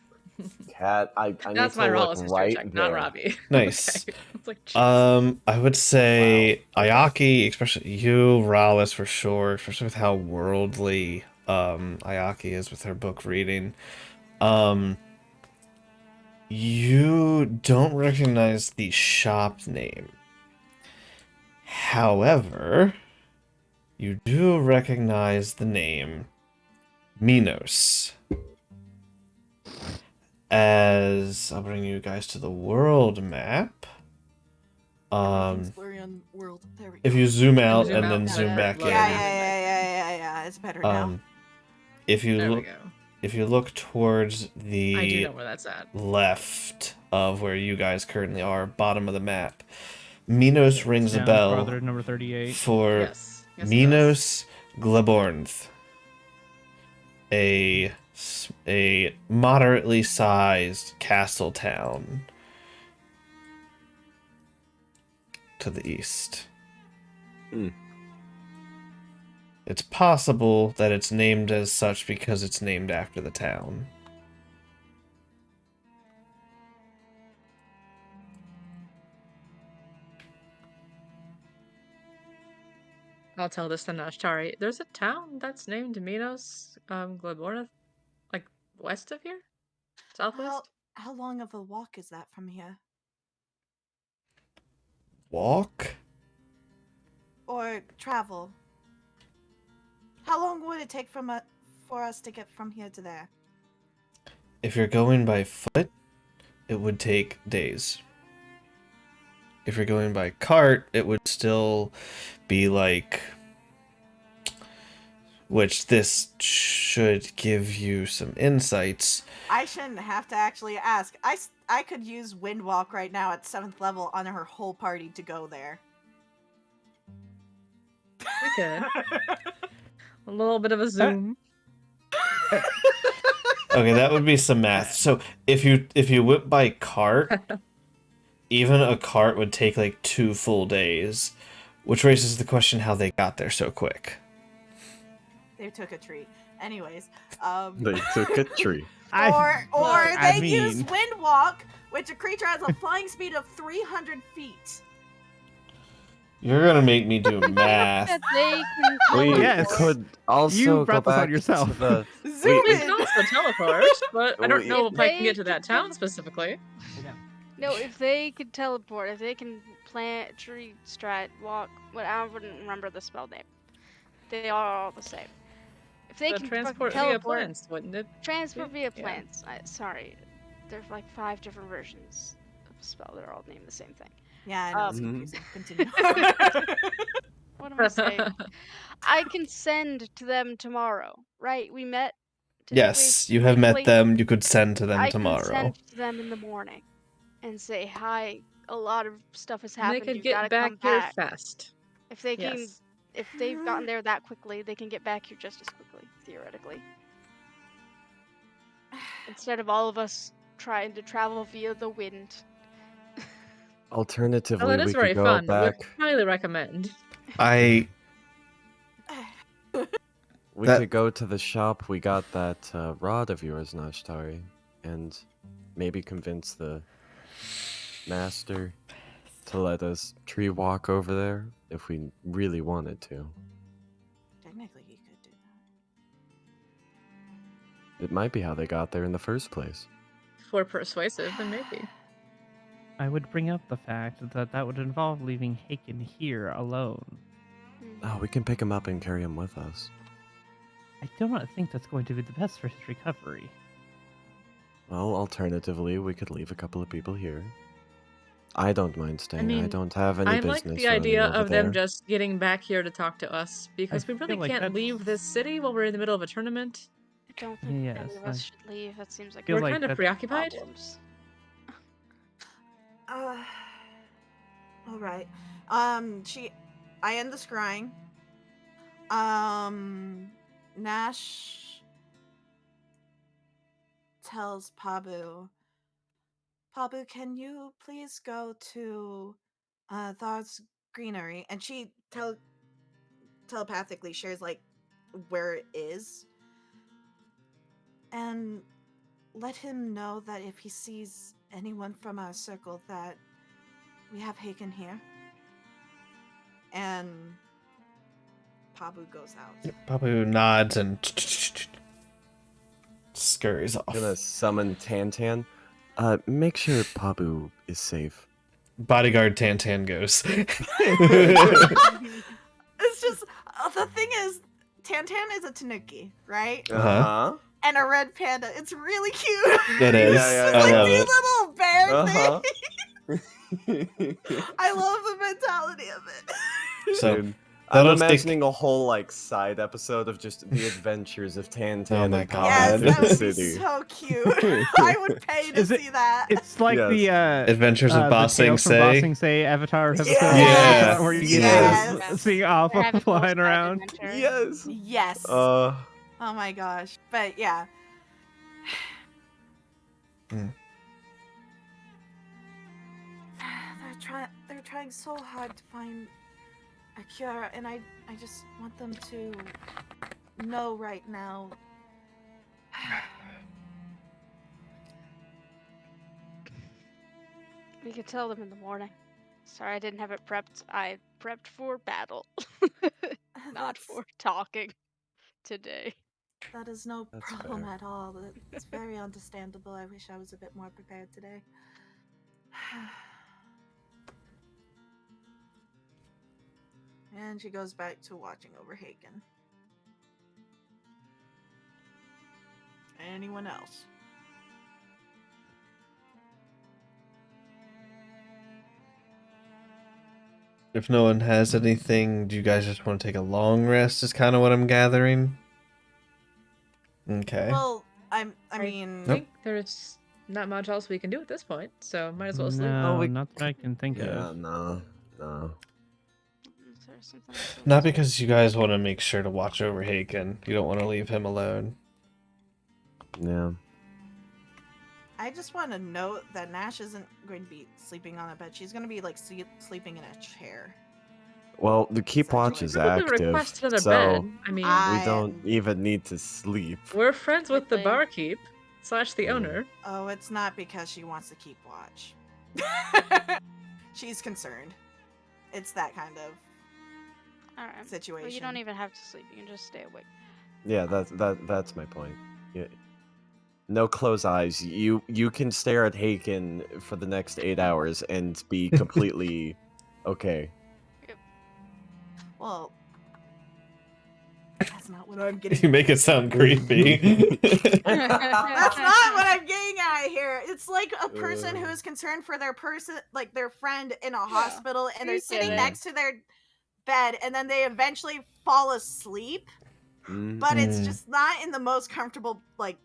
Cat, I need That's to my look Rawl's history right check, there. not Robbie. Nice. Okay. It's like, jeez. I would say Wow. Ayaki, especially you, Rallis for sure, especially with how worldly Ayaki is with her book reading. You don't recognize the shop name. However, you do recognize the name Minos. As I'll bring you guys to the world map. Kingsbury world. There we go. If you zoom out zoom and out, then yeah, zoom back lower in. Yeah. It's better now. If you There we look, go. if you look towards I do the know where that's at. left of where you guys currently are, bottom of the map, Minos rings a Down bell farther, number 38. for Yes. Yes, it does. Minos Glebornth, a moderately sized castle town to the east. Hmm. It's possible that it's named as such because it's named after the town. I'll tell this to Nashtari. There's a town that's named Minos, Glebornith, like west of here? Southwest? How long of a walk is that from here? Walk? Or travel? How long would it take for us to get from here to there? If you're going by foot, it would take days. If you're going by cart, it would still be like... Which this should give you some insights. I shouldn't have to actually ask. I could use Windwalk right now at 7th level on her whole party to go there. We could. A little bit of a zoom. Okay, that would be some math. So if you went by cart, even a cart would take like 2 full days, which raises the question how they got there so quick. They took a tree. Anyways, They took a tree. or they use mean- Windwalk, which a creature has a flying speed of 300 feet. You're gonna make me do math. That they can We Yes. could also You go brought this on back yourself. to the. Zoom We in. can also teleport, but I don't know if I can get to that town specifically. No, if they could teleport, if they can plant, tree, stride, walk, I wouldn't remember the spell name. They are all the same. If they The can transport fucking via teleport, plants, wouldn't it? transport via Yeah. plants. Sorry, there's like 5 different versions of the spell that are all named the same thing. Yeah, I know it's Mhm. confusing. Continue. What am I saying? I can send to them tomorrow, right? We met. Didn't Yes, we? you have met Briefly? them. You could send to them I tomorrow. can send to them in the morning and say, hi, a lot of stuff has And happened. they could You get gotta back come here back. fast. If they can, Yes. if they've gotten there that quickly, they can get back here just as quickly, theoretically. Instead of all of us trying to travel via the wind. Alternatively, Oh, that we is very could go fun. back. Would highly recommend. We That- could go to the shop. We got that rod of yours, Nashtari, and maybe convince the master to let us tree walk over there if we really wanted to. Technically, you could do that. It might be how they got there in the first place. If we're persuasive, then maybe. I would bring up the fact that that would involve leaving Haken here alone. Oh, we can pick him up and carry him with us. I do not think that's going to be the best for his recovery. Well, alternatively, we could leave a couple of people here. I don't mind staying. I mean, don't have any I like business the idea running over of them there. just getting back here to talk to us, because we really feel like can't leave this city while we're in the middle of a tournament. I don't think Yes, any of I us should leave. That seems like feel We're a like kind of that's preoccupied. problems. Uh, all right. I end the scrying. Nash tells Pabu, can you please go to Thar's greenery? And she telepathically shares like where it is, and let him know that if he sees anyone from our circle that we have Hagen here. And Pabu goes out. Papu nods and scurries off. I'm gonna summon Tantan. Make sure Pabu is safe. Bodyguard Tantan goes. It's just the thing is, Tantan is a tanuki, right? Uh-huh. And a red panda. It's really cute. It is. Yeah, I Like love these it. little bear Uh-huh. things. I love the mentality of it. So Dude, I'm that'll take- imagining a whole like side episode of just the adventures of Tantan Oh my and God. Yes, Pabu in that the would be city. so cute. I would pay to Is it- see that. It's like Yes. the Adventures of the Ba Sing Tales from Se. Ba Sing Se Avatar episode. Yes. Where you get Yes. to see Alpha Rabbit flying Hole side around. adventure. Yes. Yes. Uh, Oh my gosh. But yeah. Mm. They're trying so hard to find a cure, and I just want them to know right now. We could tell them in the morning. Sorry, I didn't have it prepped. I prepped for battle, not That's- for talking today. That is no That's problem fair. at all. It's very understandable. I wish I was a bit more prepared today. And she goes back to watching over Hagen. Anyone else? If no one has anything, do you guys just want to take a long rest? Is kind of what I'm gathering. Okay. Well, I I mean, I think there's not much else we can do at this point, so might as well sleep. No, we- not that I can think yeah, of. no. Is there something else we Not want to do? because you guys want to make sure to watch over Haken. You don't want to leave him alone. Yeah. I just want to note that Nash isn't going to be sleeping on a bed. She's going to be like sleeping in a chair. Well, the keep watch is Probably active, request another so bed. I mean, we don't even need to sleep. we're friends with the Absolutely. barkeep / the Yeah. owner. Oh, it's not because she wants to keep watch. She's concerned. It's that kind of Alright. situation. Well, you don't even have to sleep. You can just stay awake. Yeah, that's my point. Yeah. No closed eyes. You can stare at Haken for the next 8 hours and be completely okay. Well, that's not what I'm getting. You make it sound creepy. That's not what I'm getting at here. It's like a person who is concerned for their like their friend in a hospital, and they're You sitting get it. next to their bed, and then they eventually fall asleep. Mm. But it's Mm. just not in the most comfortable like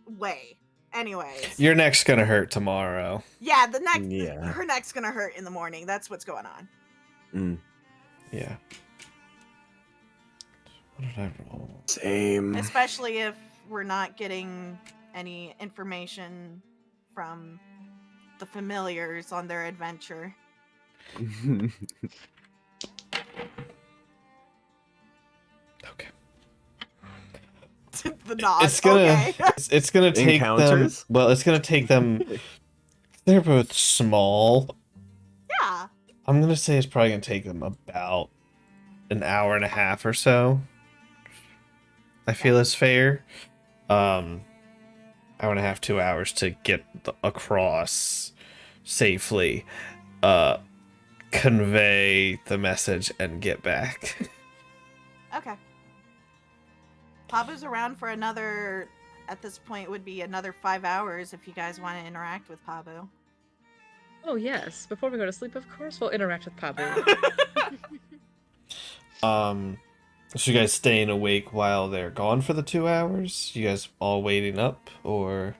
way. Anyways, Your neck's gonna hurt tomorrow. yeah, the neck, Yeah. her neck's gonna hurt in the morning. That's what's going on. Mm. Yeah. What did I roll? Same. Especially if we're not getting any information from the familiars on their adventure. Okay. The nod. It's gonna Okay. it's gonna take Encounters? them. Well, it's gonna take them. They're both small. Yeah. I'm gonna say it's probably gonna take them about an hour and a half or so. I feel is fair. Hour and a half, 2 hours to get across safely, convey the message, and get back. Okay. Pabu's around for another. At this point, would be another 5 hours if you guys want to interact with Pabu. Oh yes. Before we go to sleep, of course, we'll interact with Pabu. So you guys staying awake while they're gone for the 2 hours? You guys all waiting up, or?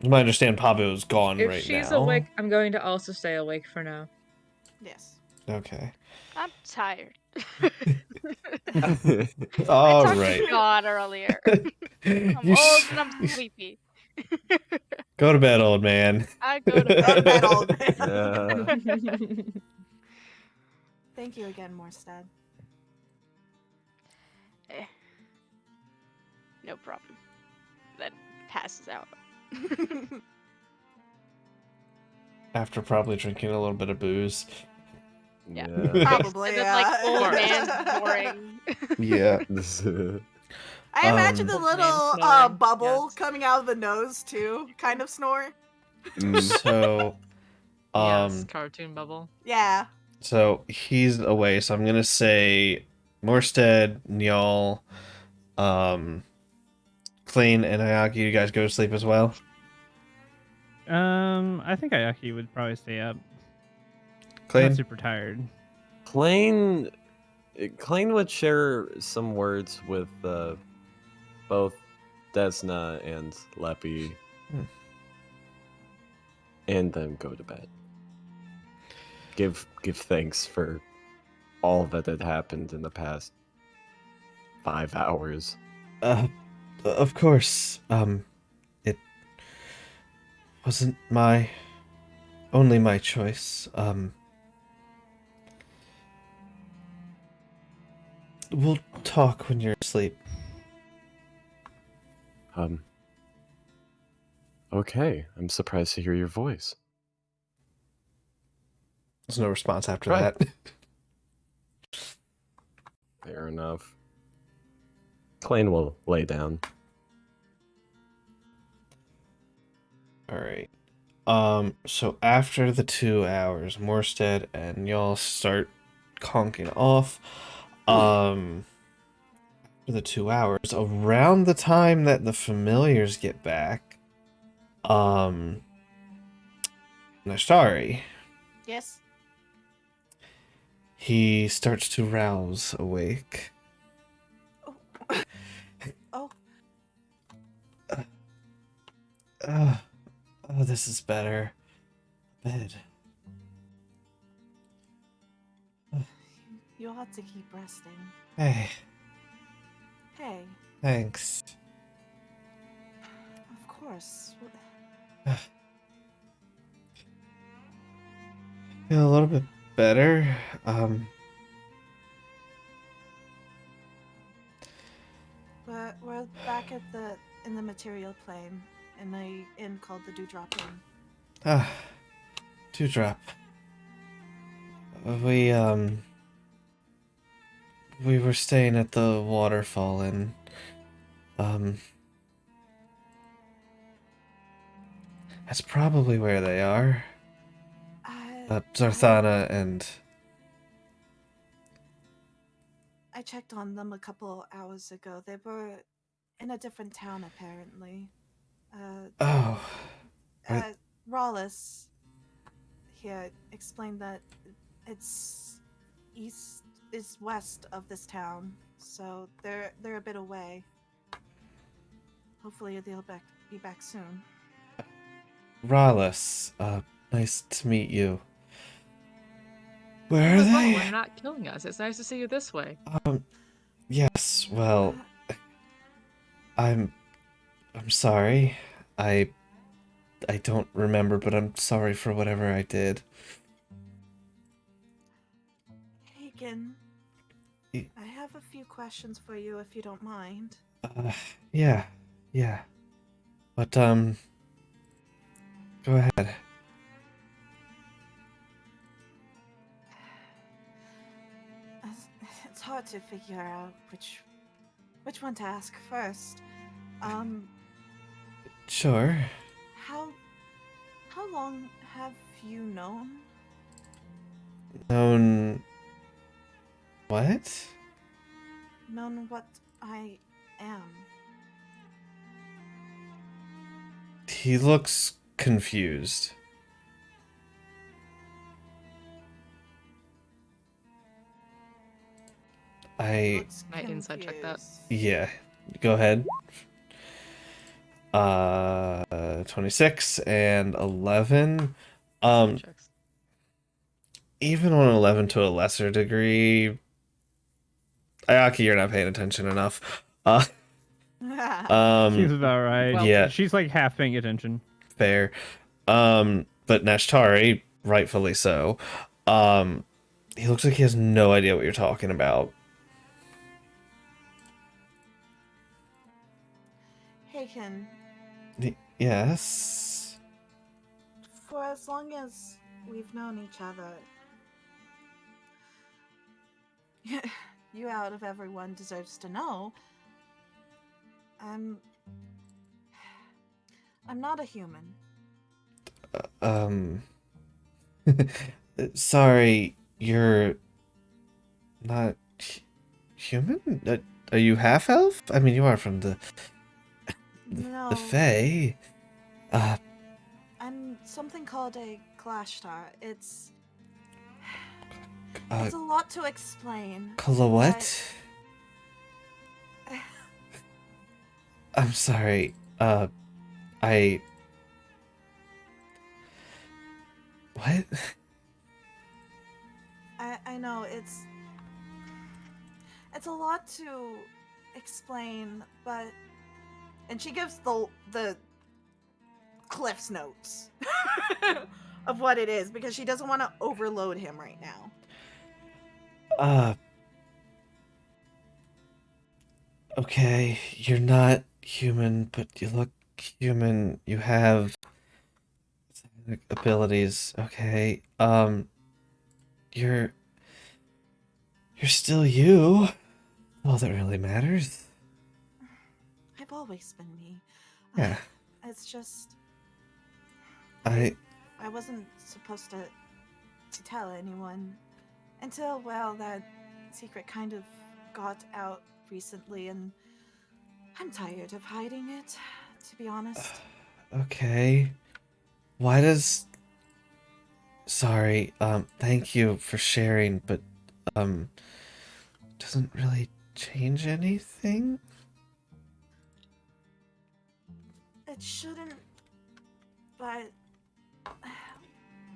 You might understand Pabu's gone If right she's now. awake, I'm going to also stay awake for now. Yes. Okay. I'm tired. All I talked right. to God earlier. I'm You old sh- and I'm sleepy. Go to bed, old man. I go to Go to bed. bed, old man. Yeah. Thank you again, Morstead. Eh, no problem. That passes out. After probably drinking a little bit of booze. Yeah. Probably, And then like old yeah. man boring. Yeah. I imagine the Old man little snoring, bubble yes. coming out of the nose too, kind of snore. So, Yes, cartoon bubble. Yeah. so he's away. So I'm gonna say Morstead, Nyal, Klain, and Ayaki. You guys go to sleep as well. I think Ayaki would probably stay up. Not Klain. super tired. Klain would share some words with both Desna and Leppy, and then go to bed. Give thanks for all that had happened in the past 5 hours. Of course. It wasn't only my choice. We'll talk when you're asleep. Okay, I'm surprised to hear your voice. There's no response after Right. that. Fair enough. Klain will lay down. All right. So after the 2 hours, Morstead and y'all start conking off. For the 2 hours, around the time that the familiars get back, Nashtari, Yes. he starts to rouse awake. Oh. Oh, this is better. Bed. You ought to keep resting. Hey, Hey. thanks. Of course. Feel a little bit better. We're back in the material plane in a inn called the Dewdrop Inn. Dewdrop. We were staying at the waterfall and, that's probably where they are. Zarthana and... I checked on them a couple hours ago. They were in a different town, apparently. Oh. Rawlis here explained that it's west of this town, so they're a bit away. Hopefully they'll be back soon. Rallis, nice to meet you. Where are Well, they? you're not killing us. It's nice to see you this way. Yes, well, I'm sorry. I don't remember, but I'm sorry for whatever I did. Hagen, I have a few questions for you if you don't mind. Yeah. But, go ahead. It's hard to figure out which one to ask first. Sure. How long have you known? Known... What? known what I am. He looks confused. Looks Can I insight check that? confused. Yeah, go ahead. 26 and 11. Insight checks. Even on 11 to a lesser degree, Ayaki, you're not paying attention enough. Seems about right. Well- Yeah, She's like half paying attention. fair. But Nashtari, rightfully so. He looks like he has no idea what you're talking about. Haken, Yes. for as long as we've known each other, you out of everyone deserves to know. I'm not a human. Sorry, you're not human? Are you half elf? I mean, you are from the No, Fae. I'm something called a Klashtar. It's Uh, a lot to explain. Kala what? I'm sorry. I. What? I know it's a lot to explain, but and she gives the Cliff's notes of what it is because she doesn't want to overload him right now. Okay, you're not human, but you look human. You have abilities. Okay. You're still you. All that really matters. I've always been me. Yeah. It's just I I wasn't supposed to tell anyone until, well, that secret kind of got out recently, and I'm tired of hiding it, to be honest. Okay. Why does Sorry, thank you for sharing, but doesn't really change anything? It shouldn't, but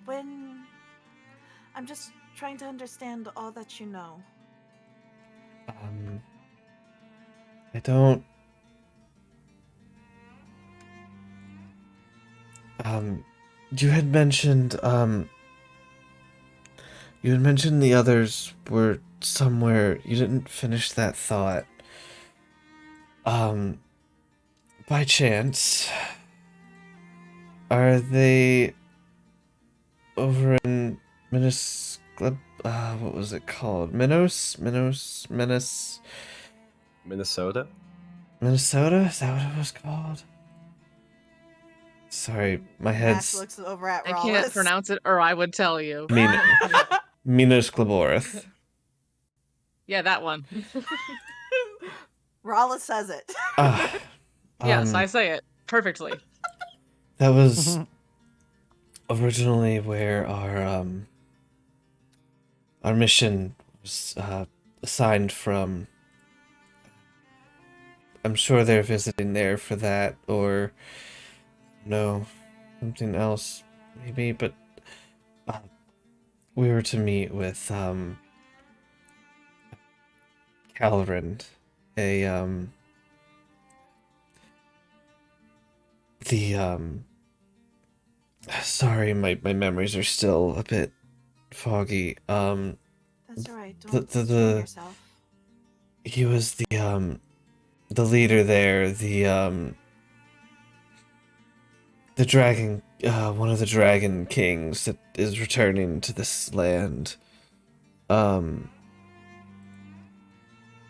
when I'm just trying to understand all that you know. I don't you had mentioned the others were somewhere. You didn't finish that thought. By chance, are they over in what was it called? Minnesota? Minnesota? Is that what it was called? Sorry, my Nash head's looks over at I Rollis. can't pronounce it, or I would tell you. Minos Glaborith. Yeah, that one. Rollis says it. Yes, I say it perfectly. That was originally where our mission was assigned from. I'm sure they're visiting there for that, or no, something else maybe. But we were to meet with Calvin, sorry, my memories are still a bit foggy. That's alright. Don't the strain yourself. he was the leader there, the dragon, one of the dragon kings that is returning to this land.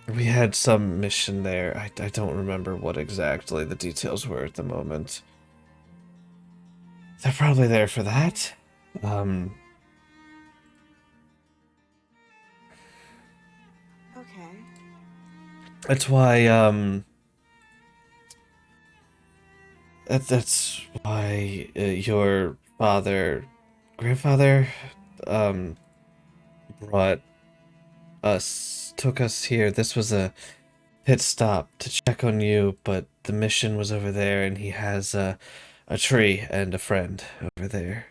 We had some mission there. I don't remember what exactly the details were at the moment. They're probably there for that. Okay. That's why that's why your grandfather um brought took us here. This was a pit stop to check on you, but the mission was over there, and he has a tree and a friend over there.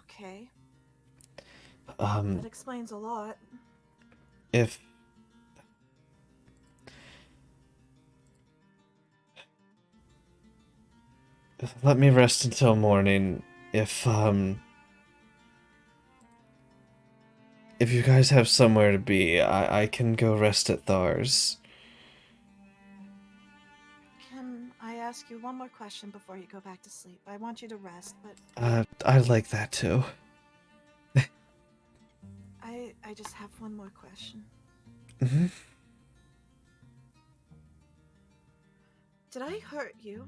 Okay, Um, that explains a lot. if let me rest until morning. If you guys have somewhere to be, I can go rest at Thar's. Can I ask you one more question before you go back to sleep? I want you to rest, but I'd like that too. I just have one more question. Hmm. Did I hurt you,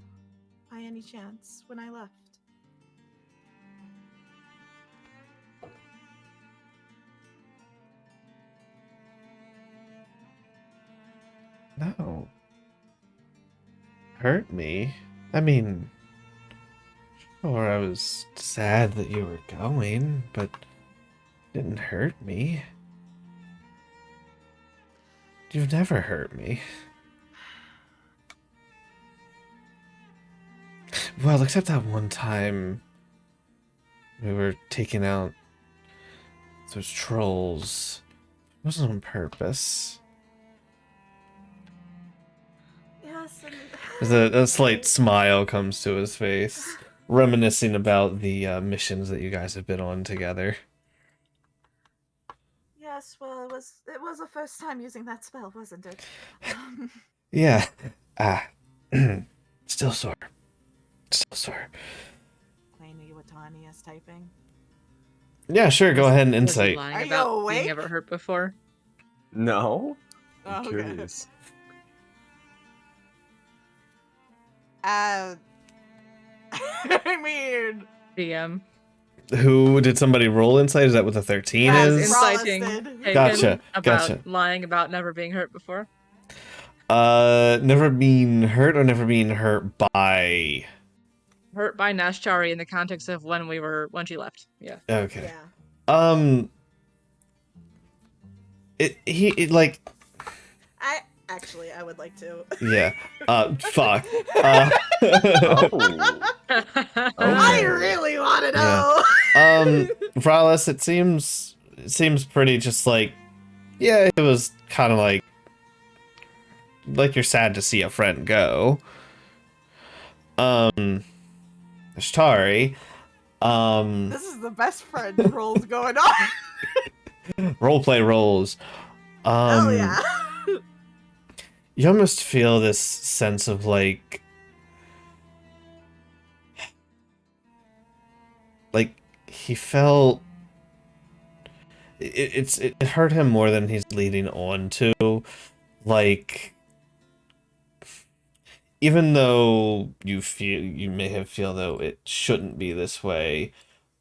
by any chance, when I left? No. Hurt me? I mean, sure, I was sad that you were going, but it didn't hurt me. You've never hurt me. Well, except that one time we were taking out those trolls. It wasn't on purpose. Yes, and There's a slight smile comes to his face, reminiscing about the missions that you guys have been on together. yes. Well, it was the first time using that spell, wasn't it? Yeah. Ah. Still sore. Still sore. Plainly Watani is typing. Yeah, sure. Go ahead and Was he insight. lying Are you about awake? being ever hurt before? No? I'm Oh, okay. curious. I mean, DM. Who did somebody roll insight? Is that what the 13 Yes, I was is? inciting Rollus did. Hagen Gotcha, about gotcha. lying about never being hurt before. Never being hurt or never being hurt by. Hurt by Nashchari in the context of when she left. Yeah. Okay. Yeah. It like I would like to. yeah. Fuck. Oh. I Okay. really want to Yeah. know. Rallis, it seems pretty just like, yeah, it was kind of like you're sad to see a friend go. Ashtari, This is the best friend rolls going on. roleplay roles. Hell yeah. You almost feel this sense of like he felt it hurt him more than he's leading on to. Like, even though you may have feel though it shouldn't be this way,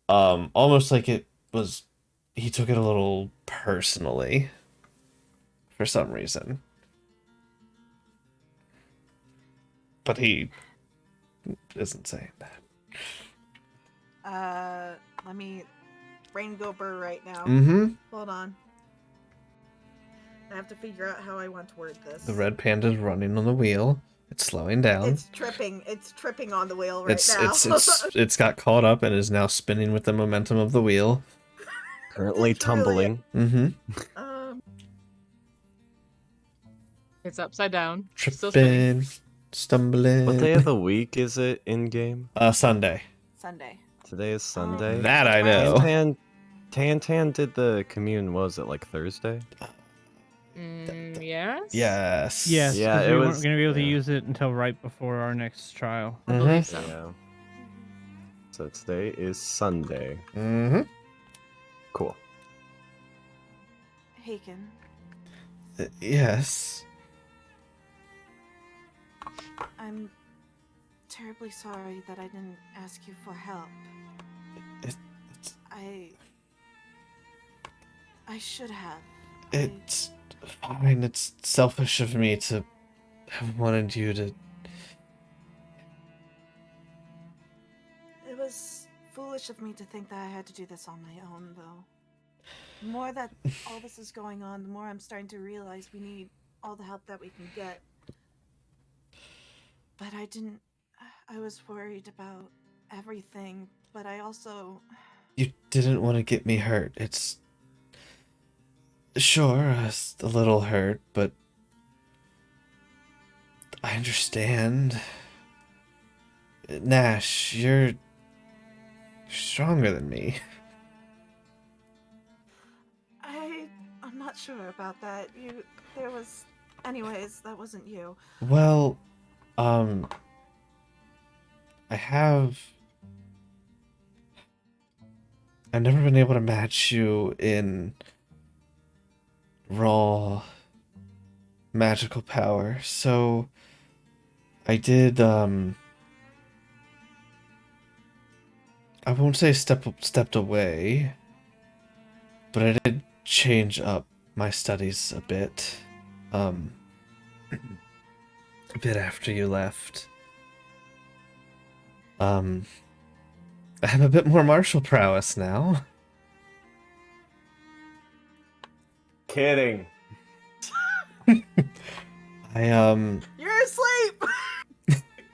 almost like it was, he took it a little personally for some reason. But he isn't saying that. Let me brain go burr right now. Mm-hmm. Hold on. I have to figure out how I want to word this. The red panda's running on the wheel. It's slowing down. It's tripping on the wheel right now. It's got caught up and is now spinning with the momentum of the wheel. Currently That's really- tumbling. Mm-hmm. It's upside down. Still spinning. Tripping, stumbling. What day of the week is it in game? Sunday. Sunday. Today is Sunday. That I know. Tan did the commune, what was it, like Thursday? Yes? Yes. Yes, Yeah, because it we was- weren't going to be able to yeah. use it until right before our next trial. I believe so. Yeah. So today is Sunday. Mm-hmm. Cool. Haken, Yes. I'm terribly sorry that I didn't ask you for help. It's I should have. It's fine. It's selfish of me to have wanted you to. It was foolish of me to think that I had to do this on my own, though. The more that all this is going on, the more I'm starting to realize we need all the help that we can get. But I was worried about everything, but I also... You didn't want to get me hurt. It's. Sure, a little hurt, but. I understand. Nash, you're stronger than me. I'm not sure about that. Anyways, that wasn't you. Well, I've never been able to match you in raw magical power, so I did, I won't say stepped away, but I did change up my studies a bit, a bit after you left. I have a bit more martial prowess now. Kidding. You're asleep!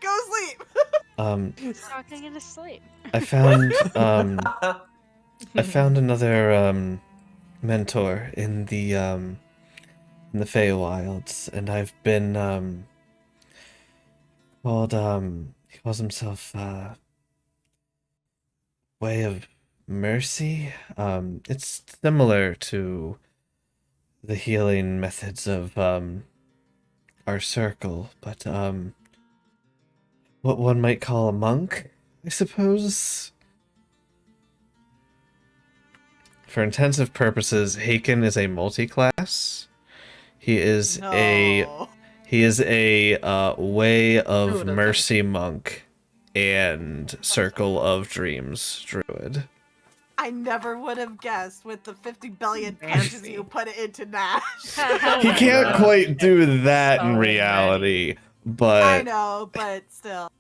Go sleep! He's talking in his sleep. I found another mentor in the Feywilds, and I've been called he calls himself Way of Mercy. It's similar to the healing methods of our circle, but what one might call a monk, I suppose. For intensive purposes, Haken is a multi-class. He is a Way of Druid, okay. Mercy monk and Circle of Dreams druid. I never would have guessed with the 50 billion punches you put it into Nash. He can't quite do that in So reality, I but know, but still.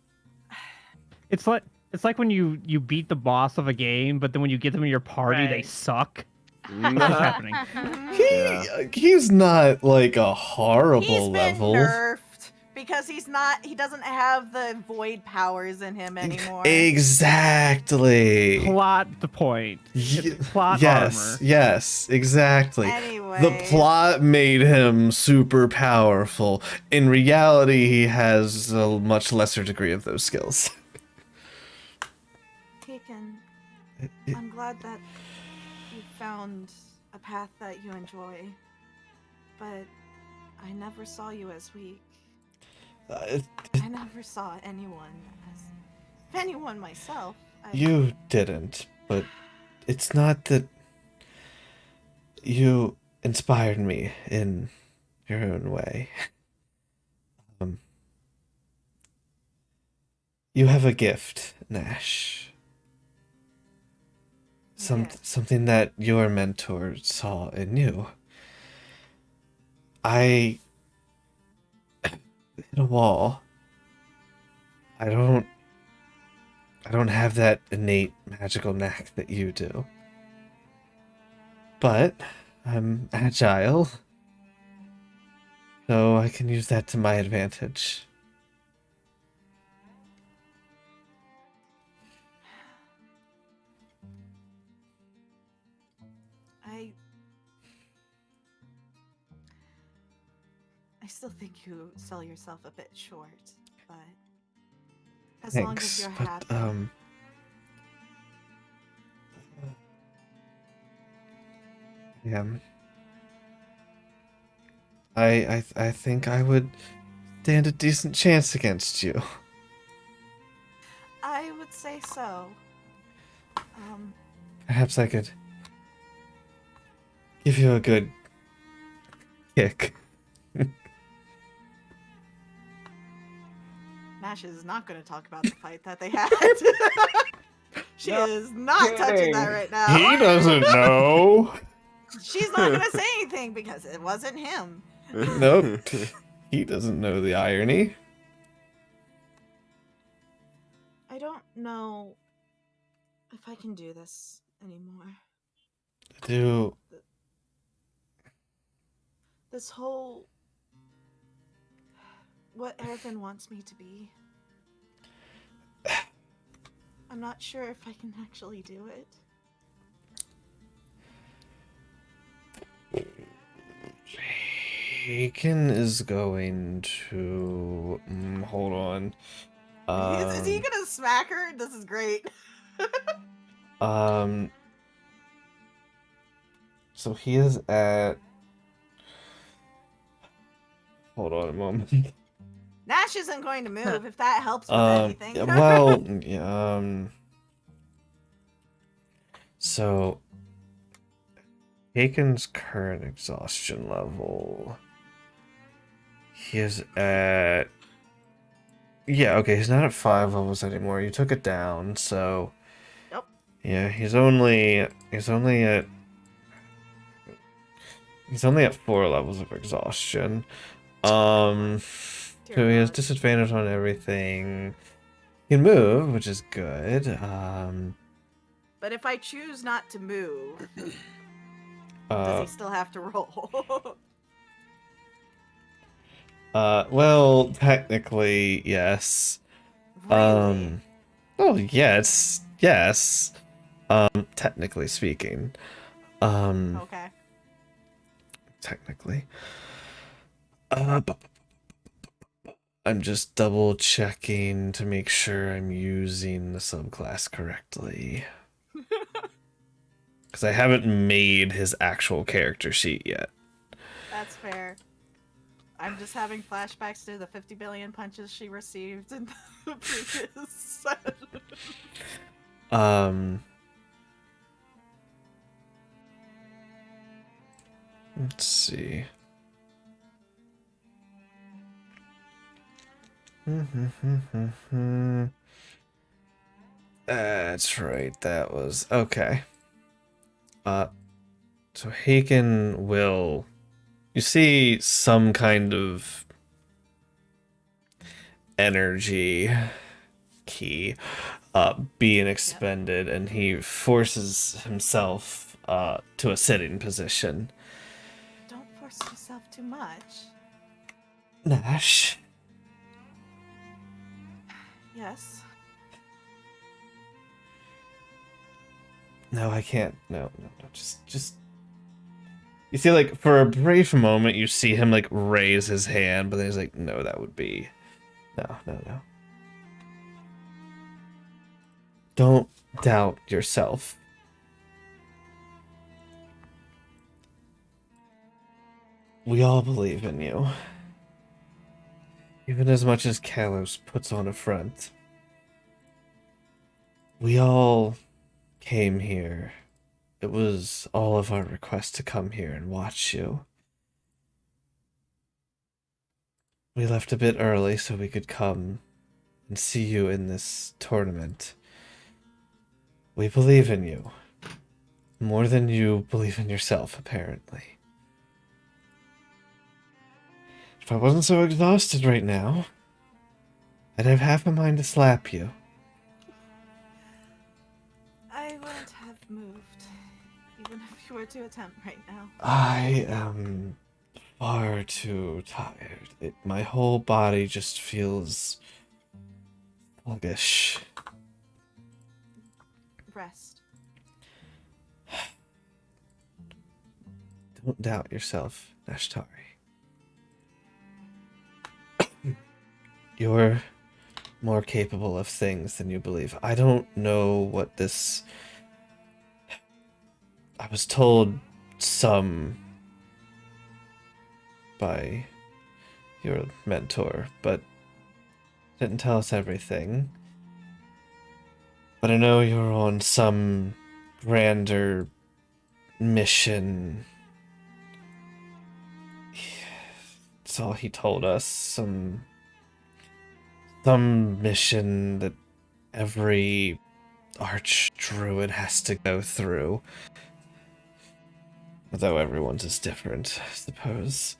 It's like when you beat the boss of a game, but then when you get them in your party, they Right. suck. What's happening? he's not like a horrible He's been level. nerfed because he doesn't have the void powers in him anymore. Exactly. Plot the point. It's plot yes, armor. yes, exactly. Anyway. The plot made him super powerful. In reality, he has a much lesser degree of those skills. Taken. I'm glad that you found a path that you enjoy, but I never saw you as weak. I never saw anyone myself. You didn't, but it's not that you inspired me in your own way. You have a gift, Nash. Gift. Something that your mentor saw in you. I hit a wall. I don't have that innate magical knack that you do. But I'm agile, so I can use that to my advantage. I still think you sell yourself a bit short, but as long as Thanks, you're but happy. yeah. I think I would stand a decent chance against you. I would say so. Perhaps I could give you a good kick. Nash is not going to talk about the fight that they had. She is not touching that right now. He doesn't know. She's not gonna say anything because it wasn't him. Nope. He doesn't know the irony. I don't know if I can do this anymore. Do This whole what Ervin wants me to be. I'm not sure if I can actually do it. Haken is going to hold on. Is he gonna smack her? This is great. So he is at. Hold on a moment. Nash isn't going to move if that helps with anything. Well, so Haken's current exhaustion level. He is at. Yeah, okay, he's not at 5 levels anymore. You took it down, so. Yep. Yeah, he's only at 4 levels of exhaustion. So he has disadvantage on everything. He can move, which is good. But if I choose not to move, does he still have to roll? Well, technically, yes. Really? Oh, yes. Yes. Technically speaking. Okay. Technically. I'm just double checking to make sure I'm using the subclass correctly. Because I haven't made his actual character sheet yet. That's fair. I'm just having flashbacks to the 50 billion punches she received in the previous set. Let's see. That's right, that was okay. So Haken will, you see some kind of energy key being expended, and he forces himself to a sitting position. Don't force yourself too much. Nash. Yes. No, I can't. No. Just. You see, like, for a brief moment, you see him, like, raise his hand, but then he's like, no, that would be. No. Don't doubt yourself. We all believe in you. Even as much as Kalos puts on a front. We all came here. It was all of our request to come here and watch you. We left a bit early so we could come and see you in this tournament. We believe in you. More than you believe in yourself, apparently. If I wasn't so exhausted right now, I'd have half a mind to slap you. I wouldn't have moved, even if you were to attempt right now. I am far too tired. My whole body just feels sluggish. Rest. Don't doubt yourself, Nashtari. You're more capable of things than you believe. I don't know what this... I was told some by your mentor, but didn't tell us everything. But I know you're on some grander mission. That's all he told us. Some mission that every archdruid has to go through. Although everyone's is different, I suppose.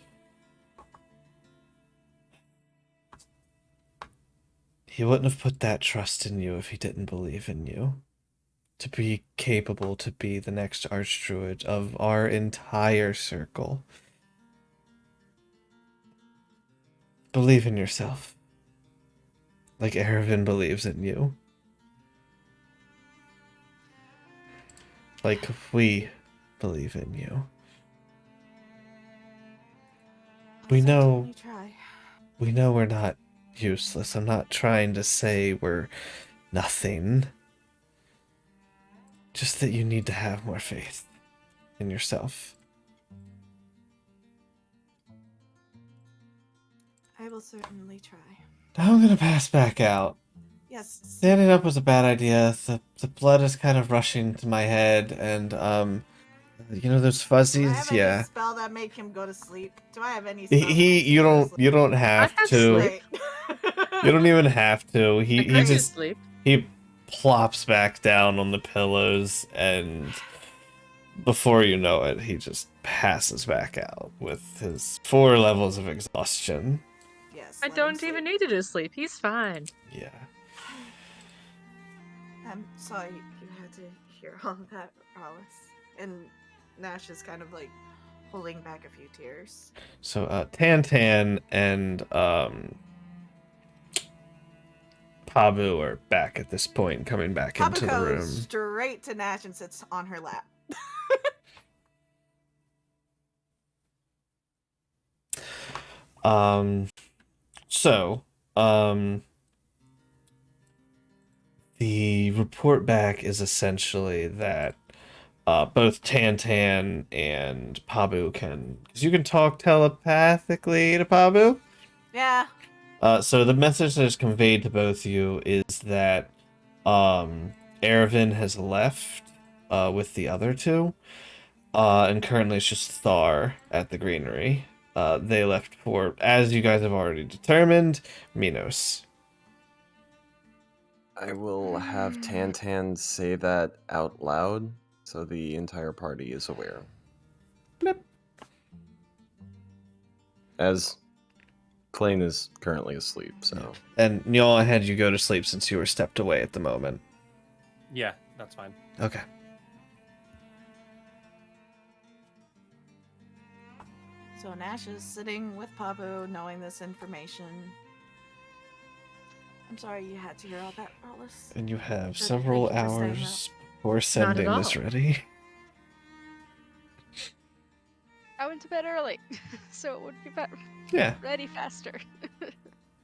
He wouldn't have put that trust in you if he didn't believe in you. To be capable to be the next Archdruid of our entire circle. Believe in yourself. Like Erevin believes in you. Like we believe in you. We know You try. we know we're not useless. I'm not trying to say we're nothing. Just that you need to have more faith in yourself. I will certainly try. Now I'm gonna pass back out. Yes. Standing up was a bad idea. The blood is kind of rushing to my head, and you know those Do I fuzzies? have Yeah. any spell that make him go to sleep? Do I have any spell? You don't have have to. sleep. You don't even have to. I He could just sleep. he plops back down on the pillows, and before you know it, he just passes back out with his 4 levels of exhaustion. Yes. I let him don't even sleep. need to do sleep. He's fine. Yeah. I'm sorry you had to hear all of that, Alice. And Nash is kind of like pulling back a few tears. So Tantan and Pabu are back at this point, coming back Pabu into the goes room. straight to Nash and sits on her lap. The report back is essentially that both Tantan and Pabu can, because you can talk telepathically to Pabu. Yeah. So the message that is conveyed to both of you is that Erevin has left with the other two, and currently it's just Thar at the Greenery. They left for, as you guys have already determined, Minos. I will have Tantan say that out loud so the entire party is aware. Blip. As Klain is currently asleep, so. And Njal, I had you go to sleep since you were stepped away at the moment. Yeah, that's fine. Okay. So Nash is sitting with Pabu, knowing this information. I'm sorry you had to hear all that, Alice. And you have Thank several you for staying hours before sending all. is ready. I went to bed early, so it would be Yeah. ready faster.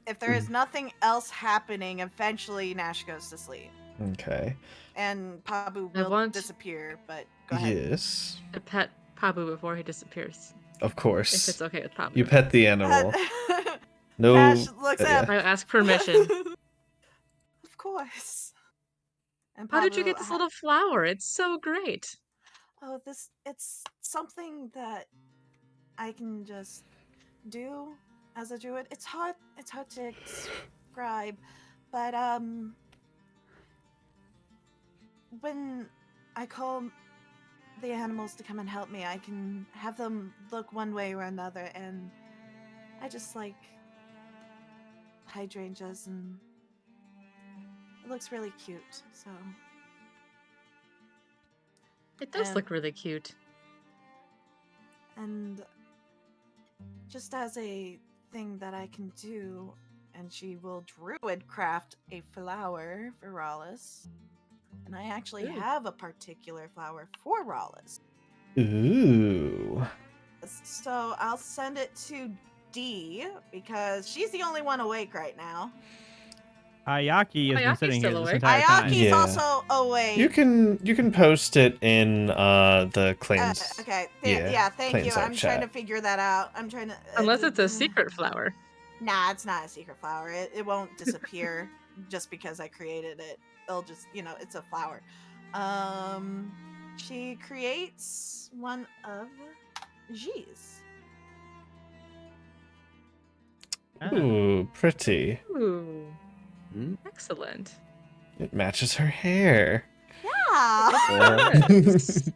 If there is nothing else happening, eventually Nash goes to sleep. Okay. And Pabu I will want- disappear, but go ahead. Yes. To pet Pabu before he disappears. Of If course. it's okay with Pabu. You pet the animal. No. Nash looks at I ask permission. Of course. And How did you Pabu get this little flower? It's so great. Oh, it's something that I can just do as a druid. It's hard to describe, but when I call the animals to come and help me, I can have them look one way or another, and I just like hydrangeas, and it looks really cute. So It does And- look really cute. And just as a thing that I can do, and she will druid craft a flower for Rallis. And I actually Ooh. have a particular flower for Rallis. Ooh. So I'll send it to D because she's the only one awake right now. Ayaki has been Ayaki's sitting here still this awake. entire time. Ayaki's Yeah. also awake. You can post it in the Klains. Okay. Yeah, Thank Klains you. art I'm trying to chat. figure that out. I'm trying to. Unless it's a secret flower. Nah, it's not a secret flower. It won't disappear just because I created it. It'll just, it's a flower. She creates one of G's. Ah. Ooh, pretty. Ooh. Hmm? Excellent. It matches her hair. Yeah. Yes.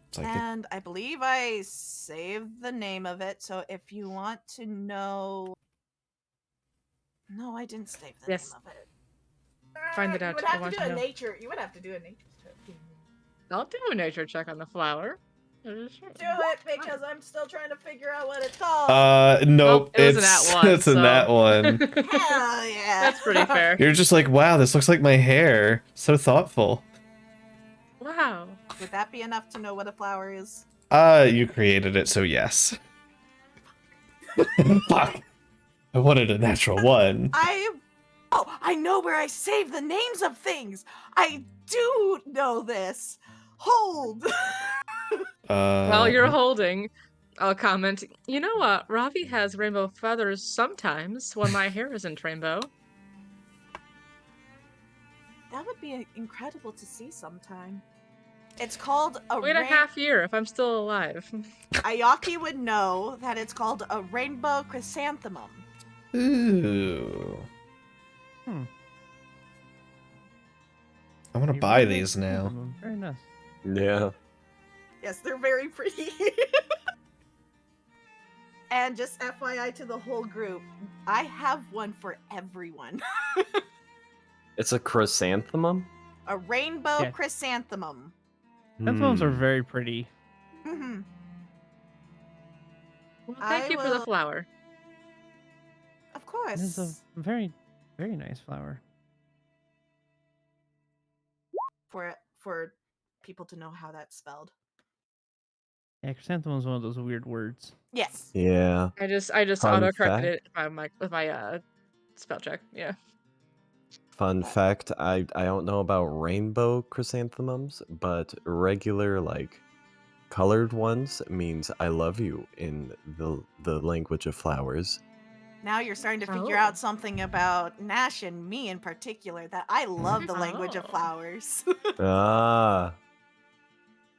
It's like And I believe I saved the name of it, so if you want to know... No, I didn't save the Yes. name of it. Find it You out. would I have to want do to a know. nature. You would have to do a nature check. I'll do a nature check on the flower. Do it because I'm still trying to figure out what it's called. Nope, it was an at one. it's in that one. Hell yeah. That's pretty fair. You're just like, wow, this looks like my hair. So thoughtful. Wow. Would that be enough to know what a flower is? You created it, so yes. Fuck. I wanted a natural one. I know where I save the names of things. I do know this. Hold. While you're holding, I'll comment. You know what? Ravi has rainbow feathers sometimes when my hair isn't rainbow. That would be incredible to see sometime. It's called a Wait a half year if I'm still alive. Ayaki would know that it's called a rainbow chrysanthemum. Ooh. Hmm. I want to A buy rainbow these now. chrysanthemum, very nice. Yeah. Yes, they're very pretty. And just FYI to the whole group, I have one for everyone. It's a chrysanthemum? A rainbow Yeah. chrysanthemum. Chrysanthemums are Hmm. very pretty. Mm-hmm. Well, thank you for the flower. Of course. It's a very, very nice flower. For people to know how that's spelled. Yeah, chrysanthemum is one of those weird words. Yes. Yeah. I just Fun auto-corrected fact. it with my spell check. Yeah. Fun fact, I don't know about rainbow chrysanthemums, but regular like colored ones means I love you in the language of flowers. Now you're starting to figure Oh. out something about Nash and me in particular, that I love the language of Oh. flowers. Ah.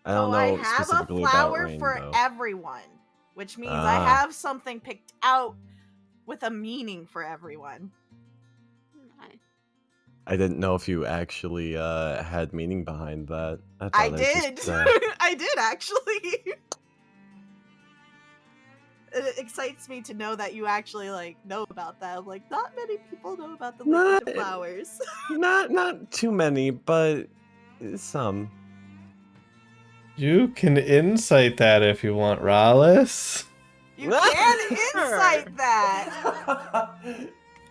I don't So I know have a specifically about flower for rainbow. everyone, which means I Ah. have something picked out with a meaning for everyone. Nice. I didn't know if you actually had meaning behind that. I thought I it did. just I did actually. It excites me to know that you actually like know about that. I'm like, not many people know about the language of flowers. not too many, but some. You can insight that if you want, Rallis. You can insight that.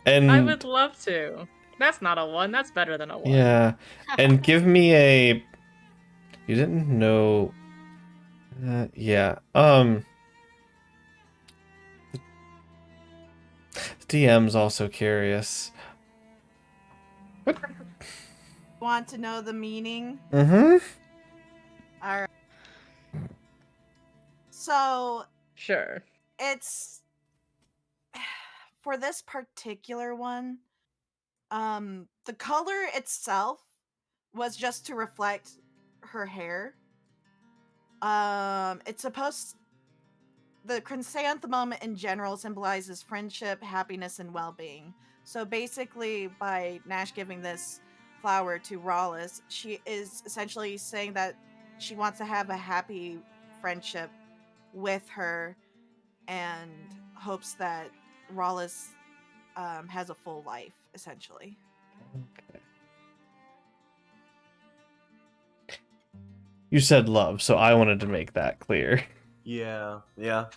And I would love to. That's not a 1. That's better than a 1. yeah, and give me a. You didn't know. Yeah. DM's also curious. What? Want to know the meaning? Mm-hmm. All right. So Sure. it's for this particular one. The color itself was just to reflect her hair. It's supposed. The chrysanthemum in general symbolizes friendship, happiness, and well-being. So basically, by Nash giving this flower to Rawlis, she is essentially saying that she wants to have a happy friendship with her and hopes that Rawlis has a full life, essentially. Okay. You said love, so I wanted to make that clear. Yeah.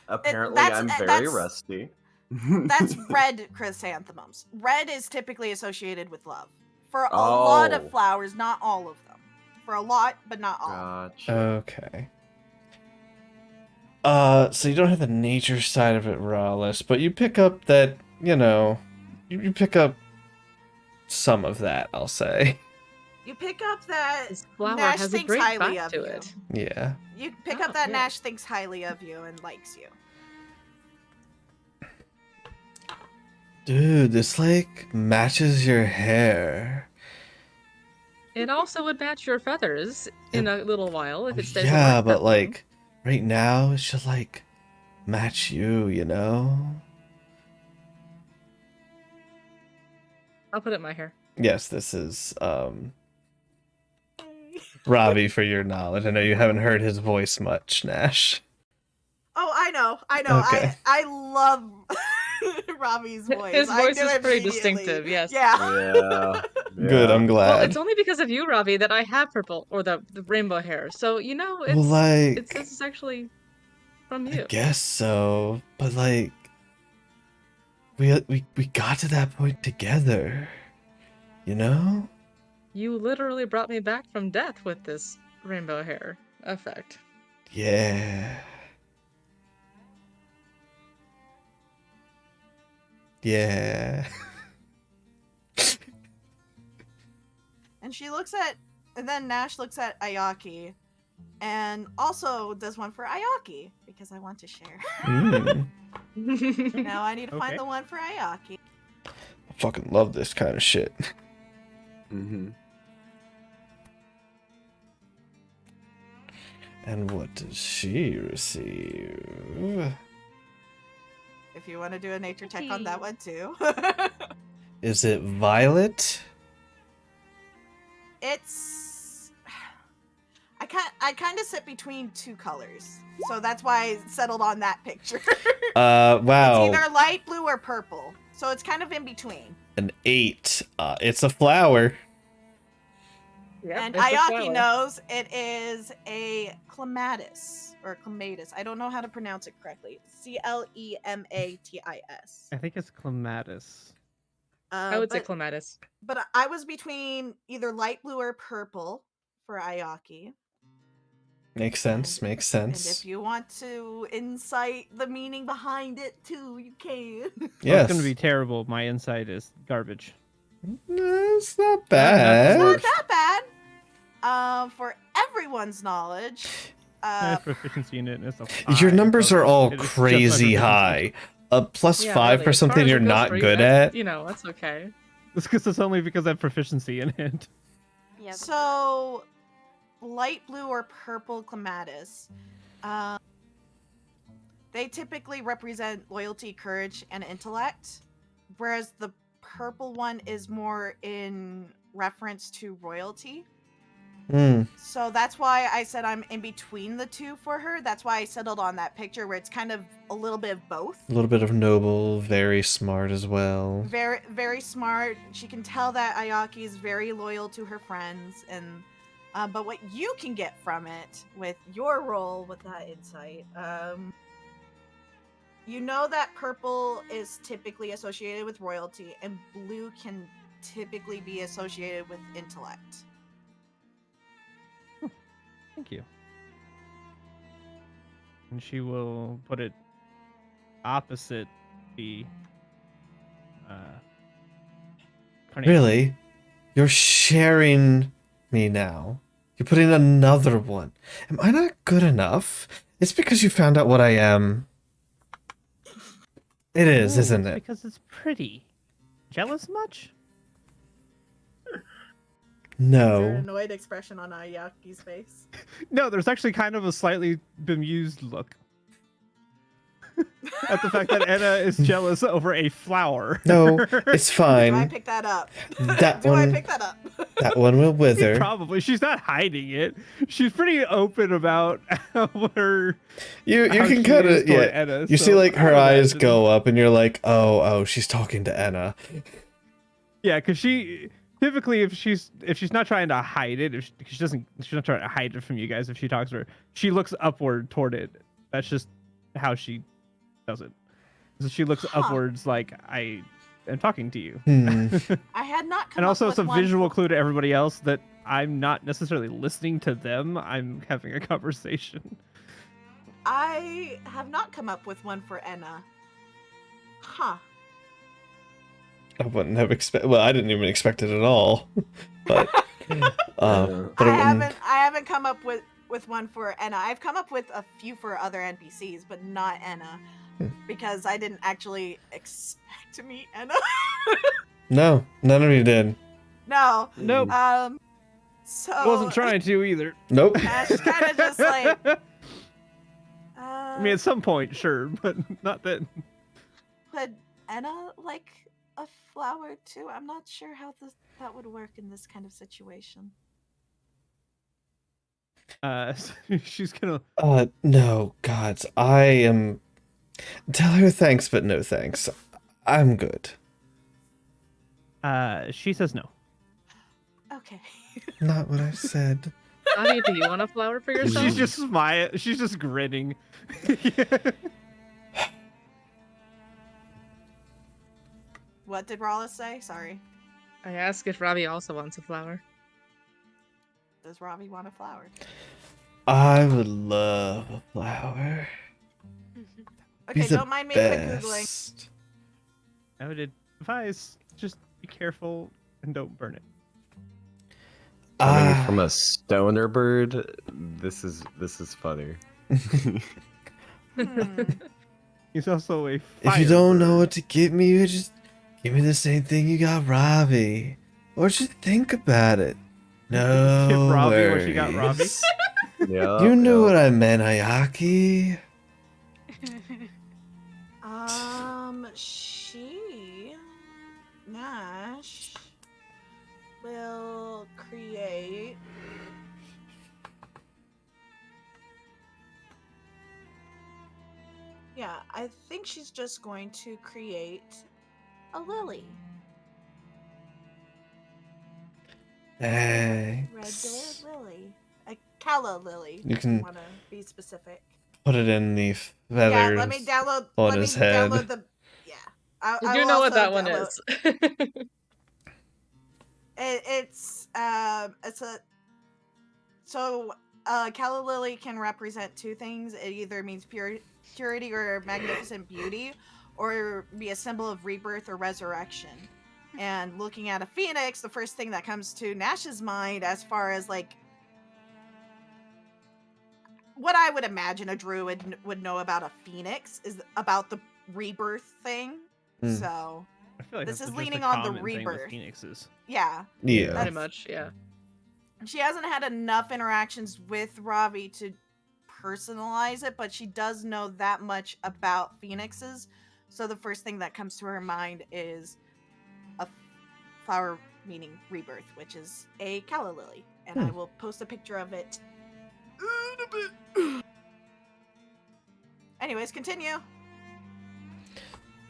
Apparently, that's- I'm very that's- rusty. That's red chrysanthemums. Red is typically associated with love. For a lot of Oh. flowers, not all of them. For a lot, but not all. Gotcha. Okay. So you don't have the nature side of it, Rawlis, but you pick up that, you pick up some of that, I'll say. You pick up that This flower Nash has a thinks great highly vibe of to you. it. Yeah. You pick Oh, up that yeah. Nash thinks highly of you and likes you. Dude, this, like, matches your hair. It also would match your feathers in a little while if it stays Yeah, alive but, that long. like, right now, it should, like, match you, you know? I'll put it in my hair. Yes, this is, Robbie, for your knowledge. I know you haven't heard his voice much, Nash. Oh, I know. Okay. I love Robbie's voice. His I voice knew is pretty immediately. distinctive, yes. Yeah. Yeah. Good, I'm Well, glad. it's only because of you, Robbie, that I have purple or the rainbow hair. So Well, like, this is actually from I you. guess so, but like, we got to that point together, you know? You literally brought me back from death with this rainbow hair effect. Yeah. Yeah. And and then Nash looks at Ayaki, and also does one for Ayaki because I want to share. Mm. Now I need to Okay. find the one for Ayaki. I fucking love this kind of shit. Mm-hmm. And what does she receive? If you want to do a nature check on that one too. Is it violet? It's I kind of sit between two colors, so that's why I settled on that picture. Wow. It's either light blue or purple, so it's kind of in between. An 8. It's a flower. Yep, And it's a Ayaki flower. knows it is a clematis or clematis. I don't know how to pronounce it correctly. Clematis. I think it's clematis. I would say But clematis. I was between either light blue or purple for Ayaki. Makes sense. Makes And sense. if you want to insight the meaning behind it too, you can. Well, Yes. it's gonna be terrible. My insight is garbage. It's not Not bad. the Not that bad. For everyone's knowledge, I have proficiency in it, and it's a Your 5, numbers so are all it is just crazy under high. A plus Yeah, 5 really, for as far something as you're it goes not for you, good that's- at? You know, that's okay. 50. It's because it's only because I have proficiency in it. Yeah. so light blue or purple clematis, they typically represent loyalty, courage, and intellect, whereas the purple one is more in reference to royalty. Hmm. So that's why I said I'm in between the two for her. That's why I settled on that picture where it's kind of a little bit of both. A little bit of noble, very smart as well. Very, very smart. She can tell that Ayaki is very loyal to her friends, and but what you can get from it with your role with that insight, you know that purple is typically associated with royalty, and blue can typically be associated with intellect. Thank you. And she will put it opposite the carnation. Really? You're sharing me now. You're putting another one. Am I not good enough? It's because you found out what I am. It is, No, isn't it's it? because it's pretty. Jealous much? Is there an No. annoyed expression on Ayaki's face? No, there's actually kind of a slightly bemused look at the fact that Anna is jealous over a flower. No, it's Do I fine. pick that up? That Do I one, pick that up? that one will wither. Probably. She's not hiding it. She's pretty open about her. You how can she kind is of, toward yeah. Anna, You so see like I her would eyes imagine- go up and you're like, oh, she's talking to Anna. Yeah, because she typically, if she's not trying to hide it, if she's not trying to hide it from you guys. If she talks to her, she looks upward toward it. That's just how she does it. So she looks Huh. upwards, like I am talking to you. I had not come And also, up it's with a one visual for- clue to everybody else that I'm not necessarily listening to them. I'm having a conversation. I have not come up with one for Enna. Huh. I wouldn't have expected. Well, I didn't even expect it at all. But, but I it wouldn't. haven't come up with one for Enna. I've come up with a few for other NPCs, but not Enna. Because I didn't actually expect to meet Enna. No, none of you did. No. Nope. So Wasn't trying to either. Nope. Ash kind of just like I mean, at some point, sure, but not then. would Enna like a flower too? I'm not sure how that would work in this kind of situation. She's gonna. No, gods. I am. Tell her thanks, but no thanks. I'm good. She says no. Okay. Not what I said. Avi, do you want a flower for yourself? She's just smiling. She's just grinning. What did Rollis say? Sorry. I asked if Robbie also wants a flower. Does Robbie want a flower? I would love a flower. Okay, Be the don't mind me quick googling. best. I would advise just be careful and don't burn it. Coming from a stoner bird, this is funny. He's also a. If you don't know firebird. what to get me, you just give me the same thing you got Robbie. Or just think about it. No Give Robbie worries. what you got Robbie. Yeah, You knew what I meant, Ayaki. Nash will create Yeah, I think she's just going to create a lily. Thanks. Regular lily. A calla lily. You if can- want to be specific. Put it in the Yeah, feathers let me download. on let his me head. download the. Yeah, I You do will know what also that one download- is. It's a. So, calla lily can represent two things. It either means purity or magnificent beauty, or be a symbol of rebirth or resurrection. And looking at a phoenix, the first thing that comes to Nash's mind, as far as like what I would imagine a druid would know about a phoenix, is about the rebirth thing. Mm. So, I feel like This that's is just a leaning on the common thing with rebirth. Phoenixes. yeah. Yeah. Pretty That's- much, yeah. She hasn't had enough interactions with Ravi to personalize it, but she does know that much about phoenixes. So the first thing that comes to her mind is a flower meaning rebirth, which is a calla lily. And I will post a picture of it in a bit. Anyways, continue.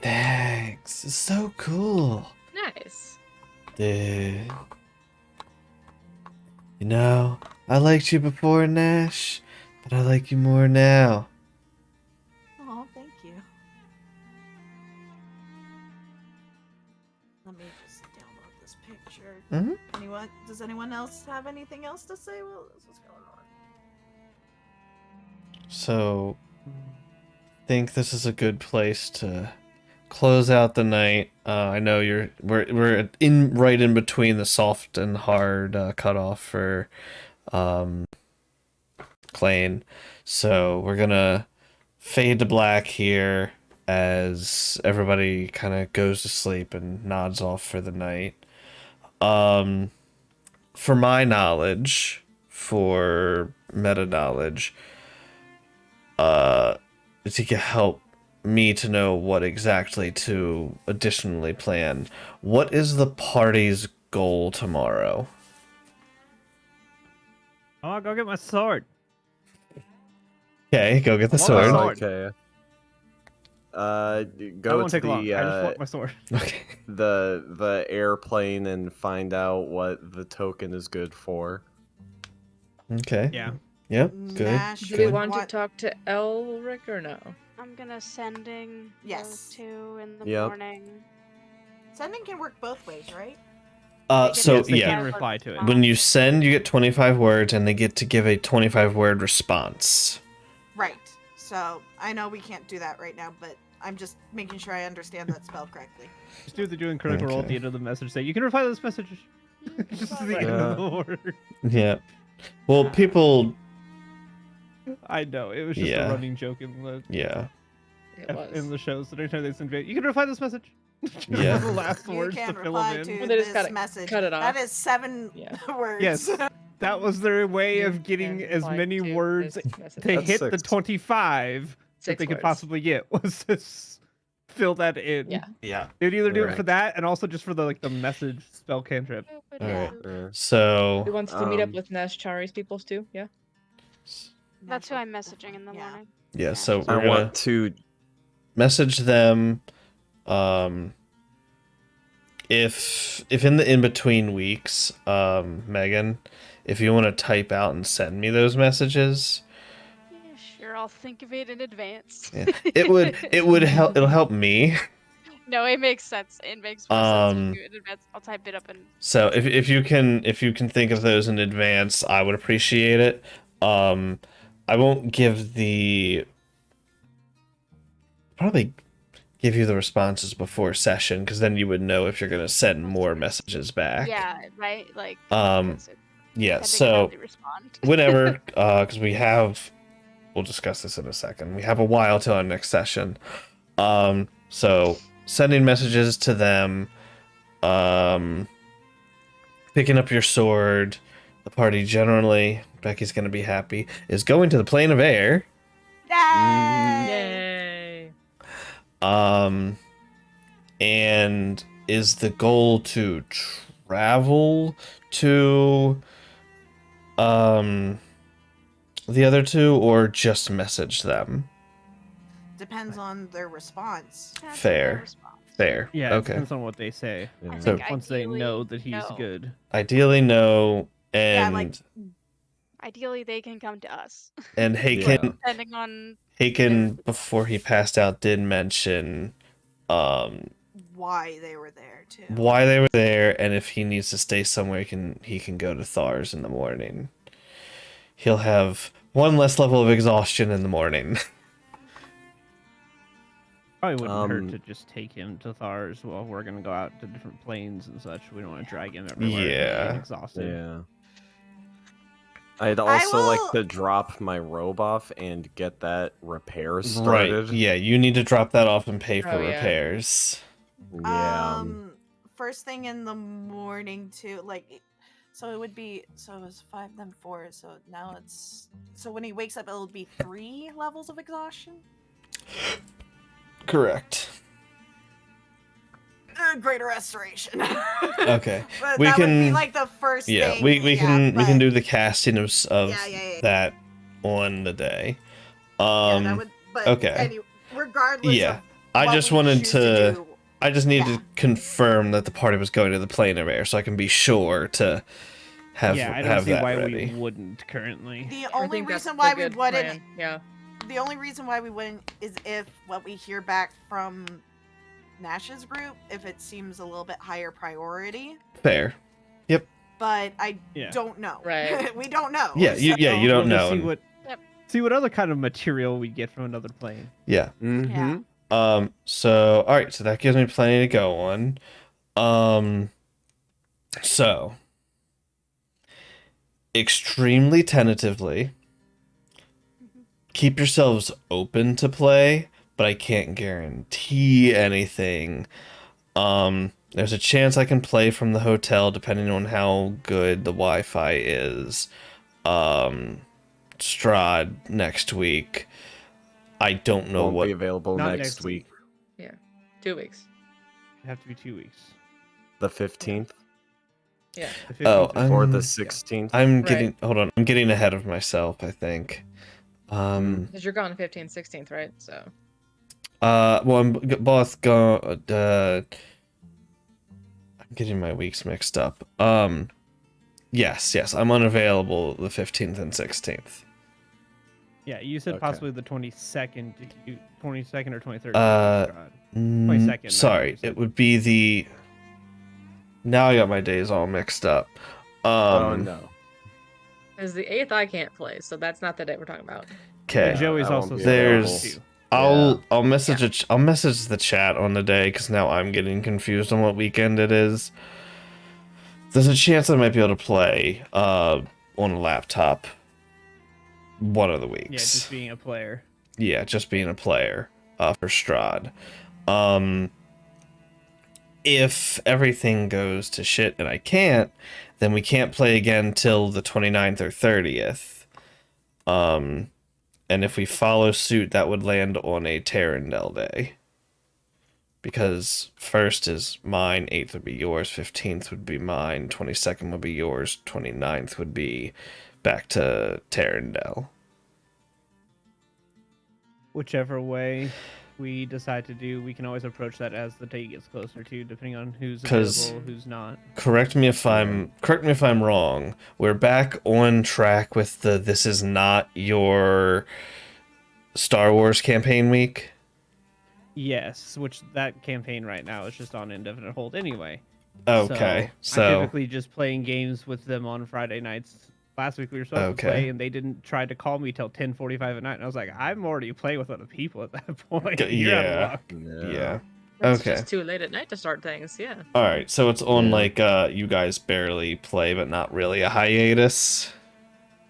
Thanks. It's so cool. Nice. Dude. You know, I liked you before, Nash, but I like you more now. Oh, thank you. Let me just download this picture. Mhm. Does anyone else have anything else to say? Well, this is going on. So, think this is a good place to close out the night. I know we're right in between the soft and hard cutoff for Klain. So we're gonna fade to black here as everybody kind of goes to sleep and nods off for the night. For my knowledge, for meta knowledge, to help me to know what exactly to additionally plan. What is the party's goal tomorrow? Oh, I'll go get my sword. Okay, go get the I want my sword. sword. Okay. That Go won't to take long. I just want my sword. Okay. the airplane and find out what the token is good for. Okay. Yeah. Yep. Good. Nash Do we would want to talk to Elric or no? I'm gonna sending Yes. those two in the Yep. morning. Sending can work both ways, right? So Yes, they yeah, can reply to it. when you send, you get 25 words, and they get to give a 25-word response. Right. So I know we can't do that right now, but I'm just making sure I understand that spell correctly. Just do the doing critical role at the end of the message. Say you can reply to this message. Just at the end of the word. Yeah. Well, people. I know it was just Yeah. a running joke in the Yeah. It was. in the shows. So every time they send it, you can reply to this message. Just Yeah. the last You words can to fill reply them in. to Well, they just this gotta message. cut it off. That is 7 Yeah. words. Yes, that was their way You of getting can as reply many to words this message. to That's hit the 6. 25 that 6 they could words. possibly get. Was to fill that in. Yeah. Yeah. They'd either do it Right. for that and also just for the the message spell cantrip. All right. Yeah. So Who wants to meet up Um, with Nash Chari's peoples too? Yeah. That's who Nash I'm will messaging in the definitely- yeah. morning. Yeah, so Nash. I we're gonna want to. message them. If in the in between weeks, Megan, if you want to type out and send me those messages, Yeah, sure, I'll think of it in advance. yeah, it would help. It'll help me. No, it makes sense. It makes more sense if you do it in advance. I'll type it up and. So if you can think of those in advance, I would appreciate it. I won't probably give you the responses before session, because then you would know if you're gonna send more messages back. Yeah, right. Like. Yeah. depending on So how they respond. whatever, because we'll discuss this in a second. We have a while till our next session. So sending messages to them, picking up your sword. The party generally, Becky's gonna be happy, is going to the plane of air. Yay! Yay. And is the goal to travel to the other two, or just message them? Depends on their response. That's Fair. their response. Fair. Yeah, it Okay. depends on what they say. Yeah. I So- think Once they know ideally, that he's no. good. Ideally, no, Yeah, and like- Ideally, they can come to us. and Yeah. Depending on. Haken before he passed out did mention Why they were there too. why they were there, and if he needs to stay somewhere, he can go to Thar's in the morning. He'll have one less level of exhaustion in the morning. Probably wouldn't hurt Um, to just take him to Thar's while we're gonna go out to different planes and such. We don't want to drag him everywhere. and Yeah. get exhausted. Yeah. I'd also like will- to drop my robe off and get that repair Right. started. Yeah, you need to drop that off and pay for Oh, yeah. repairs. Yeah. First thing in the morning too, so it would be, so it was 5 then 4, so now so when he wakes up it'll be 3 levels of exhaustion. Correct. Greater restoration. Okay. But We that would be can- like the first Yeah, thing. we can but- do the casting of Yeah. that on the day. Yeah, that would, but okay. anyway, regardless Yeah. of I what just we wanted choose to do, I just needed Yeah. to confirm that the party was going to the plane of air, so I can be sure to have Yeah, I don't have see that why ready. we wouldn't currently. the I only think that's reason a why we good wouldn't plan. Yeah. the only reason why we wouldn't is if what we hear back from Nash's group, if it seems a little bit higher priority, Fair. but I Yeah. don't know. Right. We don't know. Yeah, you so- don't We'll know. just see what Yep. see what other kind of material we get from another plane. Yeah. Mm-hmm. Yeah. So all right, so that gives me plenty to go on. So extremely tentatively, keep yourselves open to play, but I can't guarantee anything. There's a chance I can play from the hotel depending on how good the Wi-Fi is. Strahd next week. I don't know Won't what. be available Not next next week. 2 weeks. It'd have to be 2 weeks. The 15th Yeah. The Oh, 15th is- or I'm- the 16th. I'm Right. getting. Hold on. I'm getting ahead of myself, I think. Because you're gone 15th, 16th, right? So. Well, I'm both going. I'm getting my weeks mixed up. Yes, I'm unavailable the 15th and 16th. Yeah, you said Okay. possibly the 22nd. 22nd or 23rd. Uh, God. Mm, 22nd, sorry, it would be the. Now I got my days all mixed up. Oh no. Because the 8th I can't play, so that's not the day we're talking about. Okay. And Joey's I won't also be There's- available, too. I'll message I'll message the chat on the day, because now I'm getting confused on what weekend it is. There's a chance I might be able to play on a laptop one of the weeks. Yeah, just being a player. Yeah, just being a player for Strahd. If everything goes to shit and I can't, then we can't play again till the 29th or 30th. And if we follow suit, that would land on a Terendell day. Because 1st is mine, 8th would be yours, 15th would be mine, 22nd would be yours, 29th would be back to Terendell. whichever way we decide to do, we can always approach that as the date gets closer to, depending on who's 'Cause- available, who's not. Correct me if I'm wrong. We're back on track with the this is not your Star Wars campaign week. Yes, which that campaign right now is just on indefinite hold anyway. Okay, I'm so typically just playing games with them on Friday nights. Last week we were supposed to Okay. play, and they didn't try to call me till 10:45 at night. And I was like, I'm already playing with other people at that point. You're out of yeah, luck. yeah. It's Okay. just too late at night to start things. Yeah. All right, so it's on Yeah. like you guys barely play, but not really a hiatus.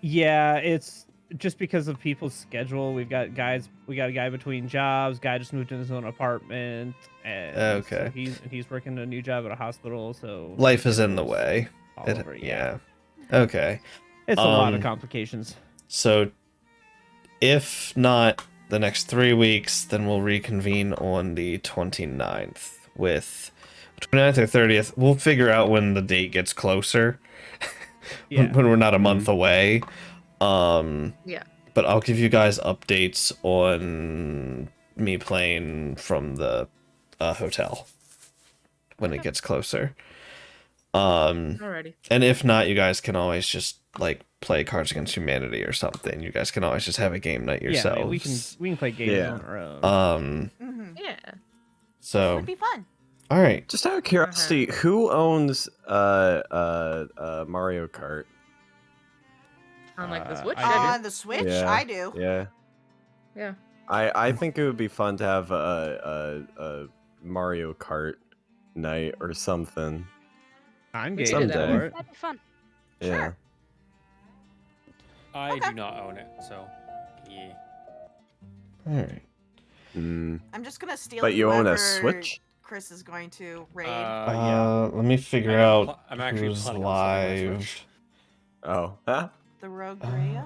Yeah, it's just because of people's schedule. We got a guy between jobs. Guy just moved in his own apartment, and Okay. so he's working a new job at a hospital. So Life is in the schedule's way. all over, Yeah. Okay. It's a lot of Um, complications. So, if not the next 3 weeks, then we'll reconvene on the 29th with 29th or 30th. We'll figure out when the date gets closer. Yeah. when we're not a month away. Yeah. But I'll give you guys updates on me playing from the hotel when it gets closer. Alrighty. And if not, you guys can always just like play Cards Against Humanity or something. You guys can always just have a game night Yeah, yourselves. I mean, we can play games Yeah. on our own. Mm-hmm. Yeah. So Would be fun. all right. Just out of curiosity, who owns Mario Kart? On like the Uh, Switch. I do. I On the Switch, Yeah. I do. Yeah. Yeah. I think it would be fun to have a Mario Kart night or something. I'm We game can do that. for it. That'd be fun. Yeah. I Okay. do not own it, so yeah. All right. Mm. I'm just gonna steal. But you own a whoever Switch? Chris is going to raid. Yeah. Let me figure I am out I'm actually who's planning on selling my live. Switch. Oh. Huh? The Rogue Rhea?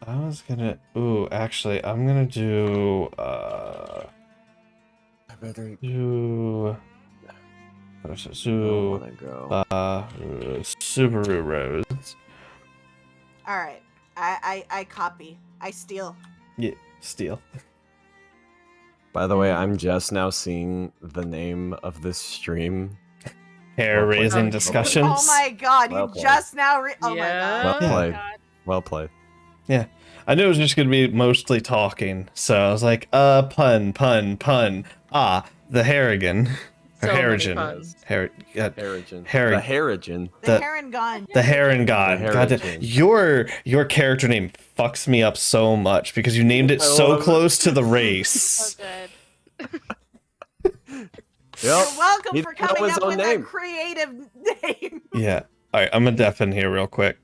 I was gonna. Ooh, actually, I'm gonna do. I better Do. I Subaru wanna go. Subaru Rose. All right. I copy. I steal. Yeah, steal. By the way, I'm just now seeing the name of this stream. Hair Well played. raising Oh, discussions. Oh my god! Well You played. just now. Oh Yeah. my god. Well Yeah. played. God. Well played. Yeah, I knew it was just gonna be mostly talking, so I was like, pun. Ah, the Harrigan. Or So many Harrigan. puns. Harrigan. Harry- The Harrigan. The The- Heron gun. The Heron God. The God, Harrigan. your character name fucks me up so much because you named it I so love it. close to the So race. good. You're welcome He for didn't know coming his up own with name. a creative name. Yeah. All right, I'm gonna deafen here real quick.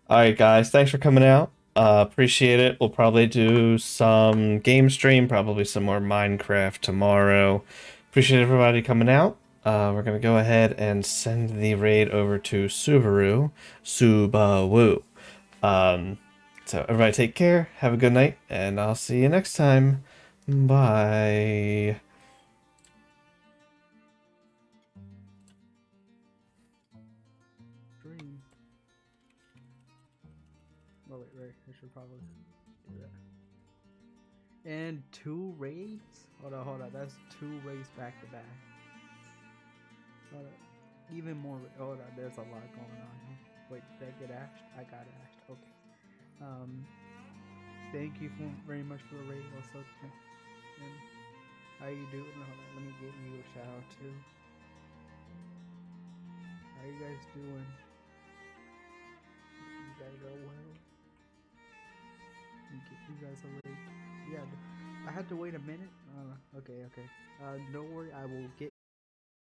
All right, guys, thanks for coming out. Appreciate it. We'll probably do some game stream, probably some more Minecraft tomorrow. Appreciate everybody coming out. We're gonna go ahead and send the raid over to Subaru. So everybody take care, have a good night, and I'll see you next time. Bye. Dream. Oh wait, right. I should probably do that. And 2 raids? Hold on. That's 2 raids back to back. Hold on. Even more. Hold on. There's a lot going on here. Wait, did I get ashed? I got ashed. Okay. Thank you very much for the raid. Also, and how you doing? Hold on. Let me give you a shout out too. How you guys doing? You guys are well. You guys are ready. Yeah, I had to wait a minute. Okay. Don't worry, I will get